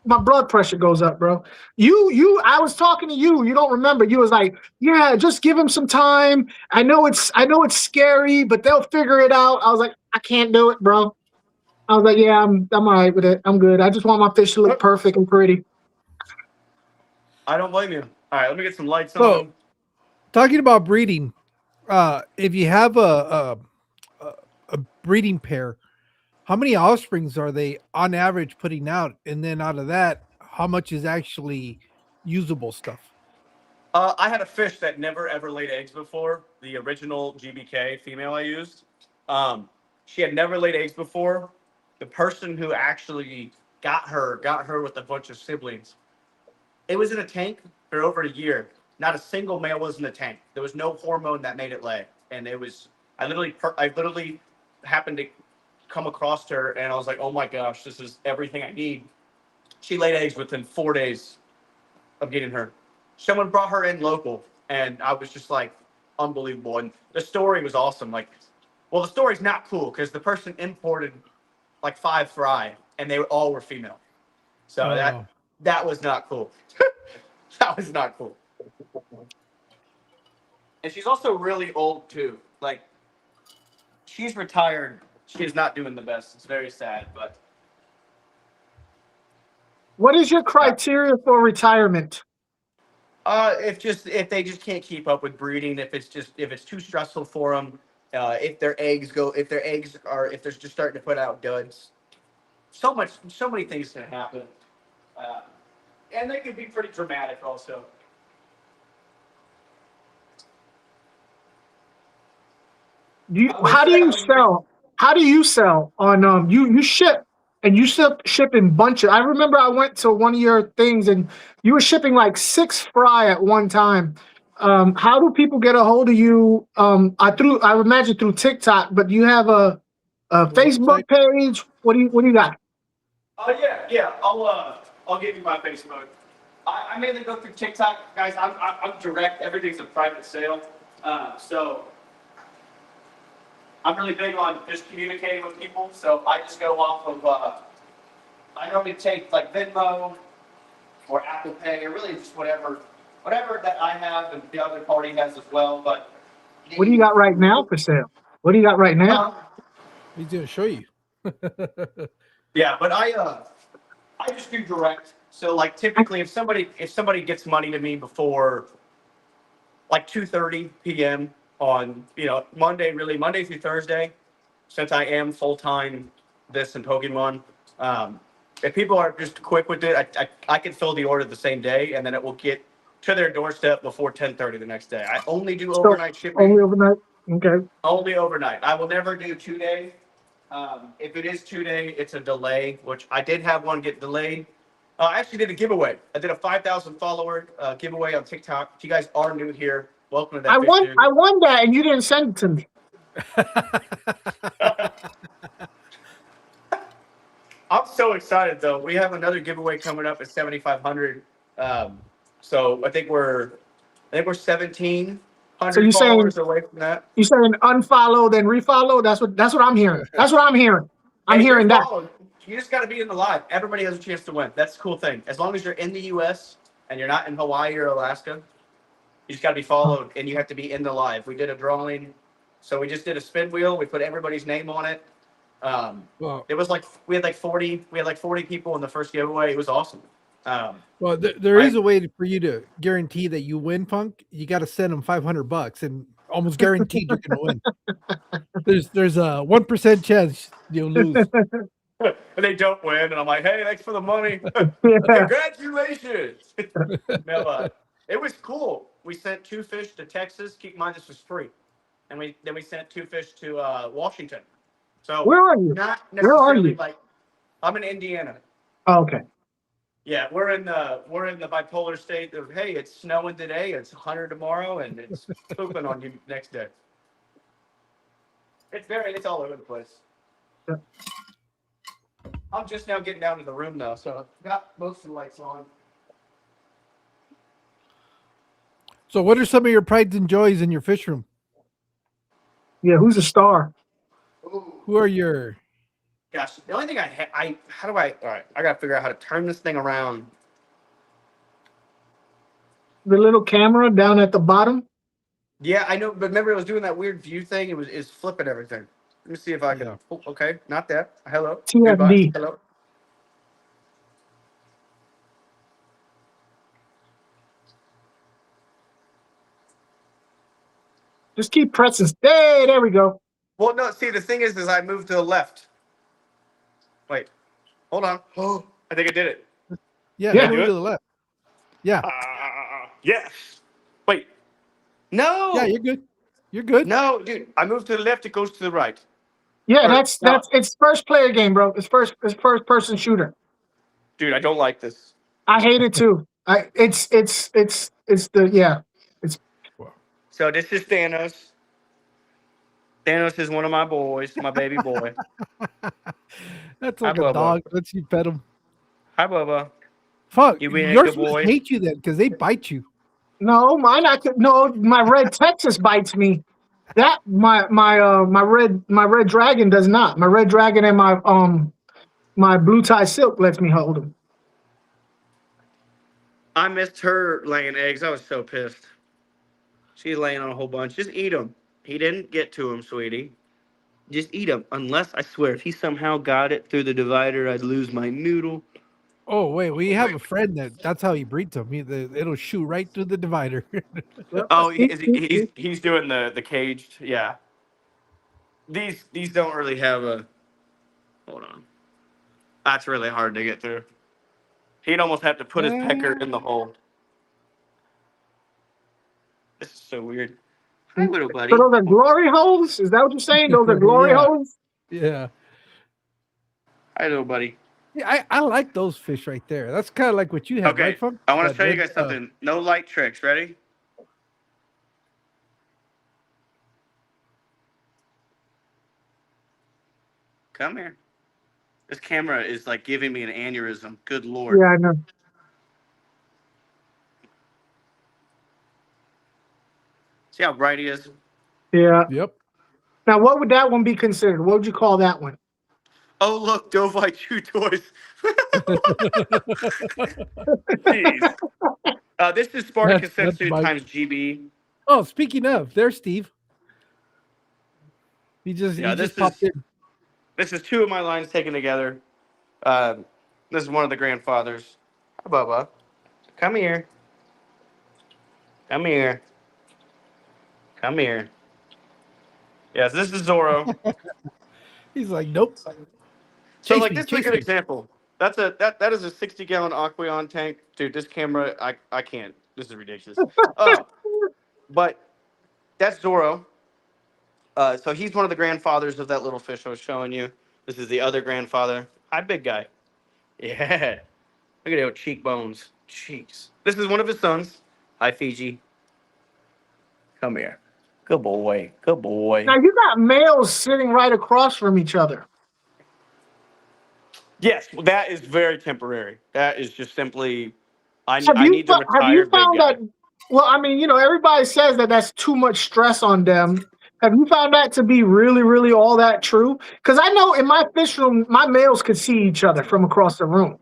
Speaker 3: my blood pressure goes up, bro. I was talking to you. You don't remember. You was like, yeah, just give him some time. I know it's scary, but they'll figure it out. I was like, I can't do it, bro. I was like, yeah, I'm all right with it. I'm good. I just want my fish to look perfect and pretty.
Speaker 2: I don't blame you. All right, let me get some lights
Speaker 1: So,
Speaker 2: on.
Speaker 1: talking about breeding, if you have a breeding pair, how many offsprings are they on average putting out? And then out of that, how much is actually usable stuff?
Speaker 2: I had a fish that never ever laid eggs before. The original GBK female I used. She had never laid eggs before. The person who actually got her with a bunch of siblings. It was in a tank for over a year. Not a single male was in the tank. There was no hormone that made it lay, and it was. I literally happened to come across her, and I was like, oh my gosh, this is everything I need. She laid eggs within 4 days of getting her. Someone brought her in local, and I was just like, unbelievable. And the story was awesome. Like, well, the story's not cool because the person imported like 5 fry, and they all were female. So that was not cool. That was not cool. And she's also really old too. Like, she's retired. She's not doing the best. It's very sad, but.
Speaker 3: What is your criteria for retirement?
Speaker 2: If they just can't keep up with breeding, if it's too stressful for them, if their eggs if they're just starting to put out duds, so many things can happen, and they can be pretty dramatic also.
Speaker 3: How do you sell? How do you sell on you ship and you ship in bunches? I remember I went to one of your things and you were shipping like 6 fry at one time. How do people get a hold of you? I imagine through TikTok, but do you have a Facebook page? What do you got?
Speaker 2: Yeah. I'll give you my Facebook. I mainly go through TikTok, guys. I'm direct. Everything's a private sale, so I'm really big on just communicating with people. So I just go off of. I normally take like Venmo or Apple Pay, or really just whatever that I have and the other party has as well. But
Speaker 3: What do you got right now for sale? What do you got right now?
Speaker 1: He's gonna show you.
Speaker 2: Yeah, but I just do direct. So like typically if somebody gets money to me before like 2:30 p.m. on Monday through Thursday, since I am full time this and Pokemon, if people are just quick with it, I can fill the order the same day and then it will get to their doorstep before 10:30 the next day. I only do
Speaker 3: So
Speaker 2: overnight shipping.
Speaker 3: only overnight. Okay.
Speaker 2: Only overnight. I will never do 2 day. If it is 2 day, it's a delay, which I did have one get delayed. I actually did a giveaway. I did a 5,000 follower giveaway on TikTok. If you guys are new here, welcome to that fish dude.
Speaker 3: I won that, and you didn't send it to me.
Speaker 2: I'm so excited though. We have another giveaway coming up at 7,500. So I think we're 1,700
Speaker 3: So you saying
Speaker 2: followers away from that.
Speaker 3: you saying unfollow then refollow? That's what I'm hearing. That's what I'm hearing. I'm
Speaker 2: Hey,
Speaker 3: hearing
Speaker 2: you're
Speaker 3: that.
Speaker 2: followed. You just got to be in the live. Everybody has a chance to win. That's the cool thing. As long as you're in the U.S. and you're not in Hawaii or Alaska, you just got to be followed and you have to be in the live. We did a drawing, so we just did a spin wheel. We put everybody's name on it.
Speaker 1: Well,
Speaker 2: It was like we had like 40 people in the first giveaway. It was awesome.
Speaker 1: well, there is a way for you to guarantee that you win, Punk. You got to send them $500 and almost guaranteed you're gonna win. There's a 1% chance you'll lose.
Speaker 2: and they don't win, and I'm like, hey, thanks for the money.
Speaker 3: Yeah.
Speaker 2: Congratulations. No, it was cool. We sent 2 fish to Texas. Keep in mind this was free, and we sent 2 fish to Washington. So
Speaker 3: Where are you?
Speaker 2: not
Speaker 3: Where are
Speaker 2: necessarily
Speaker 3: you?
Speaker 2: like I'm in Indiana.
Speaker 3: Oh, okay.
Speaker 2: Yeah, we're in the bipolar state of hey, it's snowing today, it's 100 tomorrow, and it's pooping on you next day. It's all over the place.
Speaker 3: Yeah.
Speaker 2: I'm just now getting down to the room though, so I've got most of the lights on.
Speaker 1: So, what are some of your prides and joys in your fish room?
Speaker 3: Yeah. Who's a star?
Speaker 2: Ooh.
Speaker 1: Who are your?
Speaker 2: Gosh, the only thing how do I? All right, I gotta figure out how to turn this thing around.
Speaker 3: The little camera down at the bottom.
Speaker 2: Yeah, I know, but remember it was doing that weird view thing. It's flipping everything. Let me see if I can.
Speaker 1: Yeah.
Speaker 2: Oh, okay, not that. Hello.
Speaker 3: TFD.
Speaker 2: Goodbye. Hello.
Speaker 3: Just keep pressing. Hey, there we go.
Speaker 2: Well, no. See, the thing is I moved to the left. Wait, hold on. Oh, I think I did it.
Speaker 1: Yeah,
Speaker 3: Yeah.
Speaker 1: move
Speaker 2: Do it?
Speaker 1: to the left. Yeah,
Speaker 2: Yes. Wait. No.
Speaker 1: yeah, you're good. You're good.
Speaker 2: No, dude. I moved to the left. It goes to the right.
Speaker 3: Yeah,
Speaker 2: Or-
Speaker 3: that's
Speaker 2: no.
Speaker 3: it's first player game, bro. It's first person shooter.
Speaker 2: Dude, I don't like this.
Speaker 3: I hate it too. It's the yeah.
Speaker 2: So this is Thanos. Thanos is one of my boys, my baby boy.
Speaker 1: That's like
Speaker 2: Hi,
Speaker 1: a
Speaker 2: Bubba.
Speaker 1: dog. Let's you pet him.
Speaker 2: Hi, Bubba.
Speaker 1: Fuck,
Speaker 2: You being a
Speaker 1: yours
Speaker 2: good
Speaker 1: must
Speaker 2: boy?
Speaker 1: hate you then because they bite you.
Speaker 3: No, mine no, my red Texas bites me. That my red dragon does not. My red dragon and my blue tie silk lets me hold him.
Speaker 2: I missed her laying eggs. I was so pissed. She's laying on a whole bunch. Just eat them. He didn't get to them, sweetie. Just eat them. Unless, I swear, if he somehow got it through the divider, I'd lose my noodle.
Speaker 1: Oh wait, we have a friend that's how he breeds them. It'll shoot right through the divider.
Speaker 2: Oh, he's doing the caged. Yeah. These don't really have a. Hold on. That's really hard to get through. He'd almost have to put his pecker in the hole. This is so weird. Hi, little buddy.
Speaker 3: So those are glory holes? Is that what you're saying? Those are glory
Speaker 1: Yeah.
Speaker 3: holes?
Speaker 1: Yeah.
Speaker 2: Hi, little buddy.
Speaker 1: Yeah, I like those fish right there. That's kind of like what you have,
Speaker 2: Okay,
Speaker 1: right, Funk?
Speaker 2: I want to
Speaker 1: That
Speaker 2: show you
Speaker 1: red,
Speaker 2: guys something. No light tricks. Ready? Come here. This camera is like giving me an aneurysm. Good Lord.
Speaker 3: Yeah, I know.
Speaker 2: See how bright he is?
Speaker 3: Yeah.
Speaker 1: Yep.
Speaker 3: Now, what would that one be considered? What would you call that one?
Speaker 2: Oh, look, Dovite Chew Toys. Jeez. This is Spartacus
Speaker 1: That's
Speaker 2: Sensu
Speaker 1: Mike.
Speaker 2: times GB.
Speaker 1: Oh, speaking of, there's Steve.
Speaker 2: Yeah,
Speaker 1: he just popped in.
Speaker 2: this is two of my lines taken together. Um, this is one of the grandfathers. Hi, Bubba. Come here. Come here. Come here. Yes, this is Zorro.
Speaker 1: He's like, nope,
Speaker 2: So
Speaker 1: chase
Speaker 2: like
Speaker 1: me,
Speaker 2: this is a
Speaker 1: chase
Speaker 2: good
Speaker 1: me.
Speaker 2: example. That is a 60-gallon Aqueon tank. Dude, this camera I can't. This is ridiculous. Uh but that's Zorro. So he's one of the grandfathers of that little fish I was showing you. This is the other grandfather. Hi, big guy. Yeah. Look at those cheekbones. Cheeks. This is one of his sons. Hi, Fiji. Come here. Good boy. Good
Speaker 3: Now
Speaker 2: boy.
Speaker 3: you got males sitting right across from each other.
Speaker 2: Yes, well, that is very temporary. That is just simply,
Speaker 3: Have
Speaker 2: I
Speaker 3: you
Speaker 2: need to
Speaker 3: have you
Speaker 2: retire big
Speaker 3: found that?
Speaker 2: guy.
Speaker 3: Well, I mean, everybody says that that's too much stress on them. Have you found that to be really, really all that true? Because I know in my fish room, my males could see each other from across the room,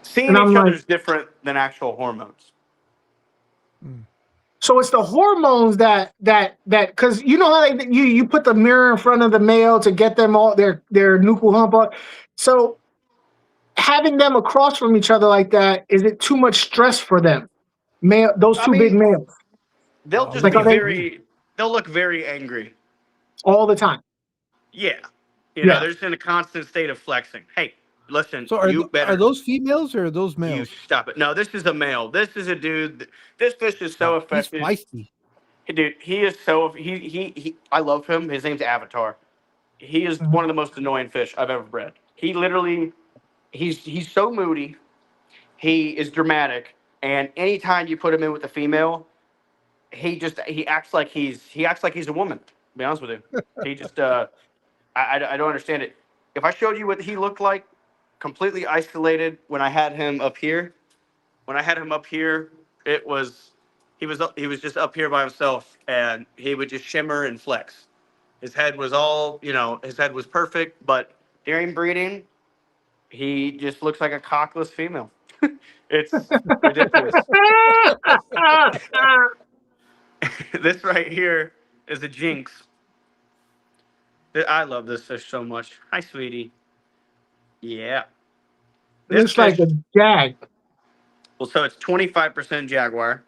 Speaker 2: Seeing
Speaker 3: and I'm
Speaker 2: each other
Speaker 3: like,
Speaker 2: is different than actual hormones.
Speaker 1: Mm.
Speaker 3: so it's the hormones that because you know how you put the mirror in front of the male to get them all their nuchal hump up. So having them across from each other like that, is it too much stress for them? Male, those
Speaker 2: I
Speaker 3: two big
Speaker 2: mean,
Speaker 3: males,
Speaker 2: they'll
Speaker 1: Oh
Speaker 2: just
Speaker 3: like
Speaker 2: be
Speaker 3: are they
Speaker 1: man,
Speaker 2: very, they'll look very angry.
Speaker 3: all the time?
Speaker 2: Yeah.
Speaker 3: Yeah.
Speaker 2: They're just in a constant state of flexing. Hey, listen,
Speaker 1: so
Speaker 2: you
Speaker 1: are
Speaker 2: better,
Speaker 1: those females or are those
Speaker 2: you
Speaker 1: males?
Speaker 2: stop it. No, this is a male. This is a dude. This fish is so
Speaker 1: He's
Speaker 2: affected.
Speaker 1: feisty.
Speaker 2: Hey, dude, he is so, I love him. His name's Avatar. He is
Speaker 3: Mhm.
Speaker 2: one of the most annoying fish I've ever bred. He literally, he's so moody. He is dramatic. And anytime you put him in with a female, he acts like he's a woman. To be honest with you, he just I don't understand it. If I showed you what he looked like, completely isolated when I had him up here, it was he was just up here by himself, and he would just shimmer and flex. His head was all his head was perfect, but during breeding, he just looks like a cockless female. It's ridiculous. This right here is a jinx. I love this fish so much. Hi, sweetie. Yeah.
Speaker 3: It
Speaker 2: This
Speaker 3: looks like a
Speaker 2: fish,
Speaker 3: jag.
Speaker 2: well, so it's 25% jaguar,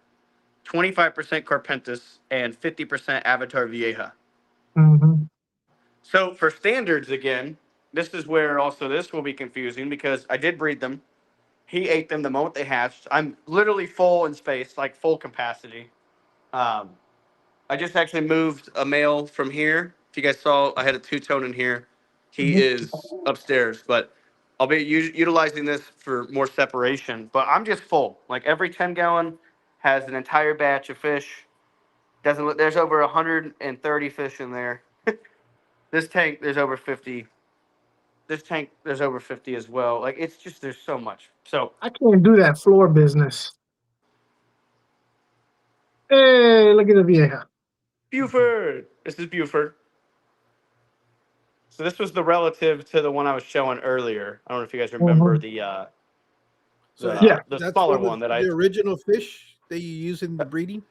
Speaker 2: 25% carpentis, and 50% avatar vieja.
Speaker 3: Mhm.
Speaker 2: So for standards, again, this is where also this will be confusing because I did breed them. He ate them the moment they hatched. I'm literally full in space, like full capacity. Um, I just actually moved a male from here. If you guys saw, I had a two-tone in here. He
Speaker 3: Mhm.
Speaker 2: is upstairs, but I'll be utilizing this for more separation. But I'm just full. Like every 10 gallon has an entire batch of fish. Doesn't look, there's over 130 fish in there. This tank, there's over 50. This tank, there's over 50 as well. Like it's just there's so much. So
Speaker 3: I can't do that floor business. Hey, look at the vieja.
Speaker 2: Buford, this is Buford. So this was the relative to the one I was showing earlier. I don't know if you guys remember
Speaker 3: Mhm.
Speaker 1: So
Speaker 3: Yeah.
Speaker 2: the
Speaker 1: that's
Speaker 2: smaller
Speaker 1: one of
Speaker 2: one that
Speaker 1: the
Speaker 2: I.
Speaker 1: original fish that you use in the breeding.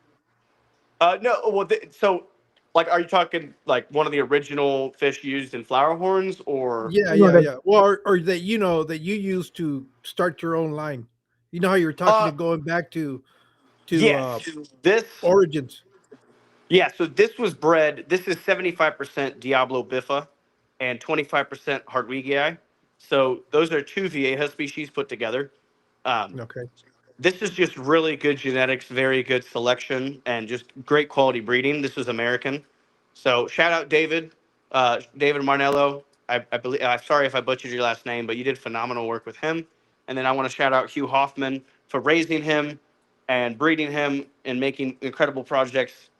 Speaker 2: No, well, so like, are you talking like one of the original fish used in flower horns, or?
Speaker 1: Yeah,
Speaker 3: No,
Speaker 1: yeah,
Speaker 3: that
Speaker 1: yeah. Well, or that that you use to start your own line. You know how you were talking to
Speaker 2: Uh,
Speaker 1: going back to
Speaker 2: yes, this.
Speaker 1: origins.
Speaker 2: Yeah, so this was bred. This is 75% Diablo biffa, and 25% Hartwigii. So those are two Vieja species put together. Um,
Speaker 1: Okay.
Speaker 2: this is just really good genetics, very good selection, and just great quality breeding. This is American. So shout out David, David Marnello. I believe. I'm sorry if I butchered your last name, but you did phenomenal work with him. And then I want to shout out Hugh Hoffman for raising him and breeding him and making incredible projects.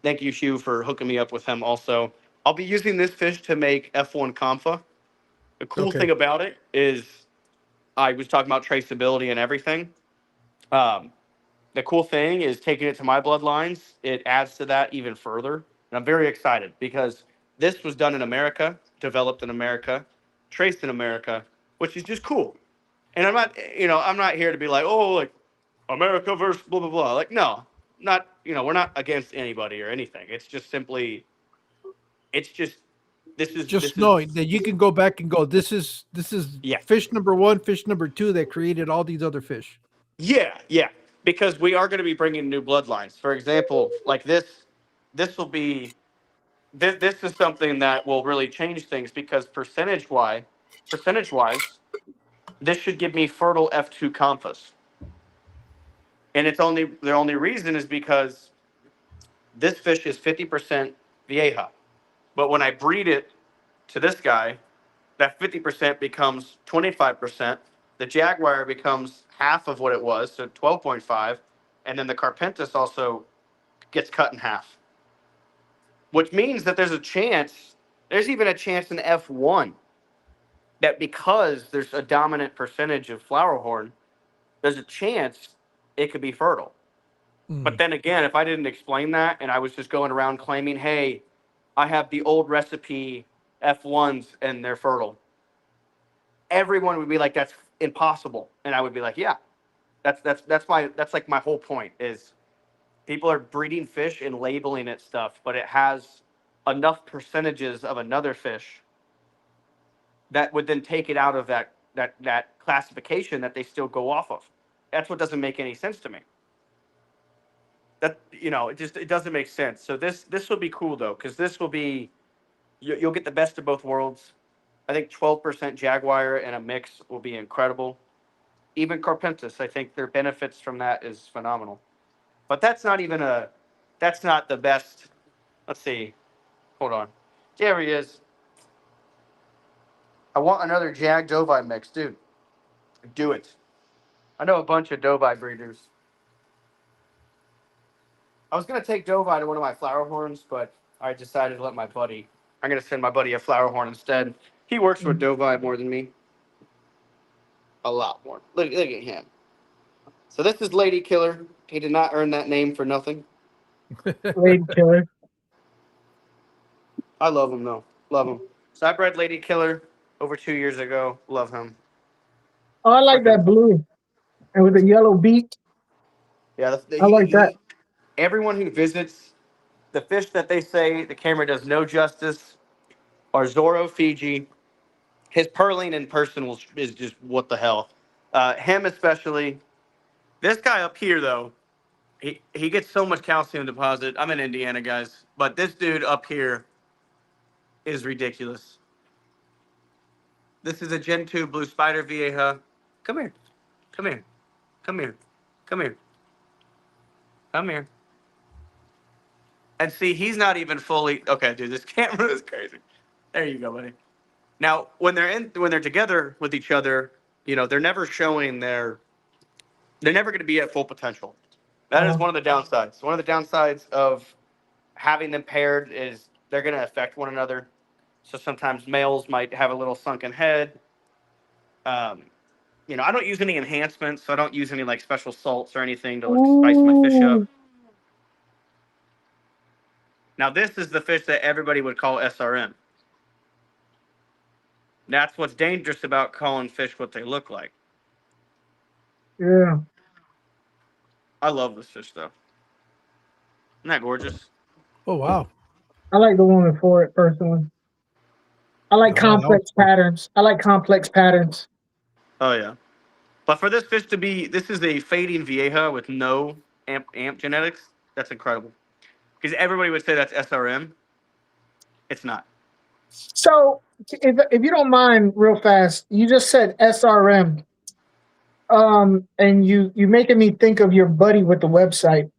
Speaker 2: Thank you, Hugh, for hooking me up with him. Also, I'll be using this fish to make F1 Comfa. The cool
Speaker 1: Okay.
Speaker 2: thing about it is I was talking about traceability and everything. Um, the cool thing is taking it to my bloodlines, it adds to that even further. And I'm very excited because this was done in America, developed in America, traced in America, which is just cool. And I'm not here to be like, oh, like America versus blah blah blah. Like, no, not, we're not against anybody or anything. It's just simply, it's just this
Speaker 1: Just
Speaker 2: is
Speaker 1: knowing that you can go back and go, this is
Speaker 2: yeah.
Speaker 1: fish number one, fish number two that created all these other fish.
Speaker 2: Yeah, yeah. Because we are going to be bringing new bloodlines. For example, like this will be this is something that will really change things because percentage wise, this should give me fertile F2 compass. And it's only the only reason is because this fish is 50% vieja. But when I breed it to this guy, that 50% becomes 25%. The Jaguar becomes half of what it was, so 12.5. And then the Carpentis also gets cut in half, which means that there's even a chance in F1 that because there's a dominant percentage of flower horn, there's a chance it could be fertile. But
Speaker 1: Mm.
Speaker 2: then again, if I didn't explain that and I was just going around claiming, hey, I have the old recipe F1s and they're fertile, everyone would be like, that's impossible. And I would be like, yeah, that's like my whole point is people are breeding fish and labeling it stuff, but it has enough percentages of another fish that would then take it out of that classification that they still go off of. That's what doesn't make any sense to me. That it doesn't make sense. So this will be cool though, because this will be you'll get the best of both worlds. I think 12% Jaguar and a mix will be incredible. Even Carpentis, I think their benefits from that is phenomenal. But that's not the best. Let's see. Hold on. There he is. I want another Jag Dovi mix, dude. Do it. I know a bunch of Dovi breeders. I was gonna take Dovi to one of my flower horns, but I decided to let my buddy. I'm gonna send my buddy a flower horn instead. He works with Dovi more than me. A lot more. Look at him. So this is Lady Killer. He did not earn that name for nothing.
Speaker 3: Lady Killer.
Speaker 2: I love him though. Love him. So I bred Lady Killer over 2 years ago. Love him.
Speaker 3: Oh, I like
Speaker 2: Freaking
Speaker 3: that blue and with the yellow beak.
Speaker 2: yeah.
Speaker 3: I like that.
Speaker 2: Everyone who visits the fish that they say the camera does no justice are Zorro Fiji. His purling in person is just what the hell. Him especially. This guy up here though, he gets so much calcium deposit. I'm in Indiana, guys, but this dude up here is ridiculous. This is a Gen 2 Blue Spider Vieja. Come here. Come here. Come here. Come here. Come here. And see, he's not even fully okay, dude. This camera is crazy. There you go, buddy. Now, when they're together with each other, they're never showing they're never going to be at full potential. That is one of the downsides. One of the downsides of having them paired is they're going to affect one another. So sometimes males might have a little sunken head. I don't use any enhancements, so I don't use any like special salts or anything to like spice my fish up.
Speaker 3: Ooh.
Speaker 2: Now this is the fish that everybody would call SRM. That's what's dangerous about calling fish what they look like.
Speaker 3: Yeah.
Speaker 2: I love this fish though. Isn't that gorgeous?
Speaker 1: Oh wow.
Speaker 3: I like the one before it personally. I like
Speaker 1: Yeah, wow, that
Speaker 3: complex patterns. I like complex patterns.
Speaker 2: Oh yeah. But for this fish to be, this is a fading vieja with no amp genetics. That's incredible. Because everybody would say that's SRM. It's not.
Speaker 3: So if you don't mind real fast, you just said SRM. And you making me think of your buddy with the website.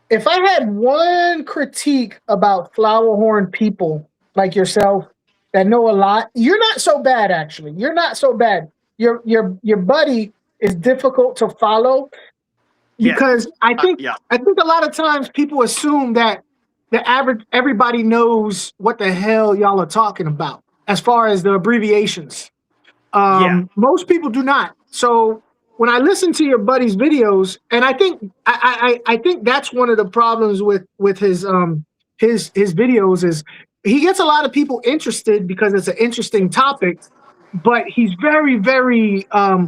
Speaker 3: If I had one critique about flower horn people like yourself that know a lot, you're not so bad actually. You're not so bad. Your buddy is difficult to follow
Speaker 2: Yes.
Speaker 3: because
Speaker 2: Yeah.
Speaker 3: I think a lot of times people assume that the average everybody knows what the hell y'all are talking about as far as the abbreviations.
Speaker 2: Yeah.
Speaker 3: Most people do not. So when I listen to your buddy's videos, and I think that's one of the problems with his videos is he gets a lot of people interested because it's an interesting topic, but he's very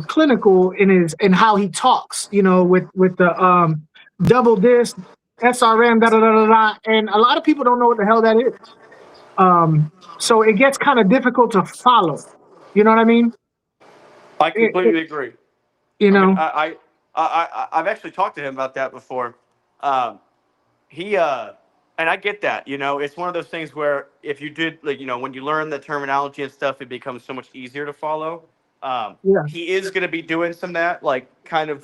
Speaker 3: clinical in how he talks. With the double this SRM da da da da da, and a lot of people don't know what the hell that is. So it gets kind of difficult to follow. You know what I mean?
Speaker 2: I
Speaker 3: It,
Speaker 2: completely agree.
Speaker 3: you
Speaker 2: I mean,
Speaker 3: know,
Speaker 2: I've actually talked to him about that before. Um, he and I get that. You know, it's one of those things where if you did, like, you know, when you learn the terminology and stuff, it becomes so much easier to follow.
Speaker 3: yeah.
Speaker 2: He is going to be doing some of that, like kind of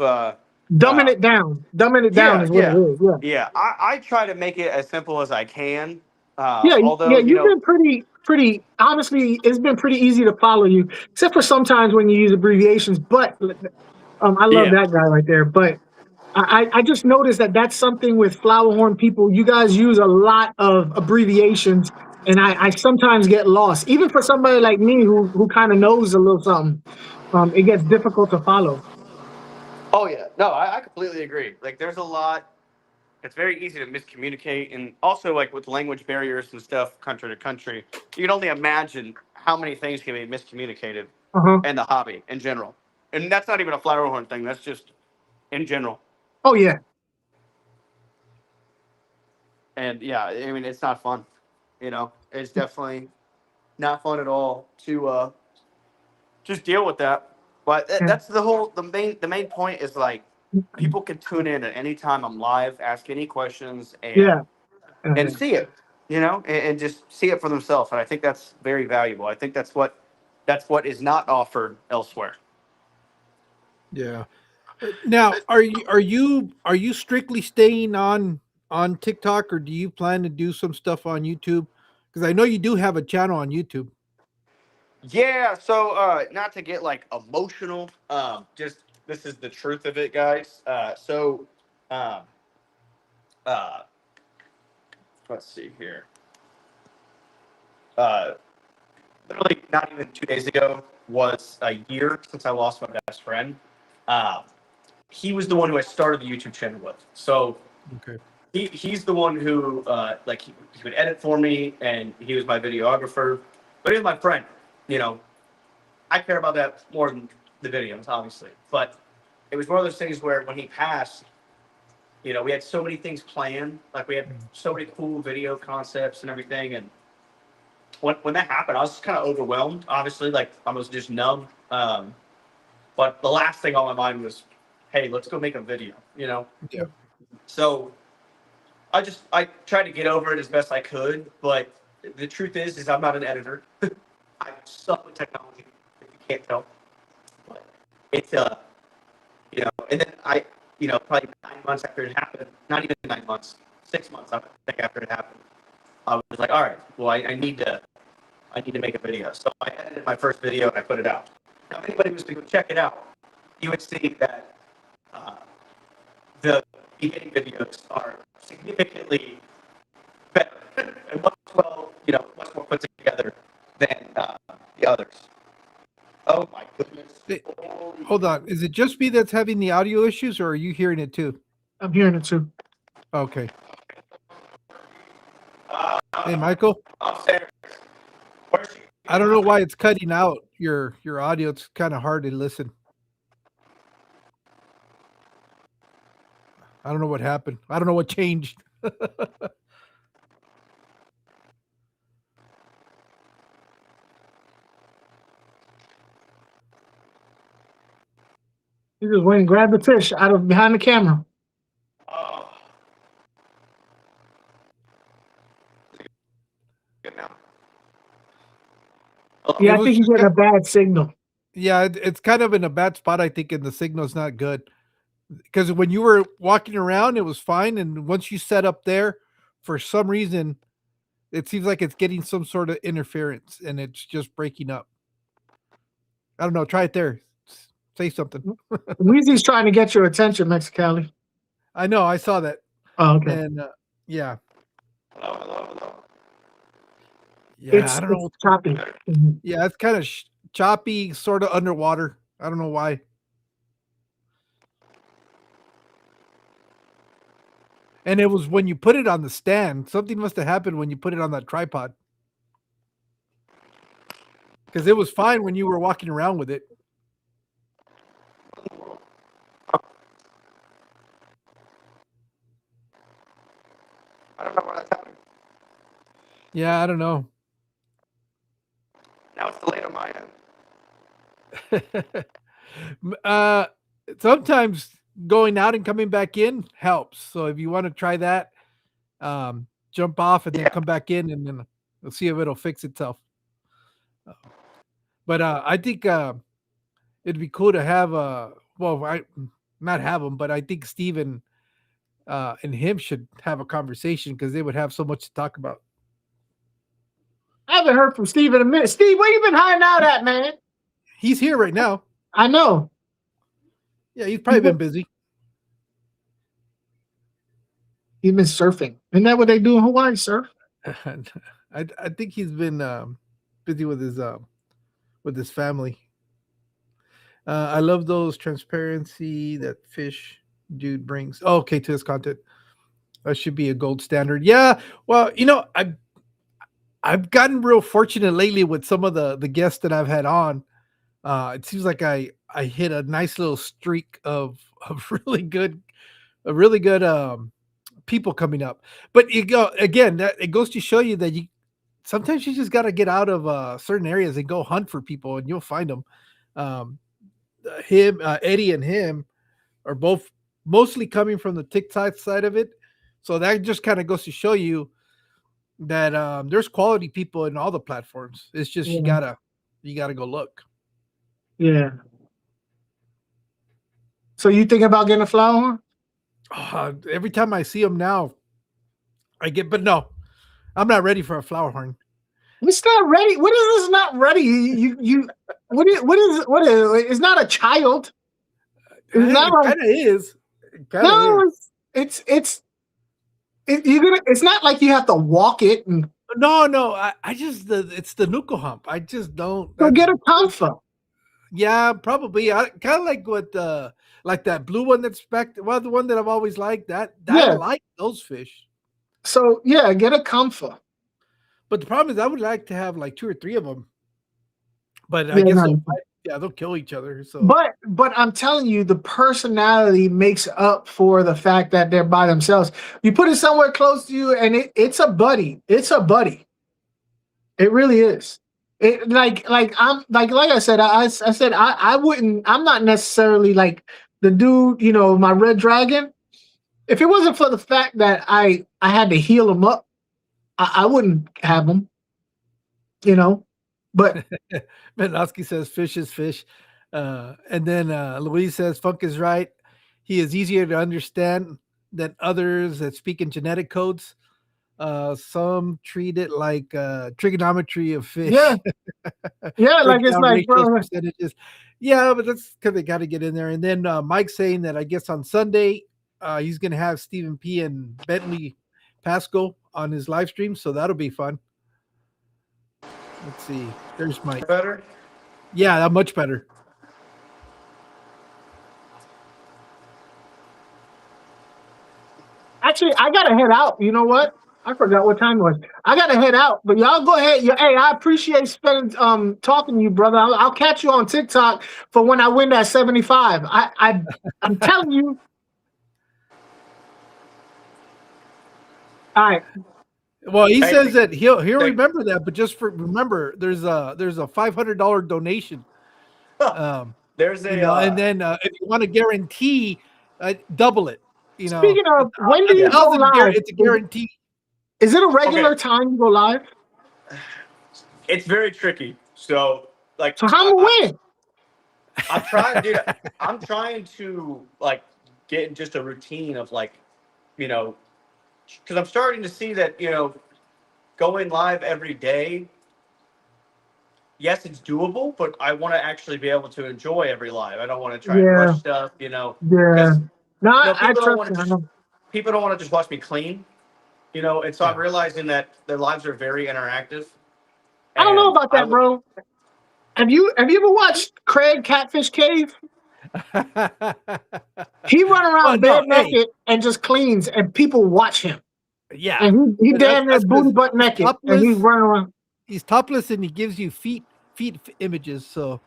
Speaker 3: Dumbing it down. Dumbing it down
Speaker 2: yeah,
Speaker 3: is what it
Speaker 2: yeah,
Speaker 3: is. Yeah.
Speaker 2: yeah. I try to make it as simple as I can.
Speaker 3: Yeah, yeah,
Speaker 2: Although, you
Speaker 3: you've
Speaker 2: know,
Speaker 3: been pretty. Honestly, it's been pretty easy to follow you, except for sometimes when you use abbreviations. But I love
Speaker 2: yeah.
Speaker 3: that guy right there. But I just noticed that that's something with flower horn people. You guys use a lot of abbreviations, and I sometimes get lost. Even for somebody like me who kind of knows a little something, it gets difficult to follow.
Speaker 2: Oh yeah. No, I completely agree. Like, there's a lot. It's very easy to miscommunicate, and also like with language barriers and stuff, country to country, you can only imagine how many things can be miscommunicated
Speaker 3: Uh huh.
Speaker 2: in the hobby in general. And that's not even a flower horn thing. That's just in general.
Speaker 3: Oh yeah.
Speaker 2: And yeah, I mean, it's not fun. You know, it's definitely not fun at all to just deal with that. But
Speaker 3: Yeah.
Speaker 2: that's the main point is like people can tune in at any time I'm live, ask any questions,
Speaker 3: Yeah.
Speaker 2: and see it, you know, and just see it for themselves. And I think that's very valuable. I think that's what is not offered elsewhere.
Speaker 1: Yeah. Now, are you strictly staying on TikTok, or do you plan to do some stuff on YouTube? Because I know you do have a channel on YouTube.
Speaker 2: Yeah. So not to get like emotional, just this is the truth of it, guys. Um, uh, let's see here. Uh, Literally not even 2 days ago was a year since I lost my best friend. Um, he was the one who I started the YouTube channel with. So
Speaker 1: Okay.
Speaker 2: he's the one who like he would edit for me, and he was my videographer, but he was my friend. You know, I care about that more than the videos, obviously. But it was one of those things where when he passed, you know, we had so many things planned, like we had so many cool video concepts and everything. And when that happened, I was just kind of overwhelmed. Obviously, like I was just numb. But the last thing on my mind was, hey, let's go make a video. You know,
Speaker 1: Yeah.
Speaker 2: so I tried to get over it as best I could, but the truth is I'm not an editor. I suck with technology, if you can't tell. But it's you know, and then you know, probably 9 months after it happened, not even 9 months, 6 months I think after it happened, I was like, all right, well, I need to make a video. So I edited my first video and I put it out. Now, if anybody was to go check it out, you would see that uh, the beginning videos are significantly better and much much more put together than the others. Oh my goodness!
Speaker 1: Hey,
Speaker 2: Holy
Speaker 1: hold on. Is it just me that's having the audio issues, or are you hearing it too?
Speaker 3: I'm hearing it too.
Speaker 1: Okay. Hey, Michael.
Speaker 2: upstairs. Where's she?
Speaker 1: I don't know why it's cutting out your audio. It's kind of hard to listen. I don't know what happened. I don't know what changed.
Speaker 3: He just went and grabbed the fish out of behind the camera.
Speaker 2: Oh, good now.
Speaker 1: It
Speaker 3: Yeah, I
Speaker 2: Hello?
Speaker 1: was
Speaker 3: think he's
Speaker 1: just
Speaker 3: getting a bad signal.
Speaker 1: yeah, it's kind of in a bad spot, I think, and the signal's not good. Because when you were walking around, it was fine, and once you set up there, for some reason, it seems like it's getting some sort of interference, and it's just breaking up. I don't know. Try it there. Say something.
Speaker 3: Weezy's trying to get your attention, Mexicali.
Speaker 1: I know. I saw that,
Speaker 3: Oh, okay.
Speaker 1: and yeah,
Speaker 2: Hello, hello, hello.
Speaker 1: yeah. I
Speaker 3: It's
Speaker 1: don't
Speaker 3: it's
Speaker 1: know.
Speaker 3: choppy. Mhm.
Speaker 1: Yeah, it's kind of choppy, sort of underwater. I don't know why. And it was when you put it on the stand. Something must have happened when you put it on that tripod. Because it was fine when you were walking around with it.
Speaker 2: I don't know why that's happening.
Speaker 1: Yeah, I don't know. uh, sometimes going out and coming back in helps. So if you want to try that, jump off and then come back in, and then we'll see if it'll fix itself. But I think it'd be cool to have I not have them, but I think Steven and him should have a conversation because they would have so much to talk about.
Speaker 3: I haven't heard from Steve in a minute. Steve, where you been hiding out at, man?
Speaker 1: He's here right now.
Speaker 3: I know.
Speaker 1: Yeah, he's probably been busy.
Speaker 3: He's been surfing. Isn't that what they do in Hawaii, surf?
Speaker 1: I think he's been busy with his family. I love those transparency that fish dude brings. Oh, okay, to his content. That should be a gold standard. Yeah. Well, I've gotten real fortunate lately with some of the guests that I've had on. It seems like I hit a nice little streak of really good people coming up. But you go again, that it goes to show you that sometimes you just got to get out of certain areas and go hunt for people, and you'll find them. Eddie and him are both mostly coming from the TikTok side of it. So that just kind of goes to show you that there's quality people in all the platforms. It's just you gotta go look.
Speaker 3: Yeah. So you think about getting a flower horn?
Speaker 1: Every time I see them now, but no, I'm not ready for a flower horn.
Speaker 3: It's not ready. What is this? Not ready? What is? It's not a child.
Speaker 1: It kind of is.
Speaker 3: It's it's not like you have to walk it. And
Speaker 1: no. I just it's the nuka hump. I just don't.
Speaker 3: So get a comfort.
Speaker 1: Yeah, probably. I kind of like what like that blue one that's back. Well, the one that I've always liked. I like those fish.
Speaker 3: So yeah, get a comfort.
Speaker 1: But the problem is, I would like to have like 2 or 3 of them. But I guess they'll kill each other. So,
Speaker 3: but I'm telling you, the personality makes up for the fact that they're by themselves. You put it somewhere close to you, and it's a buddy. It's a buddy. It really is. It like I said. I said I wouldn't. I'm not necessarily like the dude. My red dragon. If it wasn't for the fact that I had to heal him up, I wouldn't have him. But
Speaker 1: Menoski says fish is fish. And then Louise says Funk is right. He is easier to understand than others that speak in genetic codes. Some treat it like trigonometry of fish.
Speaker 3: Yeah. Yeah, like it's like
Speaker 1: percentages. Yeah, but that's because they got to get in there. And then Mike's saying that I guess on Sunday he's going to have Stephen P. and Bentley Pascal on his live stream, so that'll be fun. Let's see. There's Mike.
Speaker 2: Better?
Speaker 1: Yeah, much better.
Speaker 3: Actually, I gotta head out. You know what? I forgot what time it was. I gotta head out, but y'all go ahead. Hey, I appreciate spending talking to you, brother. I'll catch you on TikTok for when I win that 75. I'm telling you. All right.
Speaker 1: Well, he says that he'll remember that, but just remember, there's a $500 donation.
Speaker 2: There's
Speaker 1: and then if you want to guarantee, double it.
Speaker 3: Speaking of, when do you go live?
Speaker 1: It's a guarantee.
Speaker 3: Is it a regular time you go live?
Speaker 2: It's very tricky. So
Speaker 3: how am I win?
Speaker 2: I'm trying, dude. I'm trying to get in just a routine of because I'm starting to see that, going live every day, yes, it's doable, but I want to actually be able to enjoy every live. I don't want to try and rush stuff,
Speaker 3: Yeah. No,
Speaker 2: people don't want to just watch me clean, and so I'm realizing that their lives are very interactive.
Speaker 3: I don't know about that, bro. Have you ever watched Craig Catfish Cave? He run around naked and just cleans, and people watch him.
Speaker 1: Yeah,
Speaker 3: and he damn near booty butt naked, and he's running around.
Speaker 1: He's topless, and he gives you feet images. So,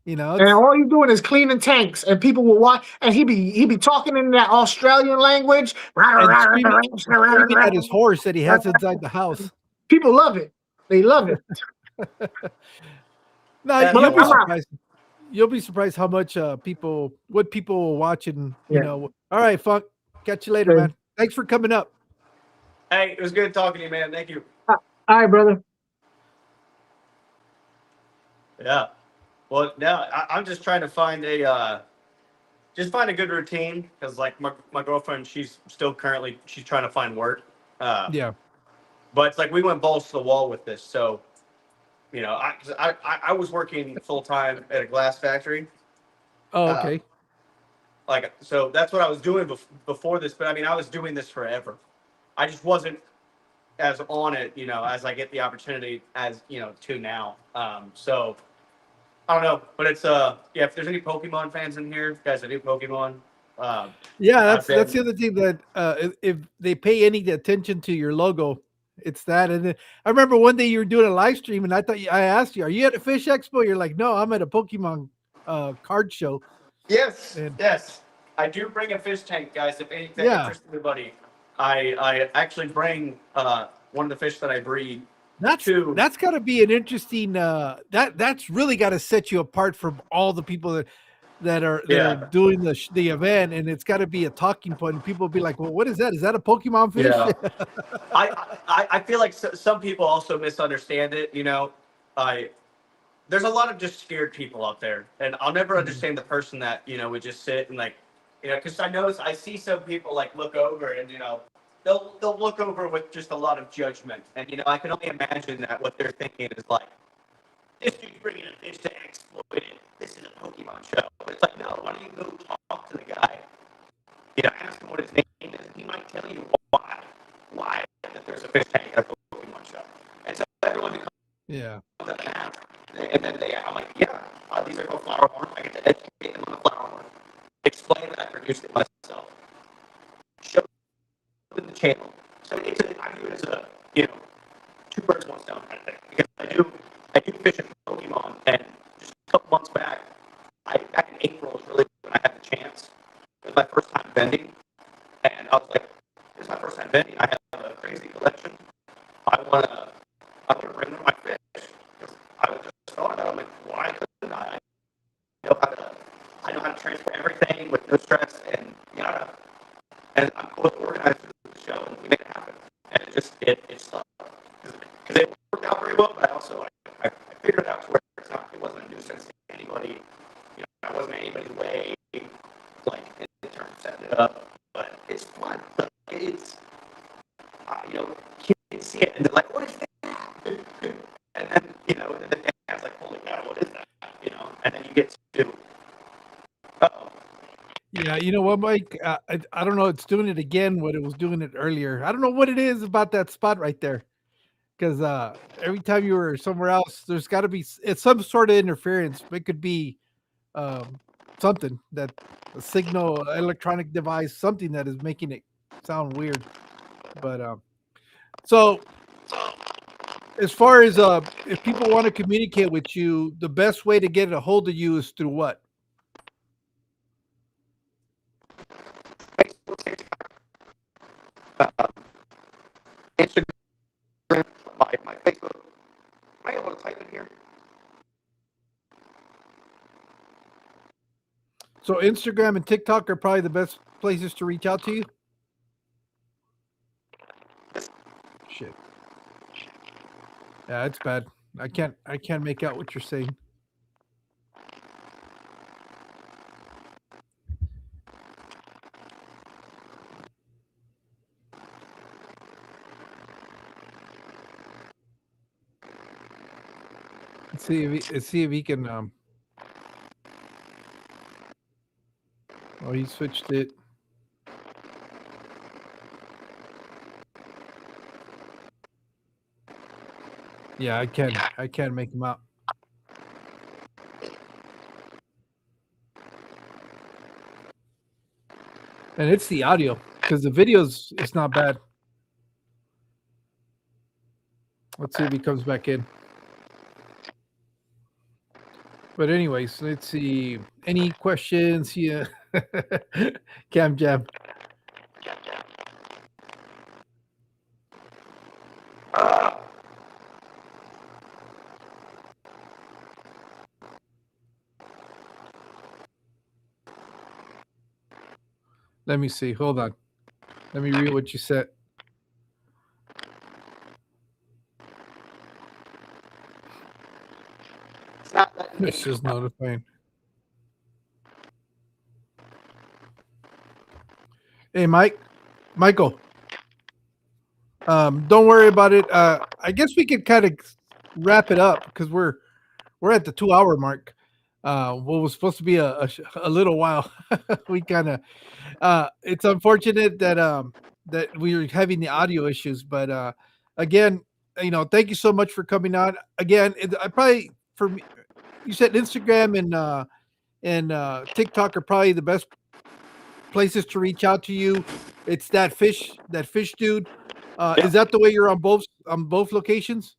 Speaker 3: and all he's doing is cleaning tanks, and people will watch. And he be talking in that Australian language,
Speaker 1: and screaming at his horse that he has inside the house.
Speaker 3: People love it. They love it.
Speaker 1: No, you'll be surprised. you'll be surprised how much what people will watch and
Speaker 3: Yeah.
Speaker 1: All right, Funk. Catch you later,
Speaker 3: Okay.
Speaker 1: man. Thanks for coming up.
Speaker 2: Hey, it was good talking to you, man. Thank you.
Speaker 3: All right, brother.
Speaker 2: Yeah. Well, now I'm just trying to find a good routine because like my girlfriend, she's still currently she's trying to find work. Uh,
Speaker 1: Yeah.
Speaker 2: but it's like we went balls to the wall with this. So I was working full time at a glass factory.
Speaker 1: Oh,
Speaker 2: Uh,
Speaker 1: okay.
Speaker 2: like so that's what I was doing before this. But I mean, I was doing this forever. I just wasn't as on it, as I get the opportunity as to now. So I don't know, but it's yeah. If there's any Pokemon fans in here, guys that do Pokemon,
Speaker 1: Yeah,
Speaker 2: I've
Speaker 1: that's
Speaker 2: been
Speaker 1: the other thing that if they pay any attention to your logo, it's that. And then, I remember one day you were doing a live stream, and I asked you, "Are you at a Fish Expo?" You're like, "No, I'm at a Pokemon card show."
Speaker 2: yes,
Speaker 1: And
Speaker 2: yes, I do bring a fish tank, guys. If anything that
Speaker 1: yeah,
Speaker 2: interests anybody, I actually bring one of the fish that I breed to.
Speaker 1: that's got to be an interesting. That's really got to set you apart from all the people that are
Speaker 2: Yeah,
Speaker 1: doing the event, and it's got to be a talking point. And people will be like, "Well, what is that? Is that a Pokemon fish?"
Speaker 2: yeah. I feel like some people also misunderstand it. I there's a lot of just scared people out there, and I'll never
Speaker 1: Mhm.
Speaker 2: understand the person that would just sit and like, because I see some people like look over and they'll look over with just a lot of judgment, and I can only imagine that what they're thinking is like, this dude's bringing a fish to exploit it. This is a Pokemon show. But it's like, no, why don't you go talk to the guy? Ask him what his name is, and he might tell you why that there's a fish tank at a Pokemon show. And so everyone becomes
Speaker 1: Yeah.
Speaker 2: that app. And then I'm like, yeah, these are called flower horns. I get to educate them on the flower horn. Explain that I produced it myself. Show them the channel. So I view it as a, two birds, one stone kind of thing. Because I do fish at Pokemon, and just a couple months back, back in April was really when I had the chance. It was my first time vending, and I was like, this is my first time vending. I have a crazy collection. I want to bring them my fish. I was just thought about it. I'm like, why couldn't I? I know how to transfer everything with no stress, and and I'm cool with organizing the show, and we make it happen. And it's tough because it worked out very well. But I also I figured it out to where it wasn't a nuisance to anybody. I wasn't in anybody's way, like in terms of setting it up. But it's fun. It's kids see it and they're like, what is that? And then and then I was like, holy cow, what is that? And then you get to, oh,
Speaker 1: Yeah, you know what, Mike? I don't know. It's doing it again. What it was doing it earlier. I don't know what it is about that spot right there. Because every time you were somewhere else, there's got to be it's some sort of interference. It could be um, something that a signal, electronic device, something that is making it sound weird. But so as far as if people want to communicate with you, the best way to get a hold of you is through what?
Speaker 2: Instagram, my Facebook. Am I able to type in here?
Speaker 1: So Instagram and TikTok are probably the best places to reach out to you. Shit. Yeah, it's bad. I can't make out what you're saying. Let's see if he can oh, he switched it. Yeah, I can make him out. And it's the audio because the videos it's not bad. Let's see if he comes back in. But anyways, let's see. Any questions here? Cam Jam. Let me see. Hold on. Let me read what you said.
Speaker 2: It's not letting me.
Speaker 1: It's just notifying. Hey, Michael. Don't worry about it. I guess we could kind of wrap it up because we're at the 2 hour mark. What was supposed to be a little while, we kind of. It's unfortunate that we were having the audio issues, but again, thank you so much for coming on. Again, I probably for me, you said Instagram and TikTok are probably the best places to reach out to you. It's that fish dude. Is that the way you're on both locations?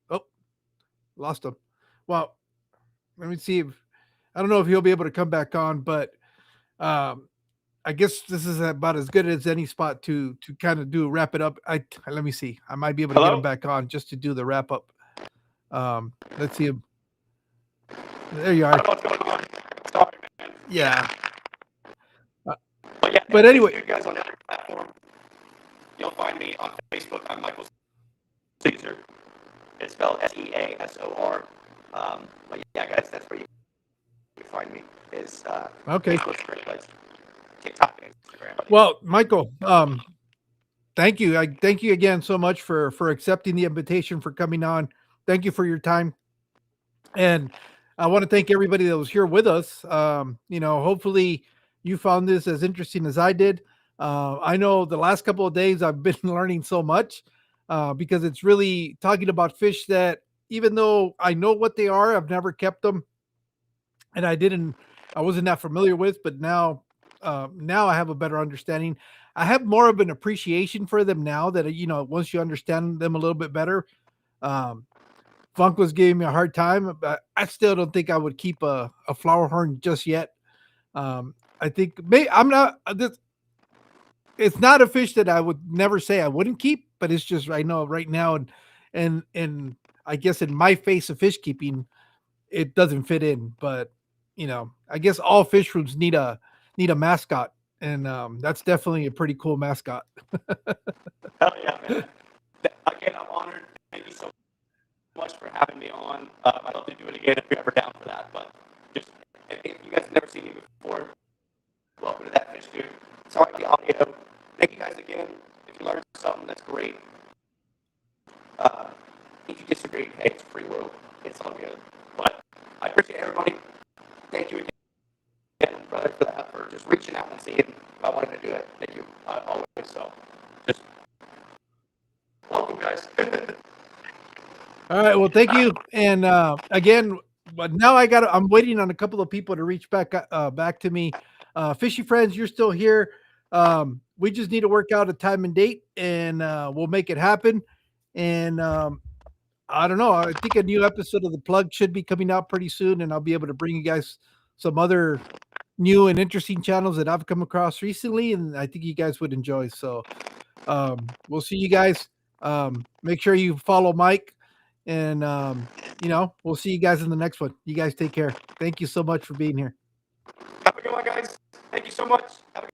Speaker 1: Oh, lost him. Well, let me see if I don't know if he'll be able to come back on, but I guess this is about as good as any spot to kind of wrap it up. Let me see. I might be able to get him back on just to do the wrap up. Let's see him. There you are.
Speaker 2: Sorry, man.
Speaker 1: Yeah.
Speaker 2: But
Speaker 1: anyway,
Speaker 2: you guys on every platform. You'll find me on Facebook. I'm Michael Caesar. It's spelled Seasor. But yeah, guys, that's where you find me. Is
Speaker 1: okay.
Speaker 2: Facebook's a great place. TikTok, Instagram.
Speaker 1: Well, Michael, thank you. I thank you again so much for accepting the invitation, for coming on. Thank you for your time, and I want to thank everybody that was here with us. Hopefully you found this as interesting as I did. I know the last couple of days I've been learning so much because it's really talking about fish that, even though I know what they are, I've never kept them, and I wasn't that familiar with, but now I have a better understanding. I have more of an appreciation for them now that, once you understand them a little bit better. Funk was giving me a hard time, but I still don't think I would keep a flower horn just yet. I think I'm not this. It's not a fish that I would never say I wouldn't keep, but it's just I know right now, and I guess in my face of fish keeping, it doesn't fit in. But I guess all fish rooms need a mascot, and that's definitely a pretty cool mascot.
Speaker 2: Hell yeah, man. Again, I'm honored. Thank you so much for having me on. I'd love to do it again if you're ever down for that. But just if you guys have never seen me before, welcome to that fish, dude. Sorry, the audio. Thank you guys again. If you learned something, that's great. If you disagree, hey, it's a free world. It's all good. But I appreciate everybody. Thank you again, brother, for that, for just reaching out and seeing if I wanted to do it. Thank you always. So just welcome, guys.
Speaker 1: All right. Well, thank you. And again, but now I'm waiting on a couple of people to reach back to me. Fishy friends, you're still here. We just need to work out a time and date, and we'll make it happen. And I don't know. I think a new episode of The Plug should be coming out pretty soon, and I'll be able to bring you guys some other new and interesting channels that I've come across recently, and I think you guys would enjoy. So we'll see you guys. Make sure you follow Mike, and we'll see you guys in the next one. You guys take care. Thank you so much for being here.
Speaker 2: Have a good one, guys. Thank you so much. Have a